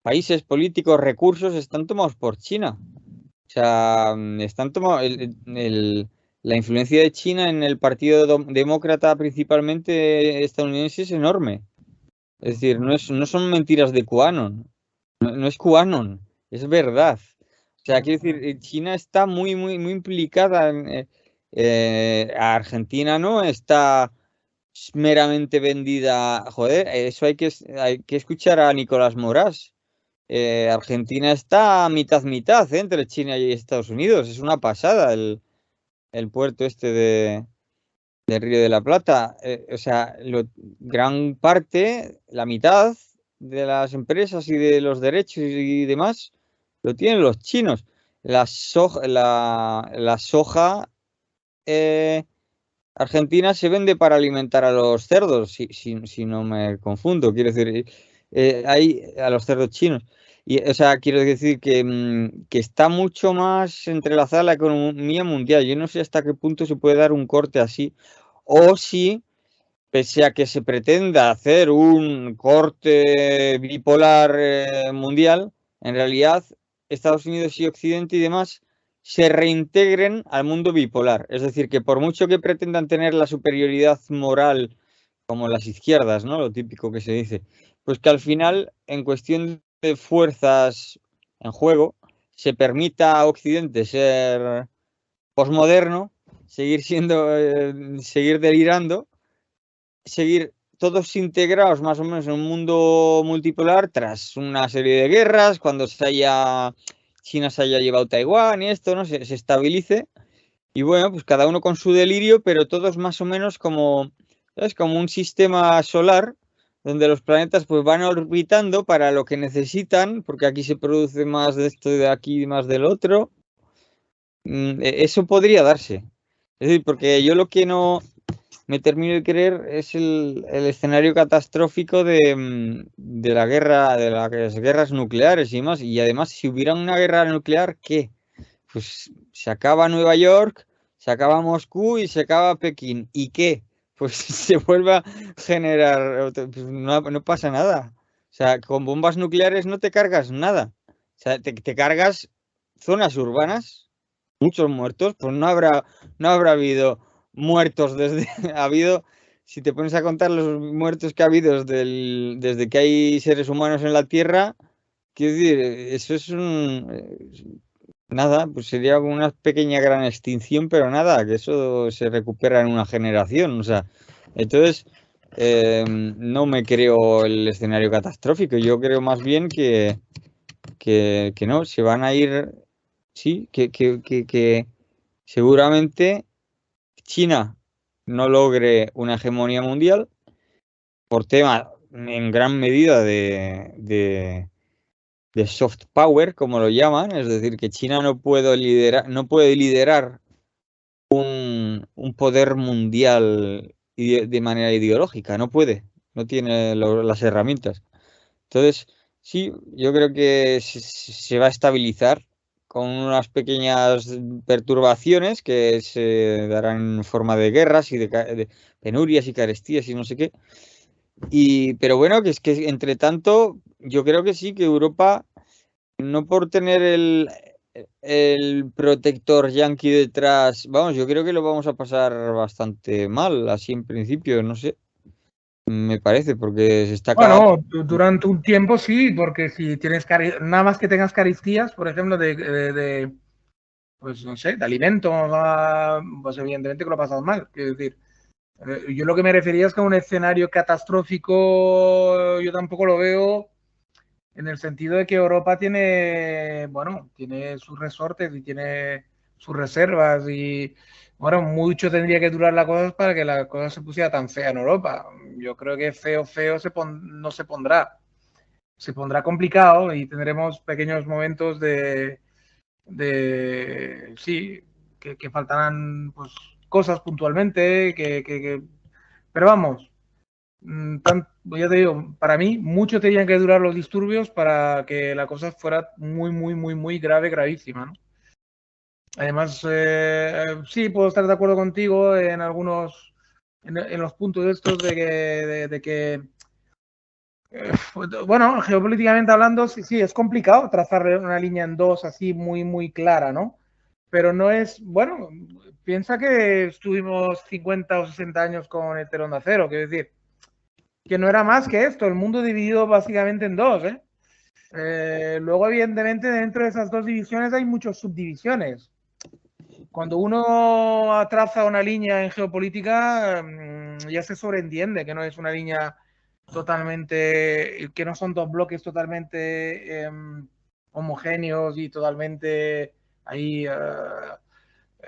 países políticos, recursos están tomados por China. O sea, están tomados. La influencia de China en el Partido Demócrata, principalmente estadounidense, es enorme. Es decir, no son mentiras de QAnon. No es QAnon, es verdad. O sea, quiero decir, China está muy implicada a Argentina no está meramente vendida. Joder, eso hay que escuchar a Nicolás Morás. Argentina está mitad, entre China y Estados Unidos. Es una pasada el puerto este del Río de la Plata. O sea, gran parte, la mitad de las empresas y de los derechos y demás, lo tienen los chinos. La soja argentina se vende para alimentar a los cerdos, si no me confundo. Quiero decir, hay a los cerdos chinos. Y, o sea, quiero decir que está mucho más entrelazada la economía mundial. Yo no sé hasta qué punto se puede dar un corte así. O si, pese a que se pretenda hacer un corte bipolar mundial, en realidad Estados Unidos y Occidente y demás se reintegren al mundo bipolar. Es decir, que por mucho que pretendan tener la superioridad moral como las izquierdas, ¿no? Lo típico que se dice, pues que al final, en cuestión de fuerzas en juego, se permita a Occidente ser posmoderno, seguir delirando, seguir todos integrados más o menos en un mundo multipolar tras una serie de guerras, cuando China se haya llevado Taiwán y esto, ¿no? Se estabilice. Y bueno, pues cada uno con su delirio, pero todos más o menos como, ¿sabes? Como un sistema solar donde los planetas pues van orbitando para lo que necesitan, porque aquí se produce más de esto y de aquí más del otro. Eso podría darse. Es decir, porque yo lo que no me termino de creer es el escenario catastrófico de la guerra, de las guerras nucleares y más. Y además, si hubiera una guerra nuclear, ¿qué? Pues se acaba Nueva York, se acaba Moscú y se acaba Pekín. ¿Y qué? Pues se vuelve a generar, pues no pasa nada. O sea, con bombas nucleares no te cargas nada. O sea, te cargas zonas urbanas, muchos muertos, pues no habrá habido muertos ha habido, si te pones a contar los muertos que ha habido desde que hay seres humanos en la Tierra, quiero decir, eso es nada, pues sería una pequeña gran extinción, pero nada, que eso se recupera en una generación, o sea, entonces, no me creo el escenario catastrófico. Yo creo más bien que no, se van a ir, sí, que seguramente China no logre una hegemonía mundial por tema en gran medida de soft power, como lo llaman, es decir, que China no puede liderar un poder mundial de manera ideológica, no puede, no tiene las herramientas. Entonces, sí, yo creo que se va a estabilizar con unas pequeñas perturbaciones que se darán en forma de guerras y de penurias y carestías y no sé qué. Pero bueno, que es que entre tanto, yo creo que sí, que Europa, no por tener el protector yanqui detrás, vamos, yo creo que lo vamos a pasar bastante mal, así en principio, no sé, me parece, porque se está acabando. Bueno, durante un tiempo sí, porque si tienes nada más que tengas caristías, por ejemplo, pues no sé, de alimentos, pues evidentemente que lo pasas mal. Quiero decir, yo lo que me refería es que un escenario catastrófico yo tampoco lo veo en el sentido de que Europa tiene, bueno, tiene sus resortes y tiene sus reservas y, bueno, mucho tendría que durar la cosa para que la cosa se pusiera tan fea en Europa. Yo creo que feo, feo no se pondrá. Se pondrá complicado y tendremos pequeños momentos sí, que faltarán pues, cosas puntualmente, pero vamos, ya te digo, para mí mucho tenían que durar los disturbios para que la cosa fuera muy, muy, muy, muy grave, gravísima, ¿no? Además, sí, puedo estar de acuerdo contigo en algunos, en los puntos estos de que bueno, geopolíticamente hablando, sí, sí, es complicado trazar una línea en dos así muy, muy clara, ¿no? Pero no es, bueno, piensa que estuvimos 50 o 60 años con el telón de acero, quiero decir, que no era más que esto, el mundo dividido básicamente en dos, ¿eh? Luego, evidentemente, dentro de esas dos divisiones hay muchas subdivisiones. Cuando uno traza una línea en geopolítica, ya se sobreentiende que no es una línea totalmente, que no son dos bloques totalmente homogéneos y totalmente ahí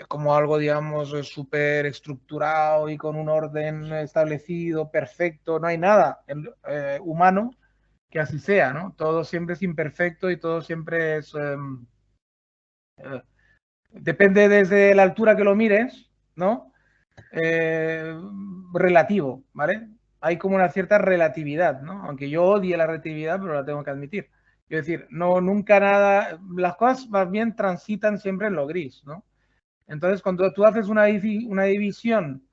como algo, digamos, súper estructurado y con un orden establecido, perfecto. No hay nada humano que así sea, ¿no? Todo siempre es imperfecto y todo siempre es... eh, depende desde la altura que lo mires, ¿no? Eh, relativo, ¿vale? Hay como una cierta relatividad, ¿no? Aunque yo odie la relatividad, pero la tengo que admitir. Es decir, no, nunca nada, las cosas más bien transitan siempre en lo gris, ¿no? Entonces, cuando tú haces una división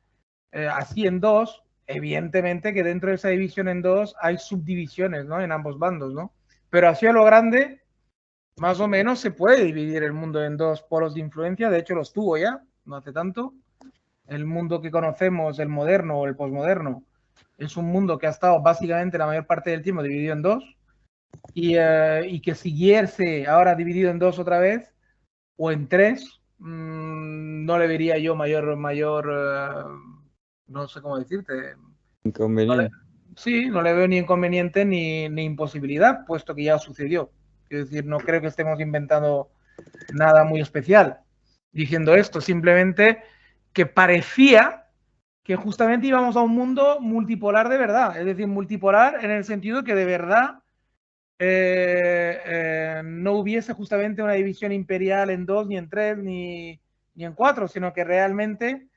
así en dos, evidentemente que dentro de esa división en dos hay subdivisiones, ¿no? En ambos bandos, ¿no? Pero así a lo grande, más o menos se puede dividir el mundo en dos polos de influencia, de hecho los tuvo ya, no hace tanto. El mundo que conocemos, el moderno o el posmoderno, es un mundo que ha estado básicamente la mayor parte del tiempo dividido en dos y que siguiese ahora dividido en dos otra vez o en tres, no le vería yo no sé cómo decirte. No le, Inconveniente. sí, no le veo ni inconveniente ni imposibilidad, puesto que ya sucedió. Es decir, no creo que estemos inventando nada muy especial diciendo esto, simplemente que parecía que justamente íbamos a un mundo multipolar de verdad, es decir, multipolar en el sentido que de verdad no hubiese justamente una división imperial en dos, ni en tres, ni en cuatro, sino que realmente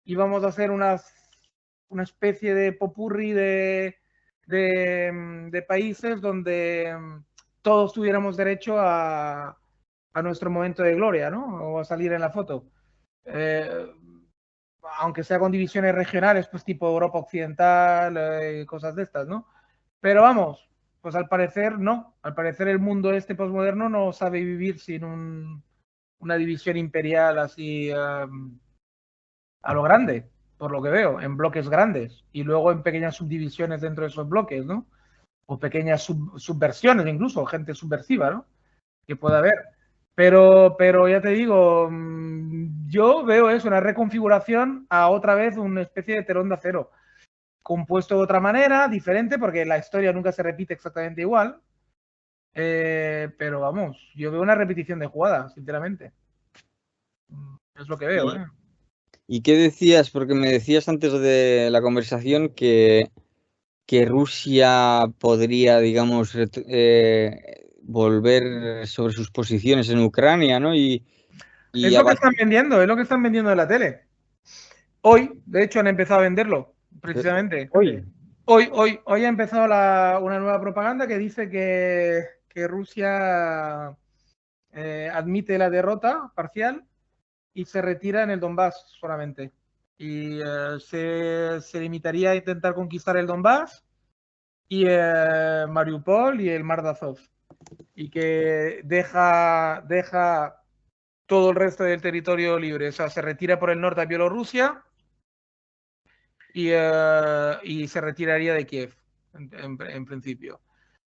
íbamos a hacer una especie de popurrí de países donde todos tuviéramos derecho a nuestro momento de gloria, ¿no? O a salir en la foto. Eh, aunque sea con divisiones regionales, pues tipo Europa Occidental, cosas de estas, ¿no? Pero vamos, pues al parecer no. Al parecer el mundo este postmoderno no sabe vivir sin una división imperial así a lo grande, por lo que veo, en bloques grandes y luego en pequeñas subdivisiones dentro de esos bloques, ¿no? O pequeñas subversiones, incluso gente subversiva, ¿no? Que pueda haber. Pero ya te digo, yo veo eso, una reconfiguración a otra vez una especie de telón de acero. compuesto de otra manera, diferente, porque la historia nunca se repite exactamente igual. Pero vamos, yo veo una repetición de jugadas, sinceramente. Es lo que veo, ¿eh? ¿Y qué decías? Porque me decías antes de la conversación que Rusia podría, digamos, volver sobre sus posiciones en Ucrania, ¿no? Es lo que están vendiendo, es lo que están vendiendo en la tele. Hoy, de hecho, han empezado a venderlo, precisamente. Hoy ha empezado una nueva propaganda que dice que Rusia admite la derrota parcial y se retira en el Donbass solamente. Y se limitaría a intentar conquistar el Donbass y Mariupol y el Mar de Azov. Y que deja todo el resto del territorio libre. O sea, se retira por el norte a Bielorrusia y se retiraría de Kiev, en principio.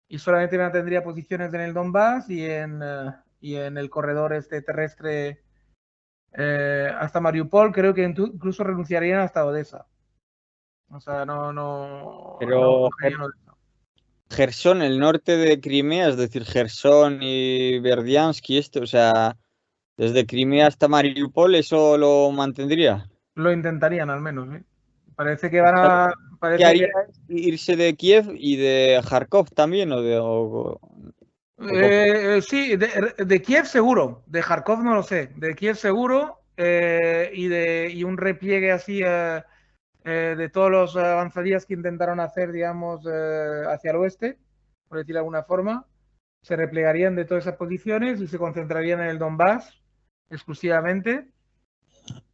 Y solamente mantendría posiciones en el Donbass y en el corredor terrestre hasta Mariupol. Creo que incluso renunciarían hasta Odessa. O sea, Pero Jersón, el norte de Crimea, es decir, Jersón y Berdiansk y esto, o sea, desde Crimea hasta Mariupol, ¿eso lo mantendría? Lo intentarían al menos, ¿eh? Parece que van a... ¿Qué haría irse de Kiev y de Kharkov también? Sí, de Kiev seguro, de Kharkov no lo sé, de Kiev seguro y un repliegue así de todos los avanzadillas que intentaron hacer, digamos, hacia el oeste, por decirlo de alguna forma, se replegarían de todas esas posiciones y se concentrarían en el Donbass exclusivamente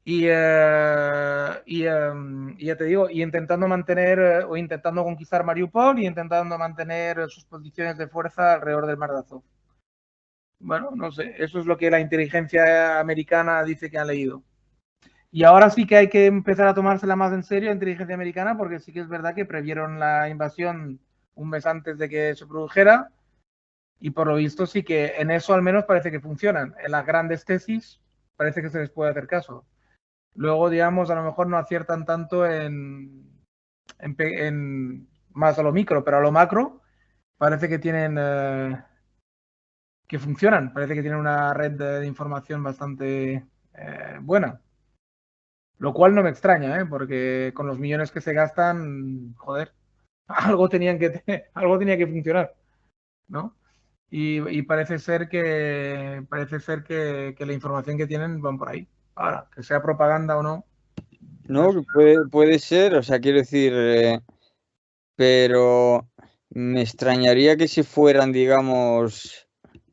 y ya te digo, y intentando mantener o intentando conquistar Mariupol y intentando mantener sus posiciones de fuerza alrededor del Mar de Azov. Bueno, no sé, eso es lo que la inteligencia americana dice que han leído. Y ahora sí que hay que empezar a tomársela más en serio la inteligencia americana, porque sí que es verdad que previeron la invasión un mes antes de que se produjera y por lo visto sí que en eso al menos parece que funcionan. En las grandes tesis parece que se les puede hacer caso. Luego, digamos, a lo mejor no aciertan tanto en más a lo micro, pero a lo macro parece que tienen... que funcionan. Parece que tienen una red de información bastante buena. Lo cual no me extraña, porque con los millones que se gastan, joder, algo tenía que funcionar, ¿no? Y parece ser que la información que tienen van por ahí. Ahora, que sea propaganda o no. No, puede ser, o sea, quiero decir, pero me extrañaría que si fueran, digamos,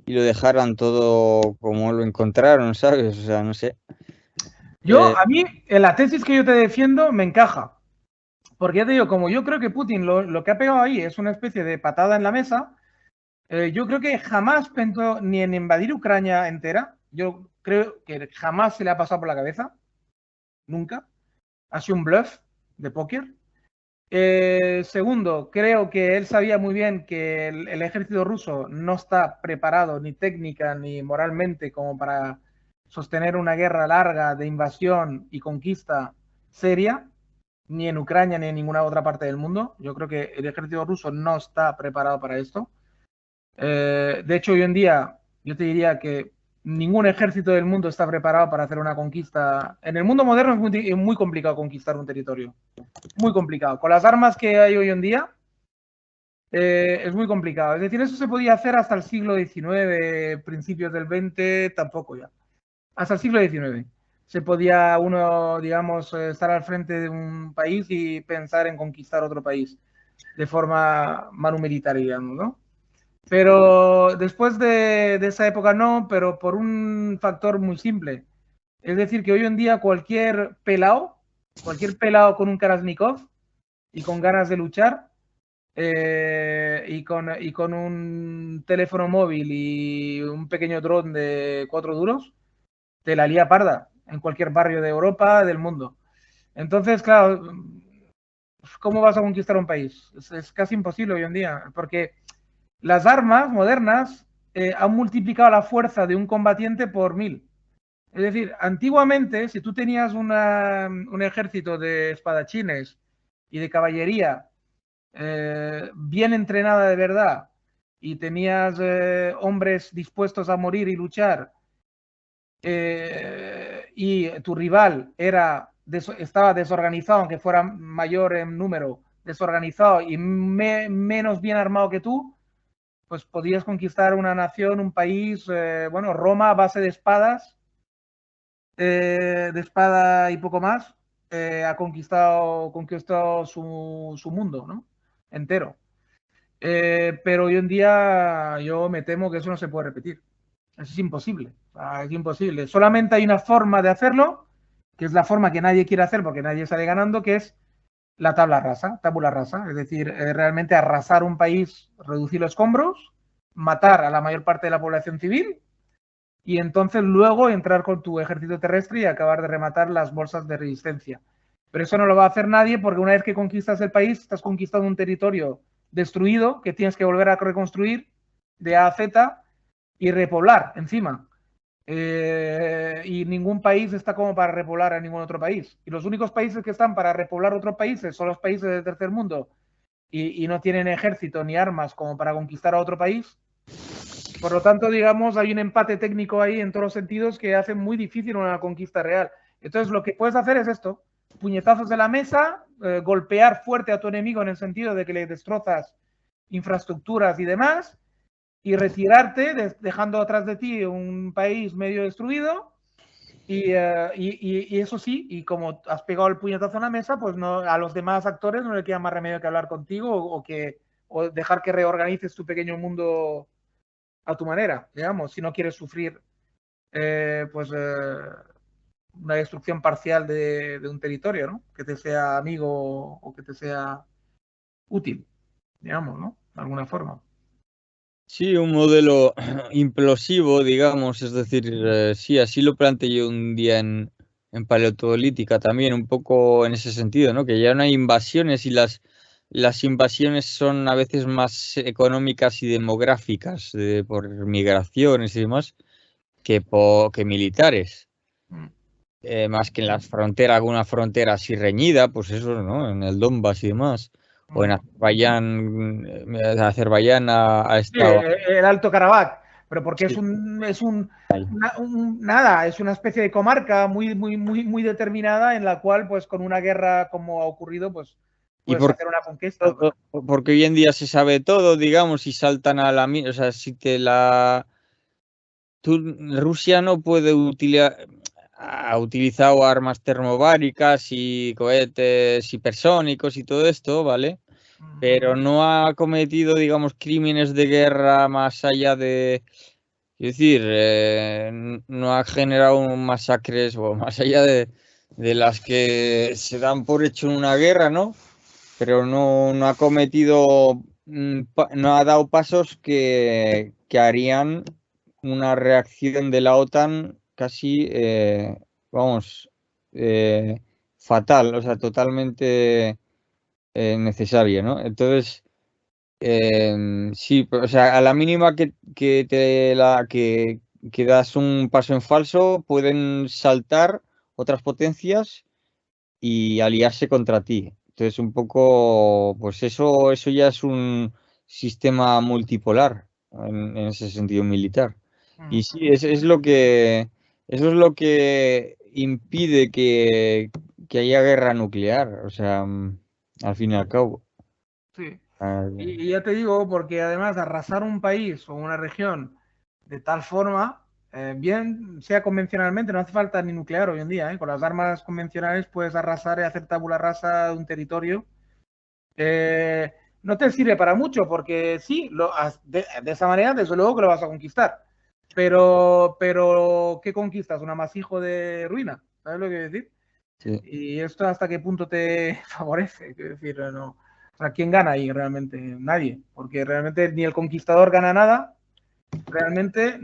y lo dejaran todo como lo encontraron, ¿sabes? O sea, no sé. A mí, en la tesis que yo te defiendo, me encaja. Porque ya te digo, como yo creo que Putin lo que ha pegado ahí es una especie de patada en la mesa, yo creo que jamás pensó ni en invadir Ucrania entera. Yo creo que jamás se le ha pasado por la cabeza. Nunca. Ha sido un bluff de póker. Segundo, creo que él sabía muy bien que el ejército ruso no está preparado ni técnica ni moralmente como para sostener una guerra larga de invasión y conquista seria, ni en Ucrania ni en ninguna otra parte del mundo. Yo creo que el ejército ruso no está preparado para esto. De hecho, hoy en día yo te diría que ningún ejército del mundo está preparado para hacer una conquista. En el mundo moderno es muy complicado conquistar un territorio. Muy complicado. Con las armas que hay hoy en día, es muy complicado. Es decir, eso se podía hacer hasta el siglo XIX, principios del XX, tampoco ya. Hasta el siglo XIX. Se podía uno, digamos, estar al frente de un país y pensar en conquistar otro país de forma manumilitar, digamos, ¿no? Pero después de esa época no, pero por un factor muy simple. Es decir, que hoy en día cualquier pelao con un Kalashnikov y con ganas de luchar y con un teléfono móvil y un pequeño dron de 4 duros, te la lía parda en cualquier barrio de Europa, del mundo. Entonces, claro, ¿cómo vas a conquistar un país? Es casi imposible hoy en día, porque las armas modernas han multiplicado la fuerza de un combatiente por 1000. Es decir, antiguamente, si tú tenías un ejército de espadachines y de caballería bien entrenada de verdad, y tenías hombres dispuestos a morir y luchar, y tu rival estaba desorganizado, aunque fuera mayor en número, desorganizado y menos bien armado que tú, pues podías conquistar una nación, un país. Bueno, Roma a base de espadas, de espada y poco más, ha conquistado su mundo, ¿no? Entero. Pero hoy en día yo me temo que eso no se puede repetir. Eso es imposible. Es imposible. Solamente hay una forma de hacerlo, que es la forma que nadie quiere hacer porque nadie sale ganando, que es la tabla rasa. Es decir, realmente arrasar un país, reducir los escombros, matar a la mayor parte de la población civil y entonces luego entrar con tu ejército terrestre y acabar de rematar las bolsas de resistencia. Pero eso no lo va a hacer nadie porque una vez que conquistas el país, estás conquistando un territorio destruido que tienes que volver a reconstruir de A a Z y repoblar encima. Y ningún país está como para repoblar a ningún otro país. Y los únicos países que están para repoblar otros países son los países del tercer mundo y no tienen ejército ni armas como para conquistar a otro país. Por lo tanto, digamos, hay un empate técnico ahí en todos los sentidos que hace muy difícil una conquista real. Entonces, lo que puedes hacer es esto: puñetazos de la mesa, golpear fuerte a tu enemigo en el sentido de que le destrozas infraestructuras y demás, y retirarte, dejando atrás de ti un país medio destruido. Y eso sí, y como has pegado el puñetazo en la mesa, pues no, a los demás actores no le queda más remedio que hablar contigo o dejar que reorganices tu pequeño mundo a tu manera, digamos, si no quieres sufrir una destrucción parcial de un territorio, ¿no? Que te sea amigo o que te sea útil, digamos, ¿no? De alguna forma. Sí, un modelo implosivo, digamos, es decir, sí, así lo planteé yo un día en paleontolítica también, un poco en ese sentido, ¿no? Que ya no hay invasiones y las invasiones son a veces más económicas y demográficas, por migraciones y demás, que militares. Más que en las fronteras, alguna frontera así reñida, pues eso, ¿no? En el Donbass y demás. O en Azerbaiyán ha Sí, estado. el Alto Karabaj, pero porque Sí. nada, es una especie de comarca muy determinada en la cual, pues con una guerra como ha ocurrido, pues Y puedes hacer una conquista. porque hoy en día se sabe todo, digamos, y saltan a la... O sea, si te la... Rusia no puede utilizar... Ha utilizado armas termobáricas y cohetes hipersónicos y todo esto, ¿vale? Pero no ha cometido, digamos, crímenes de guerra más allá de... Es decir, no ha generado masacres o más allá de las que se dan por hecho en una guerra, ¿no? Pero no ha cometido, no ha dado pasos que harían una reacción de la OTAN casi, vamos, fatal, o sea, totalmente necesaria, ¿no? Entonces, sí, o sea, a la mínima que das un paso en falso, pueden saltar otras potencias y aliarse contra ti. Entonces, un poco, pues eso ya es un sistema multipolar en ese sentido militar. Y sí, es lo que, eso es lo que impide que haya guerra nuclear, o sea, al fin y al cabo. Sí. Ah, Y ya te digo, porque además arrasar un país o una región de tal forma, bien sea convencionalmente, no hace falta ni nuclear hoy en día, con las armas convencionales puedes arrasar y hacer tabula rasa de un territorio. No te sirve para mucho, porque sí, de esa manera, desde luego que lo vas a conquistar. Pero ¿qué conquistas? Un amasijo de ruina, ¿sabes lo que quiero decir? sí. Y esto hasta qué punto te favorece, quiero decir, no. O sea, ¿quién gana ahí realmente? Nadie, porque realmente ni el conquistador gana nada, realmente,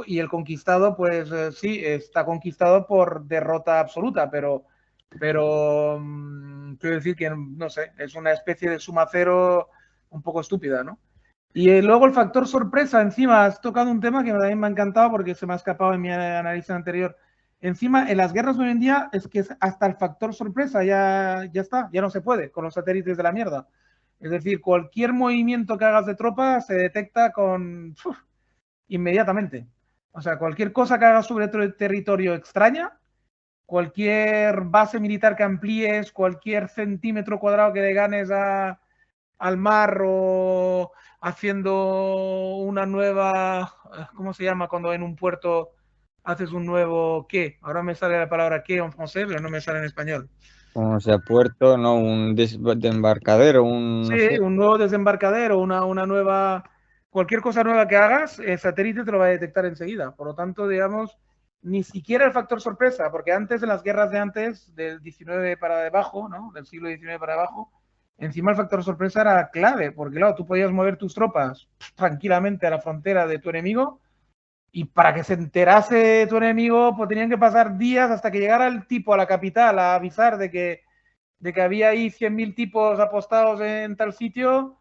y el conquistado, pues sí, está conquistado por derrota absoluta, pero quiero decir que, no sé, es una especie de suma cero un poco estúpida, ¿no? Y luego el factor sorpresa, encima has tocado un tema que también me ha encantado porque se me ha escapado en mi análisis anterior. Encima, en las guerras hoy en día es que hasta el factor sorpresa ya está, ya no se puede con los satélites de la mierda. Es decir, cualquier movimiento que hagas de tropa se detecta inmediatamente. O sea, cualquier cosa que hagas sobre el territorio extraña, cualquier base militar que amplíes, cualquier centímetro cuadrado que le ganes al mar o haciendo una nueva, ¿cómo se llama? Cuando en un puerto haces un nuevo qué. Ahora me sale la palabra qué en francés, pero no me sale en español. Como sea puerto, ¿no? Un desembarcadero, no Sí, sé. un nuevo desembarcadero, una nueva, cualquier cosa nueva que hagas, el satélite te lo va a detectar enseguida. Por lo tanto, digamos, ni siquiera el factor sorpresa, porque antes, en las guerras de antes, del 19 para debajo, ¿no? Del siglo XIX para abajo, encima el factor sorpresa era clave, porque claro, tú podías mover tus tropas tranquilamente a la frontera de tu enemigo y para que se enterase tu enemigo, pues tenían que pasar días hasta que llegara el tipo a la capital a avisar de que había ahí 100.000 tipos apostados en tal sitio.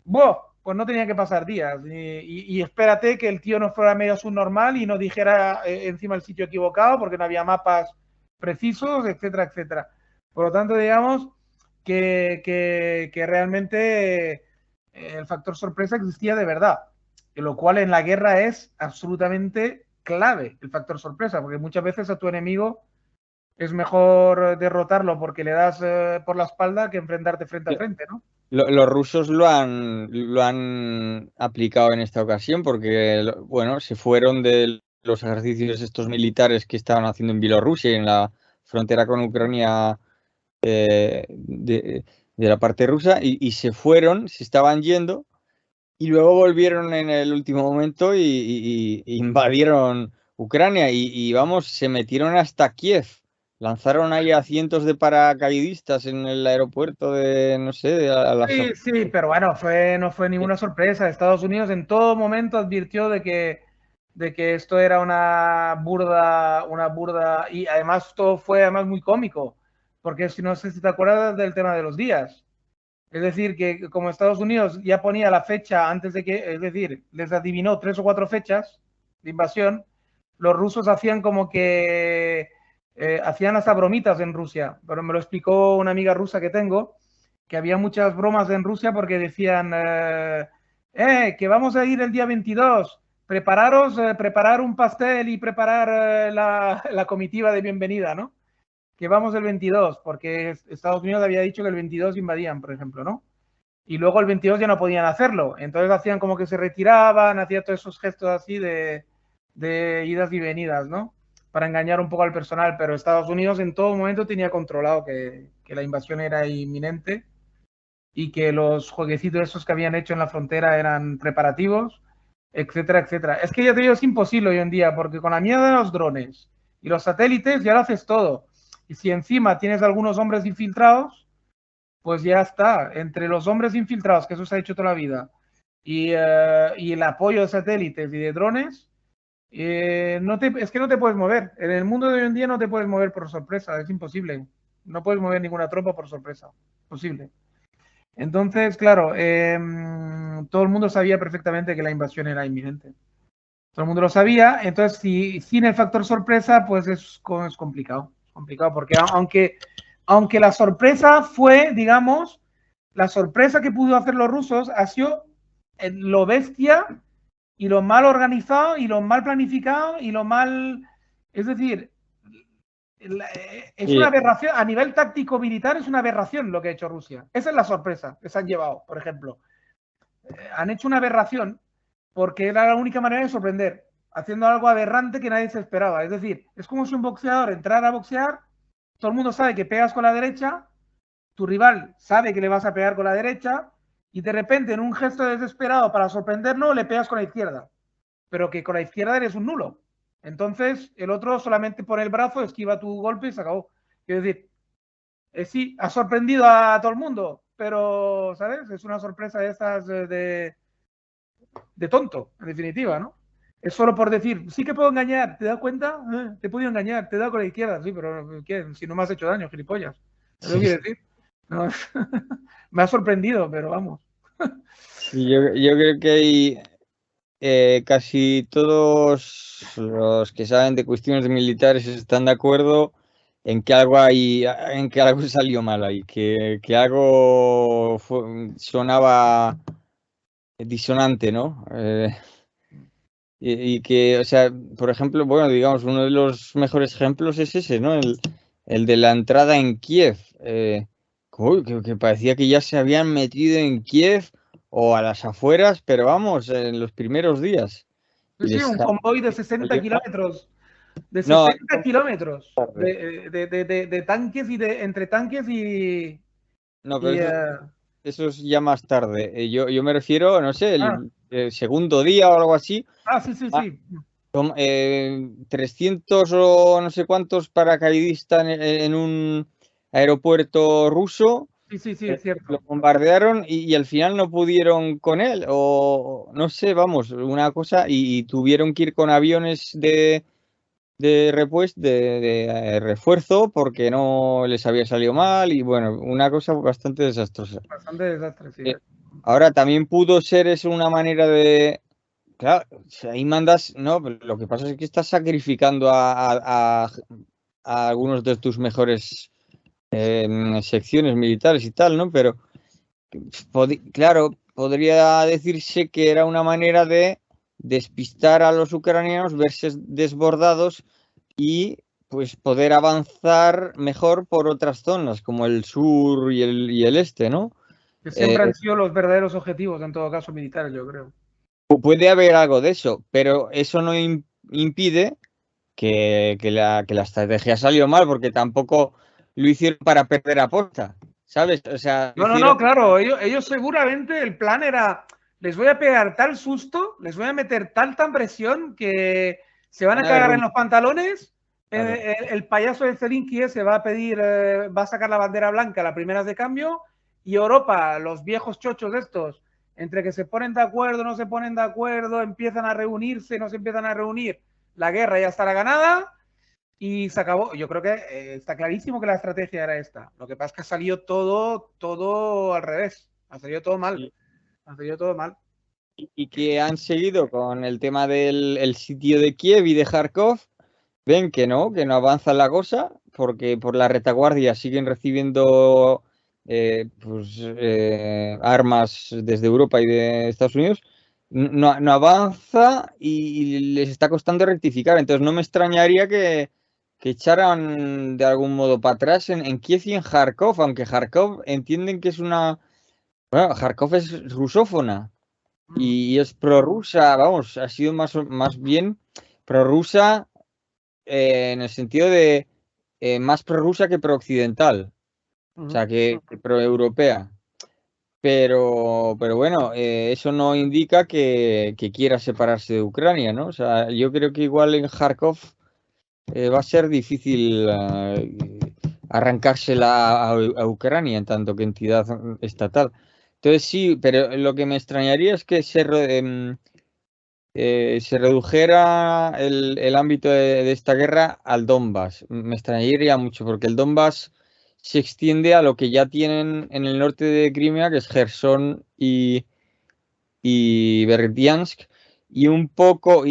¡Buah! Pues no tenía que pasar días. Y espérate que el tío no fuera medio subnormal y no dijera encima el sitio equivocado porque no había mapas precisos, etcétera, etcétera. Por lo tanto, digamos que realmente el factor sorpresa existía de verdad, lo cual en la guerra es absolutamente clave, el factor sorpresa, porque muchas veces a tu enemigo es mejor derrotarlo porque le das por la espalda que enfrentarte frente a frente, ¿no? Los rusos lo han aplicado en esta ocasión porque, bueno, se fueron de los ejercicios estos militares que estaban haciendo en Bielorrusia y en la frontera con Ucrania de la parte rusa y se fueron, se estaban yendo y luego volvieron en el último momento y invadieron Ucrania vamos, se metieron hasta Kiev. Lanzaron ahí a cientos de paracaidistas en el aeropuerto de, no sé, a las Sí, sí, pero bueno, no fue ninguna sorpresa. Estados Unidos en todo momento advirtió de que esto era una burda, y además todo fue además muy cómico, porque si no sé si te acuerdas del tema de los días. Es decir, que como Estados Unidos ya ponía la fecha antes de que, es decir, les adivinó 3 o 4 fechas de invasión, los rusos hacían como que hacían hasta bromitas en Rusia, pero me lo explicó una amiga rusa que tengo, que había muchas bromas en Rusia porque decían, que vamos a ir el día 22, prepararos, preparar un pastel y preparar la comitiva de bienvenida, ¿no? Que vamos el 22, porque Estados Unidos había dicho que el 22 invadían, por ejemplo, ¿no? Y luego el 22 ya no podían hacerlo, entonces hacían como que se retiraban, hacían todos esos gestos así de idas y venidas, ¿no? Para engañar un poco al personal, pero Estados Unidos en todo momento tenía controlado que la invasión era inminente y que los jueguecitos esos que habían hecho en la frontera eran preparativos, etcétera, etcétera. Es que ya te digo, es imposible hoy en día, porque con la mierda de los drones y los satélites ya lo haces todo. Y si encima tienes algunos hombres infiltrados, pues ya está. Entre los hombres infiltrados, que eso se ha hecho toda la vida, y el apoyo de satélites y de drones, es que no te puedes mover. En el mundo de hoy en día no te puedes mover por sorpresa, es imposible. No puedes mover ninguna tropa por sorpresa. Posible. Entonces, claro, todo el mundo sabía perfectamente que la invasión era inminente. Todo el mundo lo sabía, entonces si sin el factor sorpresa, pues es complicado. Es complicado porque aunque la sorpresa fue, digamos, la sorpresa que pudo hacer los rusos ha sido lo bestia y lo mal organizado y lo mal planificado y lo mal... Es decir, es una Y, aberración, a nivel táctico militar es una aberración lo que ha hecho Rusia. Esa es la sorpresa que se han llevado, por ejemplo. Han hecho una aberración porque era la única manera de sorprender, haciendo algo aberrante que nadie se esperaba. Es decir, es como si un boxeador entrara a boxear, todo el mundo sabe que pegas con la derecha, tu rival sabe que le vas a pegar con la derecha y de repente en un gesto desesperado para sorprenderlo le pegas con la izquierda, pero que con la izquierda eres un nulo. Entonces el otro solamente pone el brazo, esquiva tu golpe y se acabó. Es decir, sí, ha sorprendido a todo el mundo, pero, ¿sabes? Es una sorpresa de esas de tonto, en definitiva, ¿no? Es solo por decir, sí que puedo engañar, ¿te das cuenta? Te he podido engañar, te he dado con la izquierda, sí, pero ¿qué? Si no me has hecho daño, gilipollas. ¿Eso quiere decir? No, me ha sorprendido, pero vamos. yo creo que casi todos los que saben de cuestiones militares están de acuerdo en que en que algo salió mal ahí, que algo sonaba disonante, ¿no? Y que, o sea, por ejemplo, bueno, digamos, uno de los mejores ejemplos es ese, ¿no? El de la entrada en Kiev. Que parecía que ya se habían metido en Kiev o a las afueras, pero vamos, en los primeros días. Sí, Y sí, les un convoy de 60 salió mal. kilómetros. De No, 60 kilómetros tarde. de tanques y entre tanques No, pero y, eso es ya más tarde. Yo me refiero, no sé, ah, el segundo día o algo así. sí, sí, Ah, sí. 300 o no sé cuántos paracaidistas en un aeropuerto ruso, Sí, sí, sí, es lo cierto. bombardearon y al final no pudieron con él, o no sé, vamos, una cosa, y tuvieron que ir con aviones de refuerzo porque no les había salido mal, y bueno, una cosa bastante desastrosa. Bastante desastre, sí. Eh, Ahora también pudo ser eso una manera de. Claro, si ahí mandas, no, pero lo que pasa es que estás sacrificando a algunos de tus mejores secciones militares y tal, ¿no? Pero, claro, podría decirse que era una manera de despistar a los ucranianos, verse desbordados y pues poder avanzar mejor por otras zonas, como el sur y el este, ¿no? Que siempre han Eh, sido los verdaderos objetivos, en todo caso, militares, yo creo. Puede haber algo de eso, pero eso no impide que la estrategia salió mal, porque tampoco lo hicieron para perder aposta, ¿sabes? O sea, lo No, no, no, hicieron. claro, ellos seguramente el plan era, les voy a pegar tal susto, les voy a meter tanta presión que se van Van a a ver cagar en los pantalones, claro. el payaso de Zelensky se va a pedir, va a sacar la bandera blanca, la primera de cambio, y Europa, los viejos chochos estos, entre que se ponen de acuerdo, no se ponen de acuerdo, empiezan a reunirse, no se empiezan a reunir, la guerra ya estará ganada, y se acabó. Yo creo que está clarísimo que la estrategia era esta. Lo que pasa es que ha salido todo al revés. Ha salido todo mal. Y, Ha salido todo mal. y que han seguido con el tema del el sitio de Kiev y de Kharkov, ven que no avanza la cosa, porque por la retaguardia siguen recibiendo armas desde Europa y de Estados Unidos. No avanza y les está costando rectificar. Entonces no me extrañaría que echaran de algún modo para atrás en Kiev y en Kharkov, aunque Kharkov entienden que es una. Bueno, Kharkov es rusófona y es prorrusa, vamos, ha sido más bien prorrusa en el sentido de más prorrusa que prooccidental, o sea, que proeuropea. Pero bueno, eso no indica que quiera separarse de Ucrania, ¿no? O sea, yo creo que igual en Kharkov va a ser difícil arrancársela a Ucrania en tanto que entidad estatal. Entonces sí, pero lo que me extrañaría es que se redujera el ámbito de esta guerra al Donbass. Me extrañaría mucho porque el Donbass se extiende a lo que ya tienen en el norte de Crimea, que es Gerson y Berdiansk, y un poco,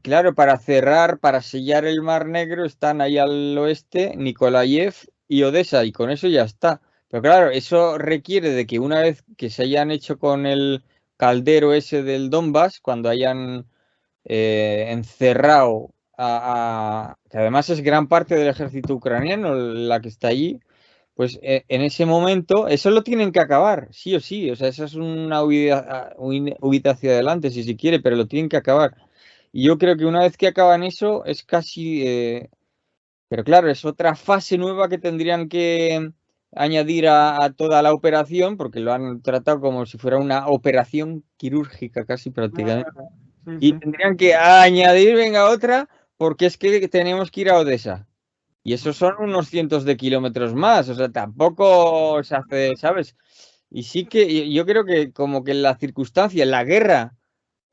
claro, para cerrar, para sellar el Mar Negro, están ahí al oeste Nikolaev y Odessa, y con eso ya está. Pero claro, eso requiere de que una vez que se hayan hecho con el caldero ese del Donbass, cuando hayan encerrado que además es gran parte del ejército ucraniano la que está allí, pues en ese momento eso lo tienen que acabar, sí o sí, o sea, esa es una huida hacia adelante si se quiere, pero lo tienen que acabar. Y yo creo que una vez que acaban eso es casi, pero claro, es otra fase nueva que tendrían que añadir a toda la operación, porque lo han tratado como si fuera una operación quirúrgica casi prácticamente. Sí, Y sí. tendrían que añadir, venga, otra, porque es que tenemos que ir a Odessa. Y esos son unos cientos de kilómetros más, o sea, tampoco se hace, ¿sabes? Y sí que yo creo que como que la circunstancia, la guerra,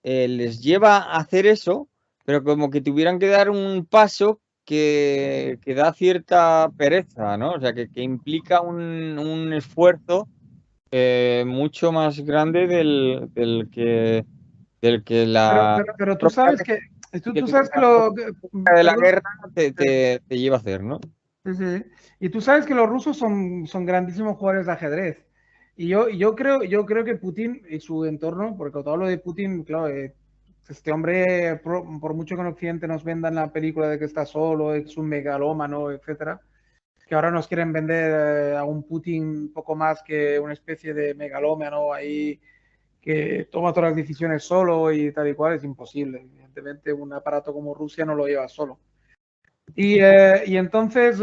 les lleva a hacer eso, pero como que tuvieran que dar un paso que da cierta pereza, ¿no? O sea, que implica un esfuerzo mucho más grande del que del que la Pero tú sabes que... Tú sabes que de la perdón. guerra te lleva a hacer, ¿no? Sí, sí. Y tú sabes que los rusos son grandísimos jugadores de ajedrez. Yo creo que Putin y su entorno, porque cuando hablo de Putin, claro, este hombre, por mucho que en Occidente nos vendan la película de que está solo, es un megalómano, etcétera, que ahora nos quieren vender a un Putin un poco más que una especie de megalómano ahí que toma todas las decisiones solo y tal y cual, es imposible. Evidentemente, un aparato como Rusia no lo lleva solo. Y entonces,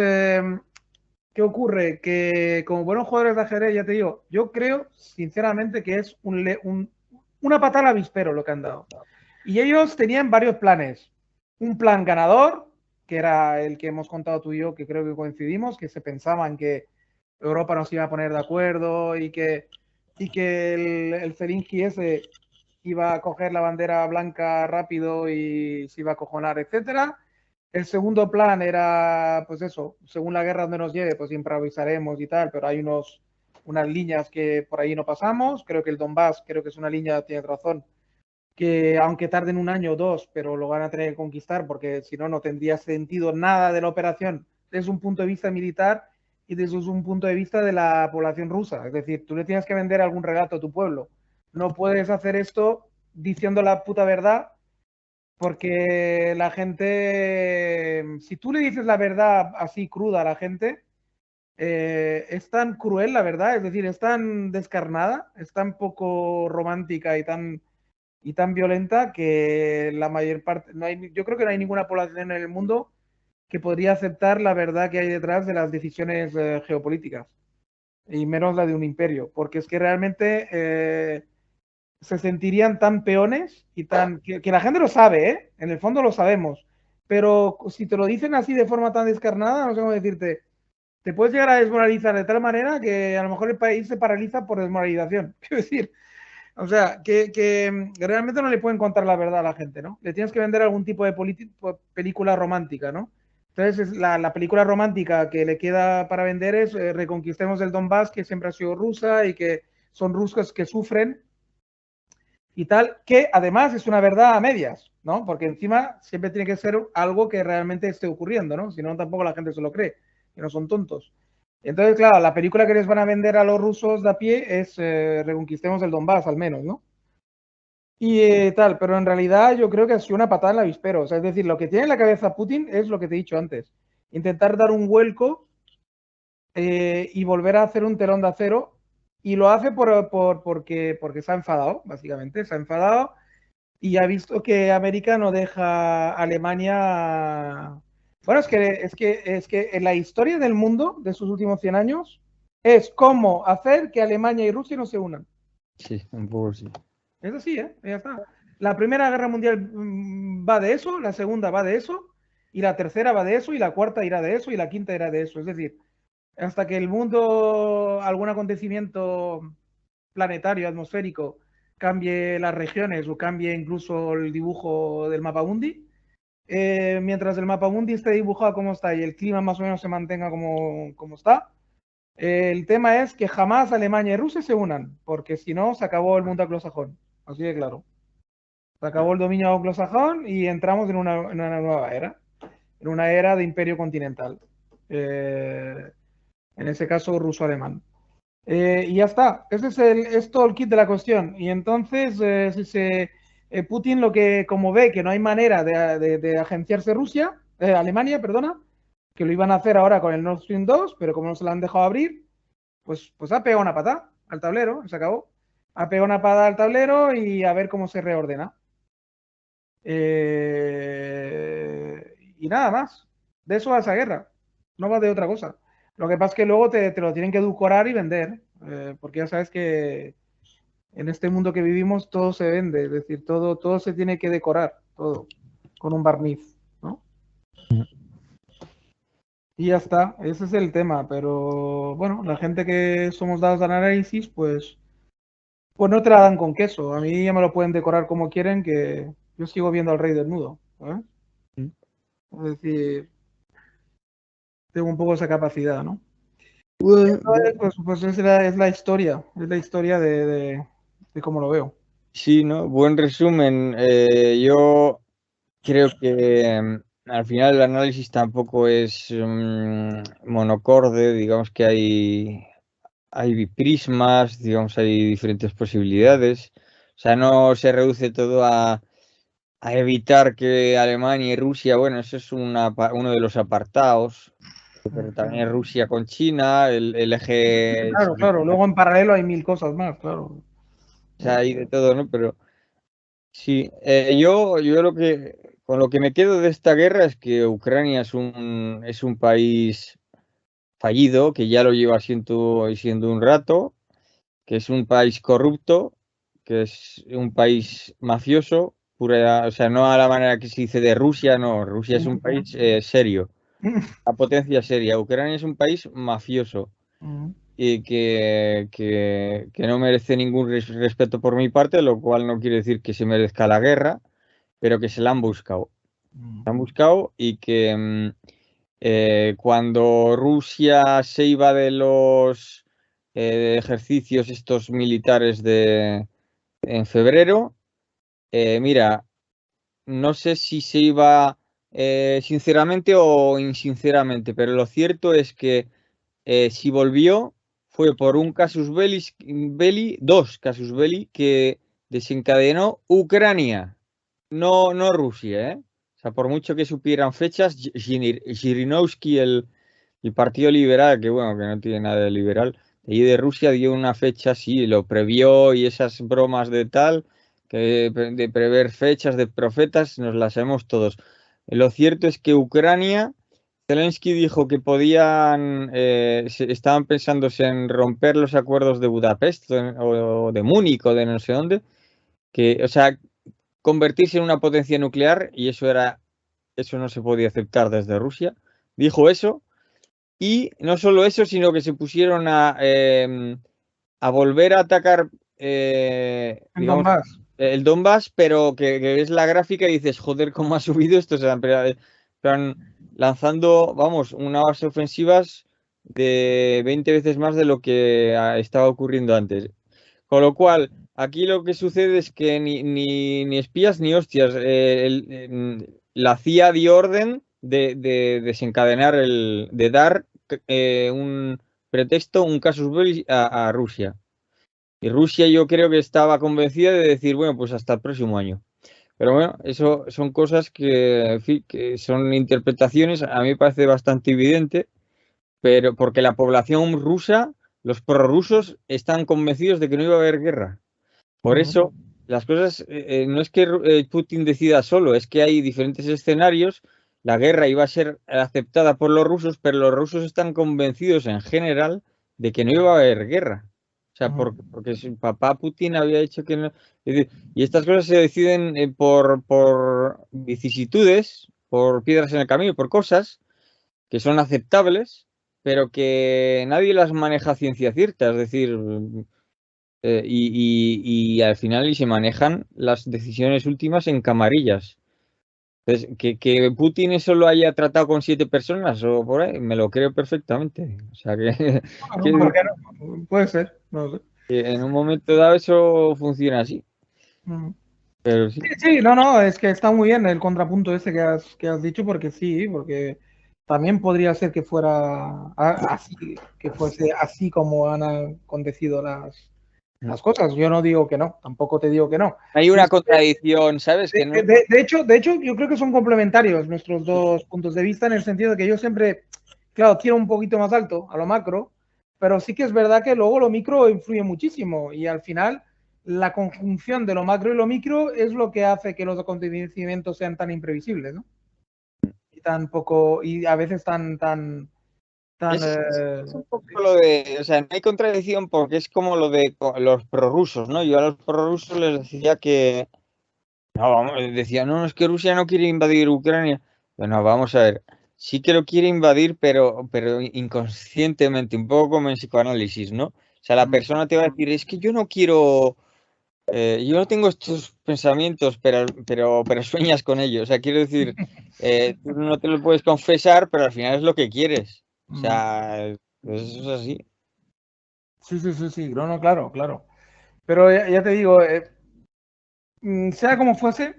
¿qué ocurre? Que como buenos jugadores de ajedrez, ya te digo, yo creo sinceramente que es una patada al avispero lo que han dado. Y ellos tenían varios planes. Un plan ganador, que era el que hemos contado tú y yo, que creo que coincidimos, que se pensaban que Europa nos iba a poner de acuerdo y que el Zelensky ese iba a coger la bandera blanca rápido y se iba a cojonar, etcétera. El segundo plan era, pues eso, según la guerra donde nos lleve, pues improvisaremos y tal, pero hay unas líneas que por ahí no pasamos. Creo que el Donbass, creo que es una línea, tienes razón, que aunque tarden un año o dos, pero lo van a tener que conquistar porque si no, no tendría sentido nada de la operación desde un punto de vista militar y desde un punto de vista de la población rusa. Es decir, tú le tienes que vender algún relato a tu pueblo. No puedes hacer esto diciendo la puta verdad porque la gente, si tú le dices la verdad así cruda a la gente, es tan cruel la verdad, es decir, es tan descarnada, es tan poco romántica y tan violenta que la mayor parte, no hay, yo creo que no hay ninguna población en el mundo que podría aceptar la verdad que hay detrás de las decisiones geopolíticas, y menos la de un imperio, porque es que realmente se sentirían tan peones y tan que la gente lo sabe, ¿eh? En el fondo lo sabemos, pero si te lo dicen así de forma tan descarnada, no sé cómo decirte, te puedes llegar a desmoralizar de tal manera que a lo mejor el país se paraliza por desmoralización. Quiero decir, o sea, que realmente no le pueden contar la verdad a la gente, ¿no? Le tienes que vender algún tipo de película romántica, ¿no? Entonces, la película romántica que le queda para vender es Reconquistemos el Donbass, que siempre ha sido rusa y que son rusos que sufren y tal, que además es una verdad a medias, ¿no? Porque encima siempre tiene que ser algo que realmente esté ocurriendo, ¿no? Si no, tampoco la gente se lo cree, que no son tontos. Entonces, claro, la película que les van a vender a los rusos de a pie es Reconquistemos el Donbass, al menos, ¿no? Y tal, pero en realidad yo creo que ha sido una patada en el avispero. O sea, es decir, lo que tiene en la cabeza Putin es lo que te he dicho antes. Intentar dar un vuelco y volver a hacer un telón de acero. Y lo hace porque se ha enfadado, básicamente. Se ha enfadado y ha visto que América no deja a Alemania. Bueno, es que en la historia del mundo de sus últimos 100 años es cómo hacer que Alemania y Rusia no se unan. Sí, un poco sí. Es así, ¿eh? Ya está. La Primera Guerra Mundial va de eso, la segunda va de eso, y la tercera va de eso, y la cuarta irá de eso, y la quinta irá de eso. Es decir, hasta que el mundo, algún acontecimiento planetario, atmosférico, cambie las regiones o cambie incluso el dibujo del mapa mundi, mientras el mapa mundi esté dibujado como está y el clima más o menos se mantenga como está, el tema es que jamás Alemania y Rusia se unan, porque si no, se acabó el mundo anglosajón. Así de claro. Se acabó el dominio anglosajón y entramos en una nueva era, en una era de imperio continental. En ese caso, ruso-alemán. Y ya está. Ese es todo el kit de la cuestión. Y entonces, Putin lo que, como ve que no hay manera de agenciarse Alemania, perdona, que lo iban a hacer ahora con el Nord Stream 2, pero como no se lo han dejado abrir, pues ha pegado una patada al tablero, se acabó. Ha pegado una patada al tablero y a ver cómo se reordena. Y nada más. De eso va esa guerra. No va de otra cosa. Lo que pasa es que luego te lo tienen que edulcorar y vender. Porque ya sabes que en este mundo que vivimos todo se vende. Es decir, todo se tiene que decorar. Todo. Con un barniz. ¿No? Y ya está. Ese es el tema. Pero bueno, la gente que somos dados al análisis, pues no te la dan con queso. A mí ya me lo pueden decorar como quieren, que yo sigo viendo al rey desnudo. ¿Sabes? Es decir, tengo un poco esa capacidad, ¿no? Bueno, Entonces, pues es la historia de cómo lo veo. Sí, ¿no? Buen resumen. Yo creo que al final el análisis tampoco es monocorde, digamos que hay prismas, digamos, hay diferentes posibilidades. O sea, no se reduce todo a evitar que Alemania y Rusia, bueno, eso es uno de los apartados, pero también Rusia con China, el eje, Claro, claro. Luego en paralelo hay mil cosas más, claro. o sea, hay de todo, ¿no? Pero sí, yo con lo que me quedo de esta guerra es que Ucrania es un país fallido, que ya lo lleva siendo un rato, que es un país corrupto, que es un país mafioso, pura, o sea, no a la manera que se dice de Rusia, no, Rusia es un país serio, una potencia seria. Ucrania es un país mafioso y que no merece ningún respeto por mi parte, lo cual no quiere decir que se merezca la guerra, pero que se la han buscado. Se han buscado y que cuando Rusia se iba de los ejercicios estos militares en febrero, mira, no sé si se iba sinceramente o insinceramente, pero lo cierto es que si volvió fue por un dos casus belli que desencadenó Ucrania, no Rusia, ¿eh? O sea, por mucho que supieran fechas, Zhirinovsky, el Partido Liberal, que bueno, que no tiene nada de liberal, de allí de Rusia dio una fecha, sí, lo previó y esas bromas de tal, que de prever fechas de profetas, nos las sabemos todos. Lo cierto es que Ucrania, Zelensky dijo que estaban pensándose en romper los acuerdos de Budapest o de Múnich o de no sé dónde, que, o sea, convertirse en una potencia nuclear y eso no se podía aceptar desde Rusia. Dijo eso y no solo eso, sino que se pusieron a volver a atacar, En digamos, Donbass. el Donbass, pero que ves la gráfica y dices, joder, ¿cómo ha subido esto? O sea, están lanzando, vamos, unas base ofensivas de 20 veces más de lo que estaba ocurriendo antes. Con lo cual, aquí lo que sucede es que ni espías ni hostias. La CIA dio orden de desencadenar de dar un pretexto, un casus belli a Rusia. Y Rusia yo creo que estaba convencida de decir, bueno, pues hasta el próximo año. Pero bueno, eso son cosas que, en fin, que son interpretaciones, a mí me parece bastante evidente, pero porque la población rusa, los prorrusos, están convencidos de que no iba a haber guerra. Por eso, las cosas, no es que Putin decida solo, es que hay diferentes escenarios. La guerra iba a ser aceptada por los rusos, pero los rusos están convencidos en general de que no iba a haber guerra. O sea, porque su papá Putin había dicho que no. Es decir, y estas cosas se deciden por vicisitudes, por piedras en el camino, por cosas que son aceptables, pero que nadie las maneja a ciencia cierta. Es decir, y al final y se manejan las decisiones últimas en camarillas. Entonces, que Putin eso lo haya tratado con 7 personas o por ahí, me lo creo perfectamente. O sea Bueno, ¿por qué no? Puede ser, no sé. que en un momento dado eso funciona así. Pero sí. Sí, sí, no, no, es que está muy bien el contrapunto ese que has dicho, porque sí, porque también podría ser que fuera así, que fuese así como han acontecido las cosas. Yo no digo que no, tampoco te digo que no. Hay una contradicción, ¿sabes? Que no. De hecho, yo creo que son complementarios nuestros dos puntos de vista en el sentido de que yo siempre, claro, quiero un poquito más alto a lo macro, pero sí que es verdad que luego lo micro influye muchísimo y al final la conjunción de lo macro y lo micro es lo que hace que los acontecimientos sean tan imprevisibles, ¿no? Y tan poco, y a veces tan Es un poco lo de, o sea, no hay contradicción porque es como lo de los prorrusos, ¿no? Yo a los prorrusos les decía que, no, vamos, decía, no, es que Rusia no quiere invadir Ucrania. Bueno, vamos a ver, sí que lo quiere invadir, pero inconscientemente, un poco como en psicoanálisis, ¿no? O sea, la persona te va a decir, es que yo no quiero, yo no tengo estos pensamientos, pero sueñas con ellos. O sea, quiero decir, tú no te lo puedes confesar, pero al final es lo que quieres. O sea, pues eso es así. Sí, sí, sí, sí, no, no, claro, claro. Pero ya te digo, Sea como fuese,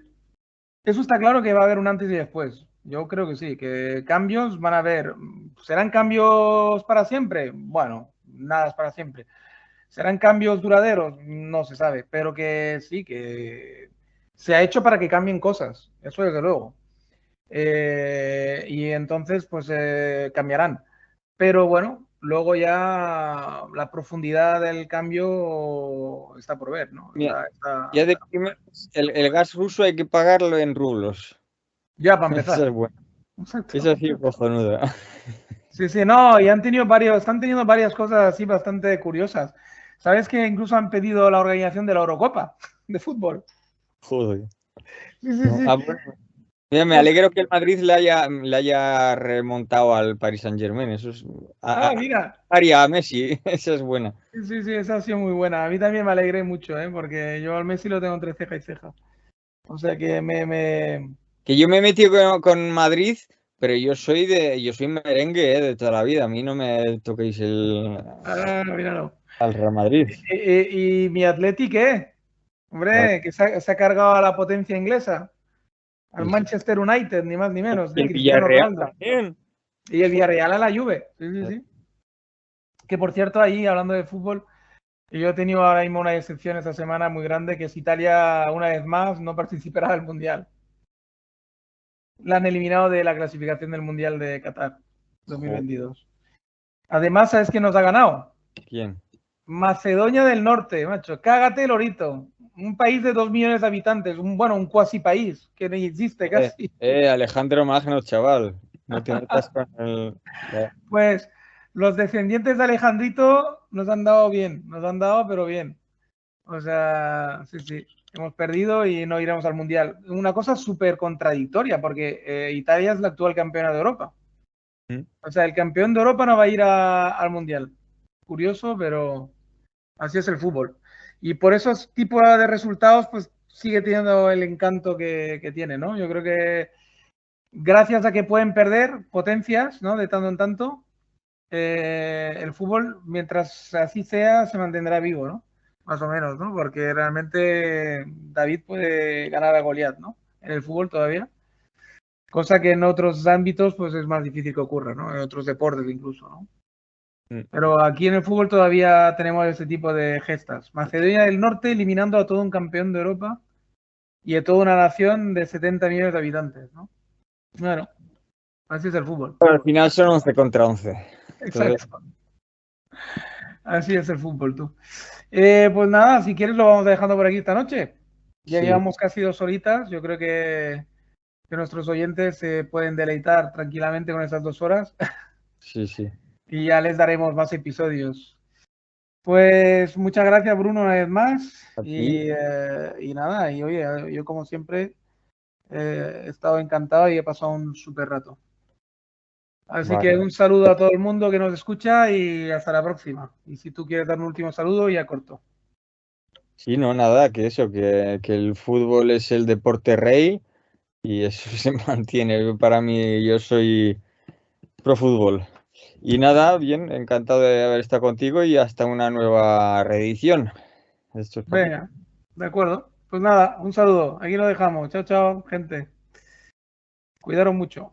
eso está claro que va a haber un antes y después. Yo creo que sí, que cambios van a haber. ¿Serán cambios para siempre? Bueno, nada es para siempre. ¿Serán cambios duraderos? No se sabe, pero que sí, que se ha hecho para que cambien cosas, eso desde luego. Y entonces, pues cambiarán. Pero bueno, luego ya la profundidad del cambio está por ver, ¿no? Mira, ya de primeras, el gas ruso hay que pagarlo en rublos. Ya para Esa empezar. es buena. Exacto. Esa sí es cojonuda. Sí, sí, no, y han tenido están teniendo varias cosas así bastante curiosas. ¿Sabes que incluso han pedido la organización de la Eurocopa de fútbol? Joder. Sí, sí, sí. Bueno. Mira, me alegro que el Madrid le haya remontado al Paris Saint-Germain. Eso es. Mira. Haría a Messi. Esa es buena. Sí, sí, sí, esa ha sido muy buena. A mí también me alegré mucho, porque yo al Messi lo tengo entre ceja y ceja. O sea que Que yo me he metido con Madrid, pero yo soy merengue, de toda la vida. A mí no me toquéis Míralo. al Real Madrid. ¿Y mi Atleti qué? Vale. Hombre, que se ha cargado a la potencia inglesa, al Y Manchester United, ni más ni menos, y de el Cristiano Villarreal Ronaldo. también. Y el Villarreal a la Juve. Sí, sí, sí. Que por cierto, ahí, hablando de fútbol, yo he tenido ahora mismo una excepción esta semana muy grande, que es Italia, una vez más, no participará del Mundial. La han eliminado de la clasificación del Mundial de Qatar Jo, 2022. Además, ¿sabes quién nos ha ganado? ¿quién? Macedonia del Norte, macho. Cágate, Lorito. Un país de 2 millones de habitantes, un cuasi país, que ni existe casi. Alejandro Magno, chaval. No te metas con el. Pues los descendientes de Alejandrito nos han dado bien, nos han dado, pero bien. O sea, sí, sí, hemos perdido y no iremos al Mundial. Una cosa súper contradictoria, porque Italia es la actual campeona de Europa. ¿Mm? O sea, el campeón de Europa no va a ir al Mundial. Curioso, pero así es el fútbol. Y por esos tipos de resultados, pues sigue teniendo el encanto que tiene, ¿no? Yo creo que gracias a que pueden perder potencias, ¿no? De tanto en tanto, el fútbol, mientras así sea, se mantendrá vivo, ¿no? Más o menos, ¿no? Porque realmente David puede ganar a Goliat, ¿no? En el fútbol todavía. Cosa que en otros ámbitos, pues es más difícil que ocurra, ¿no? En otros deportes incluso, ¿no? Mm. Pero aquí en el fútbol todavía tenemos ese tipo de gestas. Macedonia del Norte eliminando a todo un campeón de Europa y a toda una nación de 70 millones de habitantes, ¿no? Bueno, así es el fútbol. Al final son 11 contra 11. Entonces, Exacto. Así es el fútbol, tú. Pues nada, si quieres lo vamos dejando por aquí esta noche. Ya sí, llevamos casi 2 horitas. Yo creo que nuestros oyentes se pueden deleitar tranquilamente con esas 2 horas sí, sí. y ya les daremos más episodios. Pues muchas gracias, Bruno, una vez más. A ti. Y nada, y oye, yo como siempre he estado encantado y he pasado un súper rato. Así que Vale. un saludo a todo el mundo que nos escucha y hasta la próxima. Y si tú quieres dar un último saludo, ya corto. Sí, no, nada, que eso, que el fútbol es el deporte rey y eso se mantiene. Para mí, yo soy pro fútbol. Y nada, bien, encantado de haber estado contigo y hasta una nueva reedición de estos capítulos. Venga, de acuerdo. Pues nada, un saludo. Aquí lo dejamos. Chao, chao, gente. Cuidaros mucho.